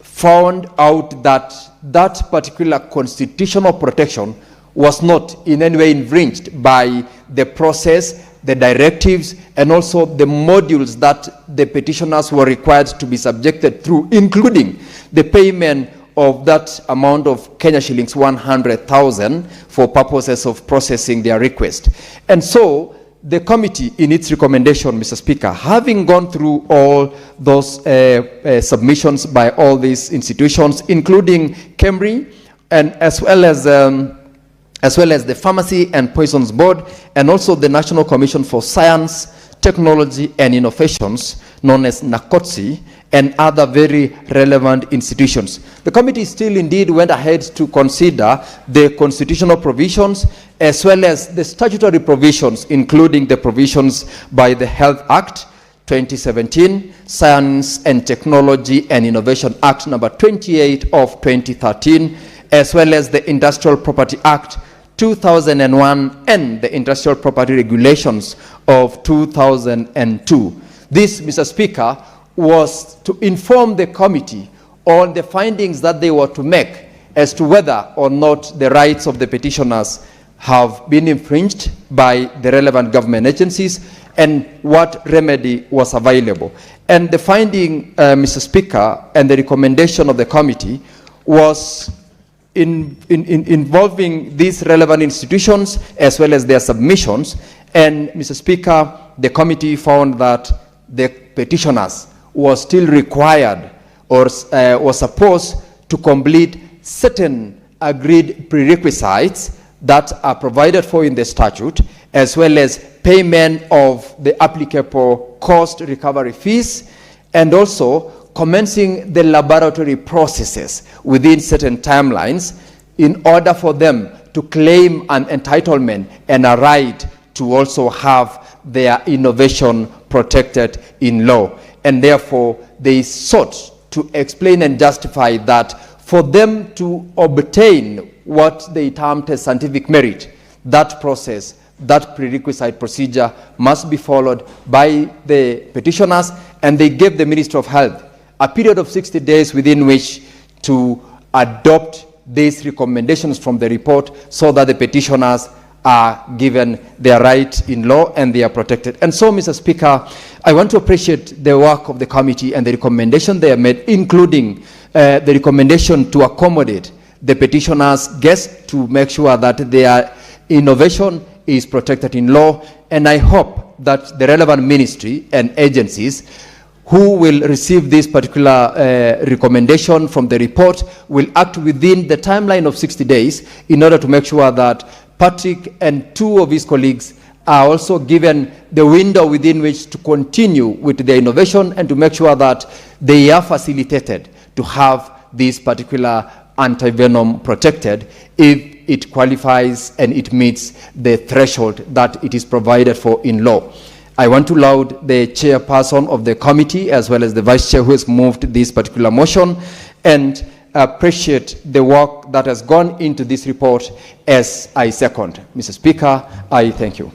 found out that that particular constitutional protection was not in any way infringed by the process, the directives, and also the modules that the petitioners were required to be subjected through, including the payment of that amount of Kenya shillings 100,000 for purposes of processing their request. And so the committee, in its recommendation, Mr. Speaker, having gone through all those submissions by all these institutions, including KEMRI, and as well as the Pharmacy and Poisons Board, and also the National Commission for Science, Technology and Innovations, known as NACOTSI, and other very relevant institutions. The committee still indeed went ahead to consider the constitutional provisions as well as the statutory provisions, including the provisions by the Health Act 2017, Science and Technology and Innovation Act number 28 of 2013, as well as the Industrial Property Act 2001 and the Industrial Property Regulations of 2002. This, Mr. Speaker, was to inform the committee on the findings that they were to make as to whether or not the rights of the petitioners have been infringed by the relevant government agencies and what remedy was available. And the finding, Mr. Speaker, and the recommendation of the committee was involving these relevant institutions as well as their submissions. And, Mr. Speaker, the committee found that the petitioners were still required or was supposed to complete certain agreed prerequisites that are provided for in the statute, as well as payment of the applicable cost recovery fees, and also commencing the laboratory processes within certain timelines in order for them to claim an entitlement and a right to also have their innovation protected in law. And therefore, they sought to explain and justify that for them to obtain what they termed as scientific merit, that process, that prerequisite procedure must be followed by the petitioners, and they gave the Ministry of Health a period of 60 days within which to adopt these recommendations from the report so that the petitioners are given their right in law and they are protected. And so, Mr. Speaker, I want to appreciate the work of the committee and the recommendation they have made, including the recommendation to accommodate the petitioners' guests to make sure that their innovation is protected in law. And I hope that the relevant ministry and agencies who will receive this particular recommendation from the report will act within the timeline of 60 days in order to make sure that Patrick and two of his colleagues are also given the window within which to continue with their innovation and to make sure that they are facilitated to have this particular antivenom protected if it qualifies and it meets the threshold that it is provided for in law. I want to laud the chairperson of the committee as well as the vice chair who has moved this particular motion and appreciate the work that has gone into this report as I second. Mr. Speaker, I thank you.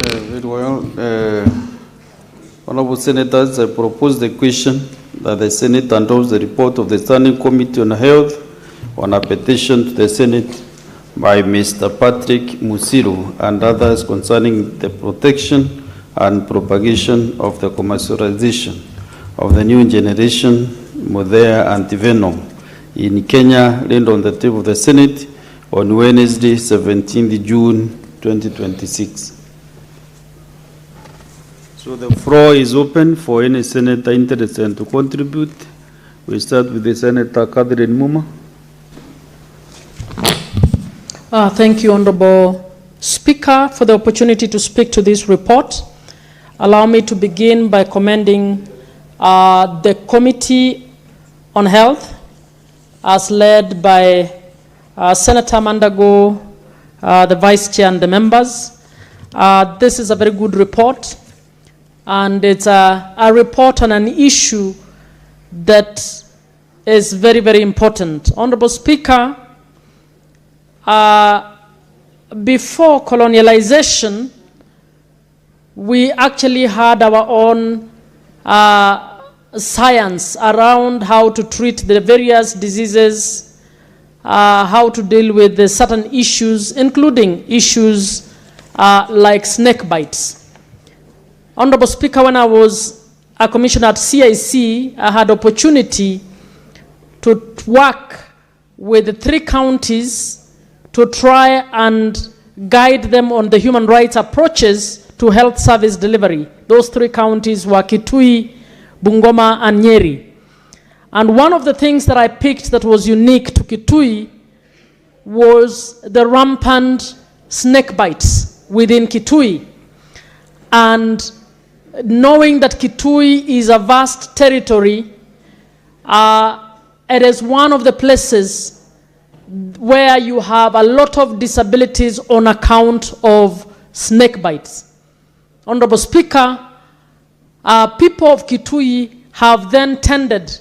Very well. Honorable Senators, I propose the question that the Senate endorse the report of the Standing Committee on Health on a petition to the Senate by Mr. Patrick Musiru and others concerning the protection and propagation of the commercialization of the new generation Modea antivenom in Kenya, laid on the table of the Senate on Wednesday, 17th June 2026. So the floor is open for any senator interested to contribute. We start with the Senator Catherine Muma. Thank you, Honorable Speaker, for the opportunity to speak to this report. Allow me to begin by commending the Committee on Health, as led by Senator Mandago, the Vice Chair and the members. This is a very good report, and it's a report on an issue that is very, very important. Honorable Speaker, before colonialization, we actually had our own science around how to treat the various diseases, how to deal with the certain issues, including issues like snake bites. Honorable Speaker, when I was a commissioner at CIC, I had opportunity to work with the 3 counties to try and guide them on the human rights approaches to health service delivery. Those 3 counties were Kitui, Bungoma, and Nyeri. And one of the things that I picked that was unique to Kitui was the rampant snake bites within Kitui. And knowing that Kitui is a vast territory, it is one of the places where you have a lot of disabilities on account of snake bites. Honorable Speaker, people of Kitui have then tended,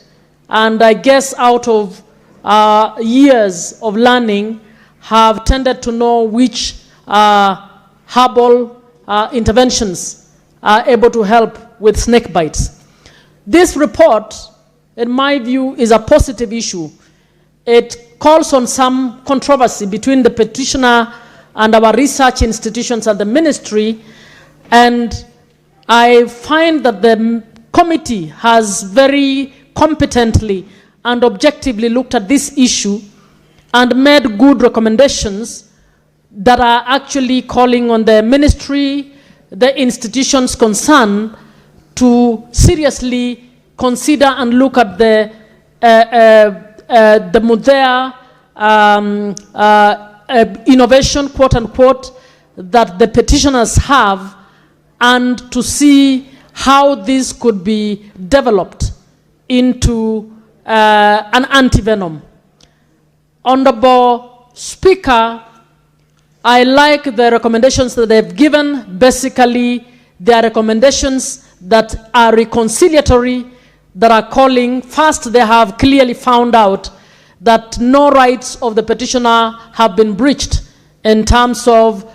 and I guess out of years of learning, have tended to know which herbal interventions are able to help with snake bites. This report, in my view, is a positive issue. It calls on some controversy between the petitioner and our research institutions and the ministry, and I find that the committee has very competently and objectively looked at this issue and made good recommendations that are actually calling on the ministry, the institutions concerned, to seriously consider and look at the Mudea innovation, quote unquote, that the petitioners have, and to see how this could be developed into an antivenom. Honorable Speaker, I like the recommendations that they've given. Basically, they are recommendations that are reconciliatory, that are calling, first, they have clearly found out that no rights of the petitioner have been breached in terms of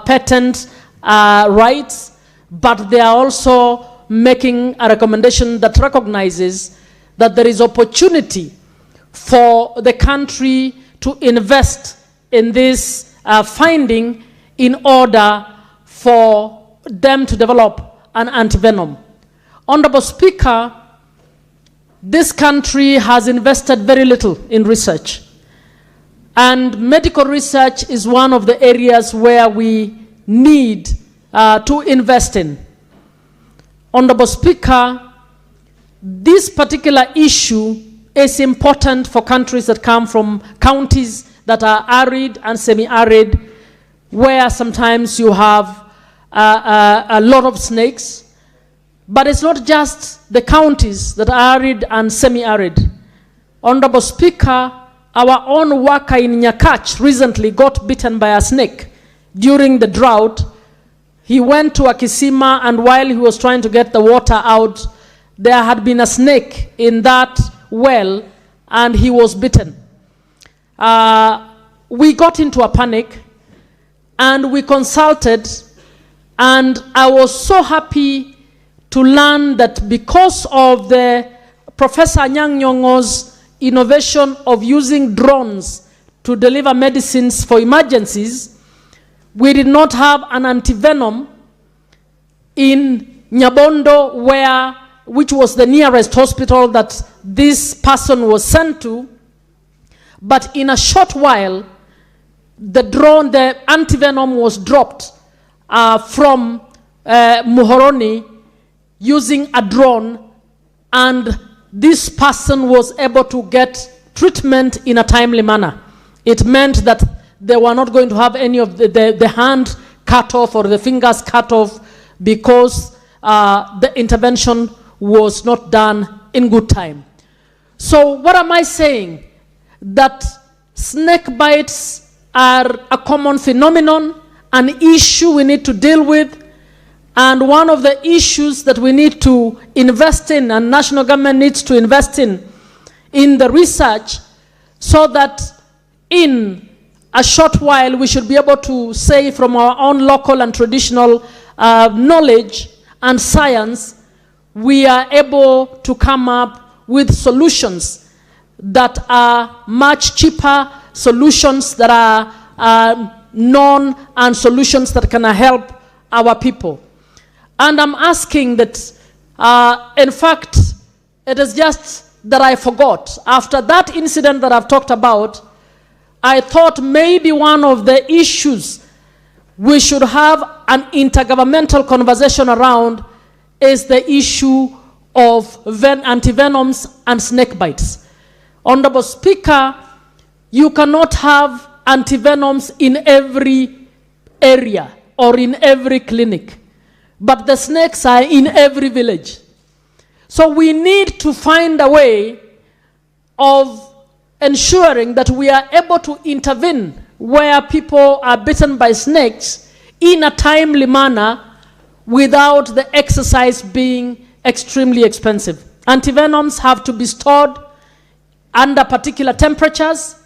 patent rights, but they are also making a recommendation that recognizes that there is opportunity for the country to invest in this finding in order for them to develop an antivenom. Honorable Speaker, this country has invested very little in research, and medical research is one of the areas where we need to invest in. Honorable Speaker, this particular issue is important for countries that come from counties that are arid and semi-arid, where sometimes you have a lot of snakes. But it's not just the counties that are arid and semi-arid. Honorable Speaker, our own worker in Nyakach recently got bitten by a snake during the drought. He went to a kisima, and while he was trying to get the water out, there had been a snake in that well, and he was bitten. We got into a panic, and we consulted, and I was so happy to learn that because of the Professor Anyang' Nyong'o's innovation of using drones to deliver medicines for emergencies, we did not have an antivenom in Nyabondo, which was the nearest hospital that this person was sent to. But in a short while, the drone, the antivenom was dropped from Muhoroni using a drone, and this person was able to get treatment in a timely manner. It meant that they were not going to have any of the hand cut off or the fingers cut off because the intervention was not done in good time. So what am I saying? That snake bites are a common phenomenon, an issue we need to deal with, and one of the issues that we need to invest in, and national government needs to invest in the research, so that in a short while we should be able to say from our own local and traditional knowledge and science, we are able to come up with solutions that are much cheaper, solutions that are known, and solutions that can help our people. And I'm asking that, in fact, it is just that I forgot. After that incident that I've talked about, I thought maybe one of the issues we should have an intergovernmental conversation around is the issue of antivenoms and snake bites. Honorable Speaker, you cannot have antivenoms in every area or in every clinic, but the snakes are in every village. So we need to find a way of ensuring that we are able to intervene where people are bitten by snakes in a timely manner without the exercise being extremely expensive. Antivenoms have to be stored under particular temperatures,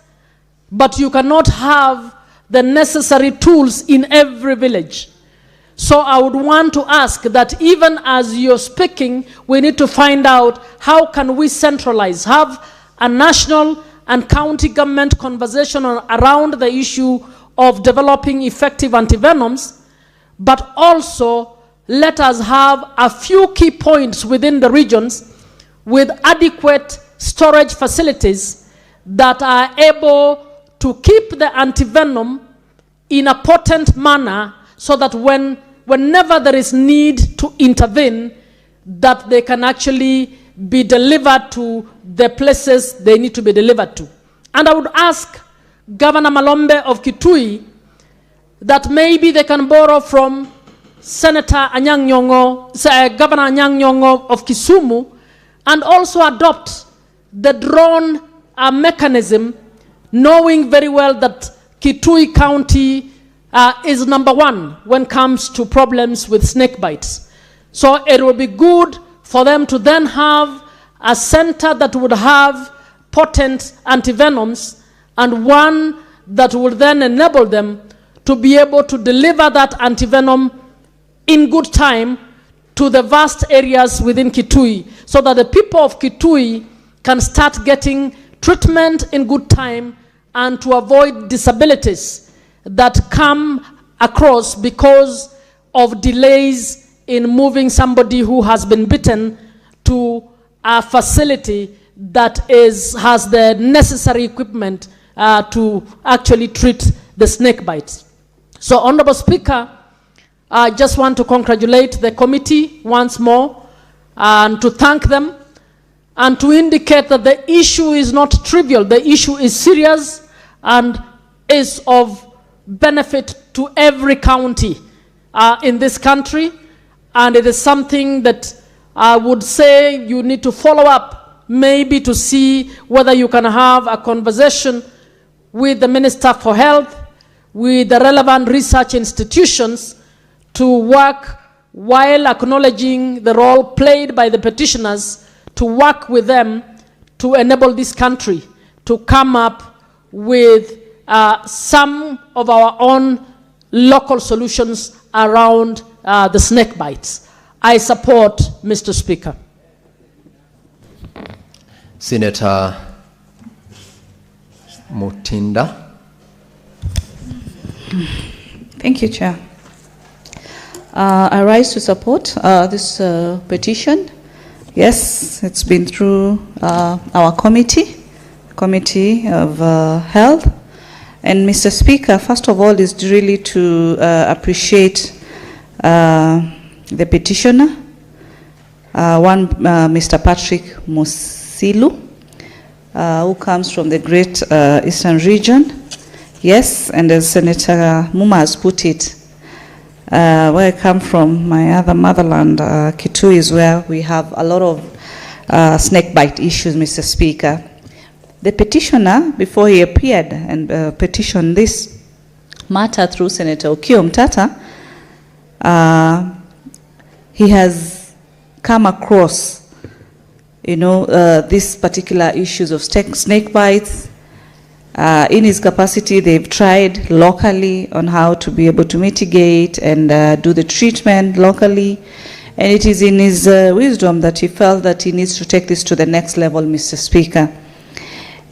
but you cannot have the necessary tools in every village. So I would want to ask that even as you're speaking, we need to find out how can we centralize, have a national and county government conversation around the issue of developing effective antivenoms, but also let us have a few key points within the regions with adequate storage facilities that are able to keep the antivenom in a potent manner, so that whenever there is need to intervene, that they can actually be delivered to the places they need to be delivered to. And I would ask Governor Malombe of Kitui that maybe they can borrow from Senator Anyang' Nyong'o, Governor Anyang' Nyong'o of Kisumu, and also adopt the drone mechanism, knowing very well that Kitui County is number one when it comes to problems with snake bites. So it will be good for them to then have a center that would have potent antivenoms, and one that would then enable them to be able to deliver that antivenom in good time to the vast areas within Kitui, so that the people of Kitui can start getting treatment in good time and to avoid disabilities that come across because of delays in moving somebody who has been bitten to a facility that has the necessary equipment to actually treat the snake bites. So, Honorable Speaker, I just want to congratulate the committee once more and to thank them and to indicate that the issue is not trivial. The issue is serious and is of benefit to every county in this country, and it is something that I would say you need to follow up, maybe to see whether you can have a conversation with the Minister for Health, with the relevant research institutions, to work while acknowledging the role played by the petitioners, to work with them to enable this country to come up with some of our own local solutions around the snake bites. I support, Mr. Speaker. Senator Mutinda. Thank you, Chair. I rise to support this petition. Yes, it's been through our committee of health, And Mr. Speaker, first of all, is really to appreciate the petitioner, Mr. Patrick Musilu, who comes from the Great Eastern Region. Yes, and as Senator Muma has put it, where I come from, my other motherland, Kitui, is where we have a lot of snake bite issues, Mr. Speaker. The petitioner, before he appeared and petitioned this matter through Senator Okiya Omtatah, he has come across, these particular issues of snake bites. In his capacity, they've tried locally on how to be able to mitigate and do the treatment locally. And it is in his wisdom that he felt that he needs to take this to the next level, Mr. Speaker.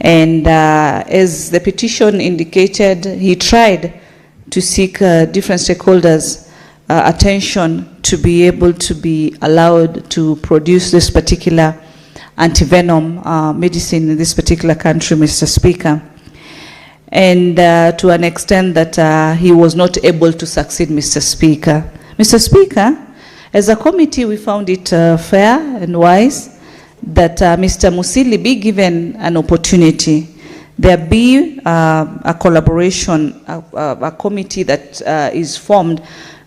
And as the petition indicated, he tried to seek different stakeholders' attention to be able to be allowed to produce this particular antivenom medicine in this particular country, Mr. Speaker. And to an extent that he was not able to succeed, Mr. Speaker. Mr. Speaker, as a committee, we found it fair and wise that Mr. Musili be given an opportunity. There be a collaboration, a committee that is formed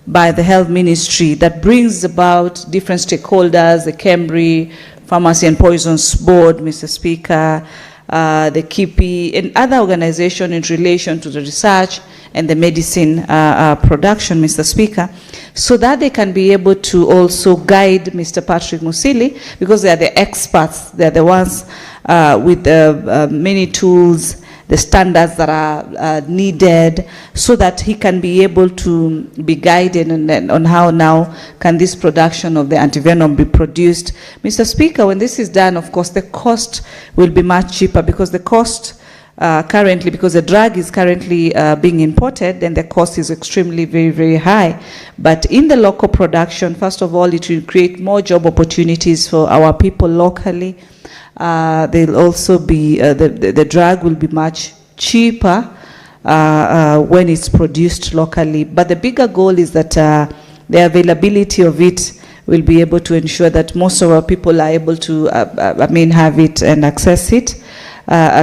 by the Health Ministry that brings about different stakeholders, the KEMRI, Pharmacy and Poisons Board, Mr. Speaker, the KIPI, and other organizations in relation to the research and the medicine production, Mr. Speaker, so that they can be able to also guide Mr. Patrick Musili, because they are the experts, they are the ones with the many tools, the standards that are needed, so that he can be able to be guided on how now can this production of the antivenom be produced. Mr. Speaker, when this is done, of course, the cost will be much cheaper, because the cost currently, because the drug is currently being imported, then the cost is extremely very, very high. But in the local production, first of all, it will create more job opportunities for our people locally. They'll also be, the drug will be much cheaper when it's produced locally. But the bigger goal is that the availability of it will be able to ensure that most of our people are able to, have it and access it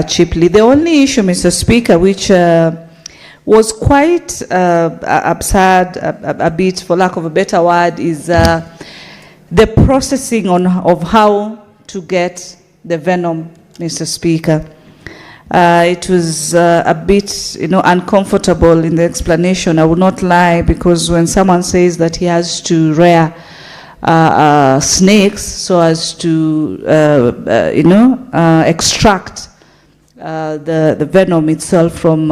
cheaply. The only issue, Mr. Speaker, which was quite absurd, a bit, for lack of a better word, is the processing of how to get the venom, Mr. Speaker. It was a bit, uncomfortable in the explanation. I would not lie, because when someone says that he has to rear snakes so as to, extract the venom itself from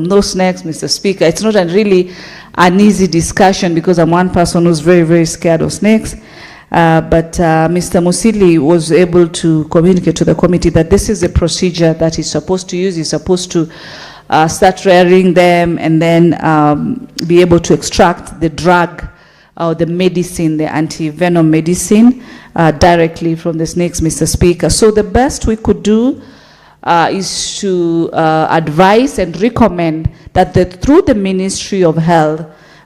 those snakes, Mr. Speaker, it's not really an easy discussion, because I'm one person who's very, very scared of snakes. But Mr. Musili was able to communicate to the committee that this is a procedure that he's supposed to use. He's supposed to start rearing them and then be able to extract the drug or the medicine, the anti-venom medicine, directly from the snakes, Mr. Speaker. So the best we could do is to advise and recommend that through the Ministry of Health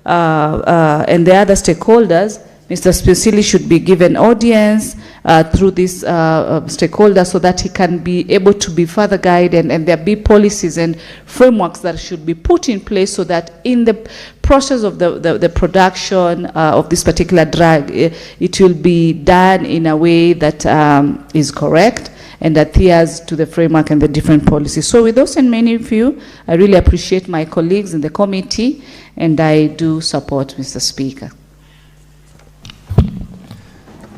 and the other stakeholders, Mr. Musili should be given audience through this stakeholder, so that he can be able to be further guided, and there be policies and frameworks that should be put in place, so that in the process of the production of this particular drug, it will be done in a way that is correct and adheres to the framework and the different policies. So with those and many of you, I really appreciate my colleagues in the committee, and I do support, Mr. Speaker.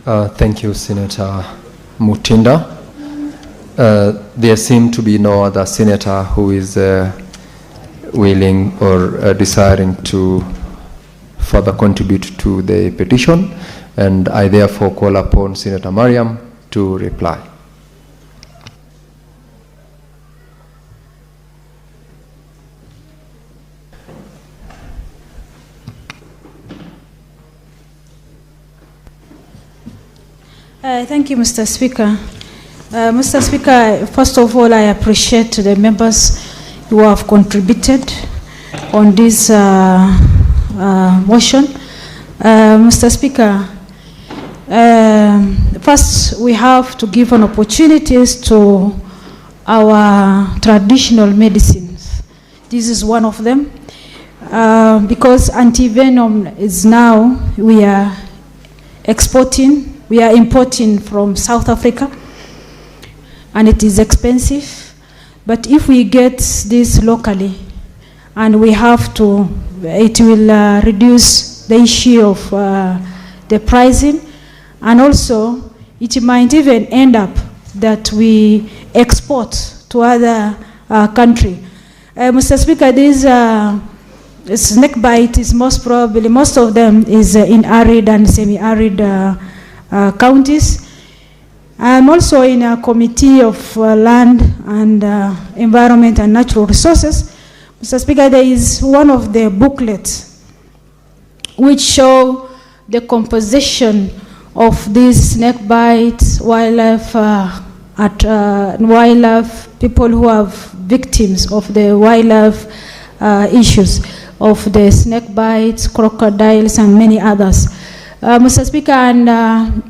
Thank you, Senator Mutinda. There seem to be no other senator who is willing or desiring to further contribute to the petition, and I therefore call upon Senator Mariam to reply. Thank you, Mr. Speaker. Mr. Speaker, first of all, I appreciate the members who have contributed on this motion. Mr. Speaker, first we have to give an opportunities to our traditional medicines. This is one of them. Because anti-venom is now, we are importing from South Africa, and it is expensive. But if we get this locally, and we have to, it will reduce the issue of the pricing, and also it might even end up that we export to other country. Mr. Speaker, this snake bite is most of them is in arid and semi-arid counties. I'm also in a committee of land and environment and natural resources. Mr. Speaker, there is one of the booklets which show the composition of these snake bites, wildlife, wildlife, people who have victims of the wildlife issues of the snake bites, crocodiles, and many others. Mr. Speaker, and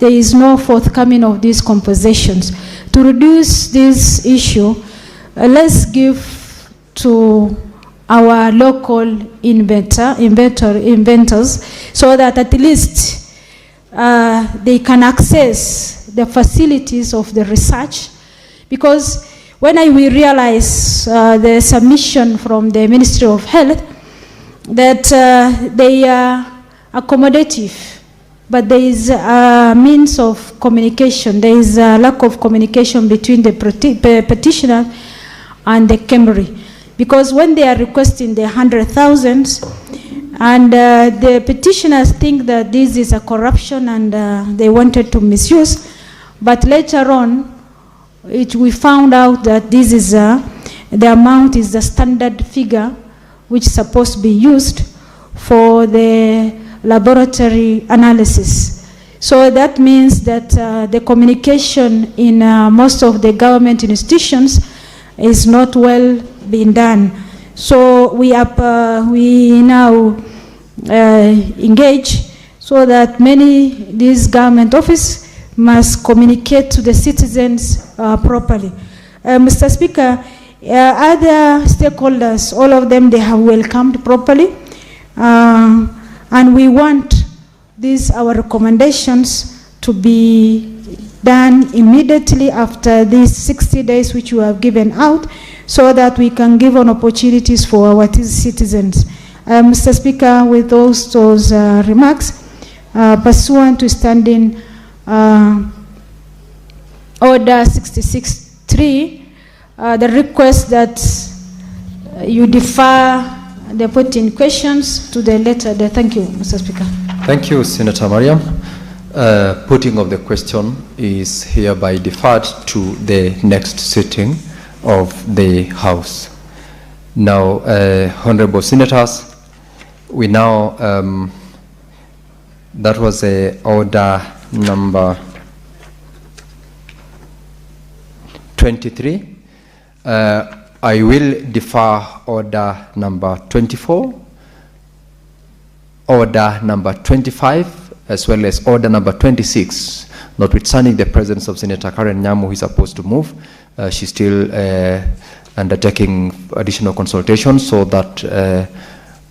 there is no forthcoming of these compositions. To reduce this issue, let's give to our local inventors so that at least they can access the facilities of the research. Because when we realize the submission from the Ministry of Health that they are accommodative, but there is a means of communication. There is a lack of communication between the petitioner and the Camry. Because when they are requesting the 100,000, and the petitioners think that this is a corruption and they wanted to misuse, but later on, we found out that this is the amount is the standard figure which is supposed to be used for the laboratory analysis. So that means that the communication in most of the government institutions is not well being done. So we now engage so that these government office must communicate to the citizens properly. Mr. Speaker, other stakeholders, all of them, they have welcomed properly. And we want our recommendations to be done immediately after these 60 days which we have given out, so that we can give an opportunities for our citizens. Mr. Speaker, with those remarks, pursuant to standing Order 66.3, the request that you defer the putting questions to the later day. Thank you, Mr. Speaker. Thank you, Senator Mariam. Putting of the question is hereby deferred to the next sitting of the House. Now, Honorable Senators, we now, that was order number 23. I will defer order number 24, order number 25, as well as order number 26, notwithstanding the presence of Senator Karen Nyamu, who is supposed to move. She's still undertaking additional consultations, so that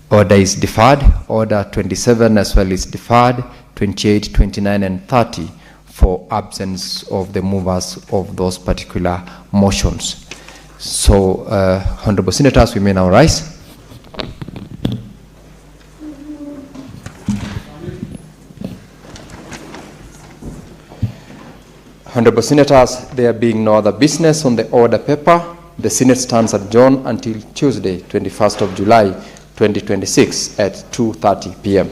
order is deferred. Order 27 as well is deferred, 28, 29, and 30 for absence of the movers of those particular motions. So, Honorable Senators, we may now rise. Honorable Senators, there being no other business on the order paper, the Senate stands adjourned until Tuesday, 21st of July, 2026 at 2:30 p.m.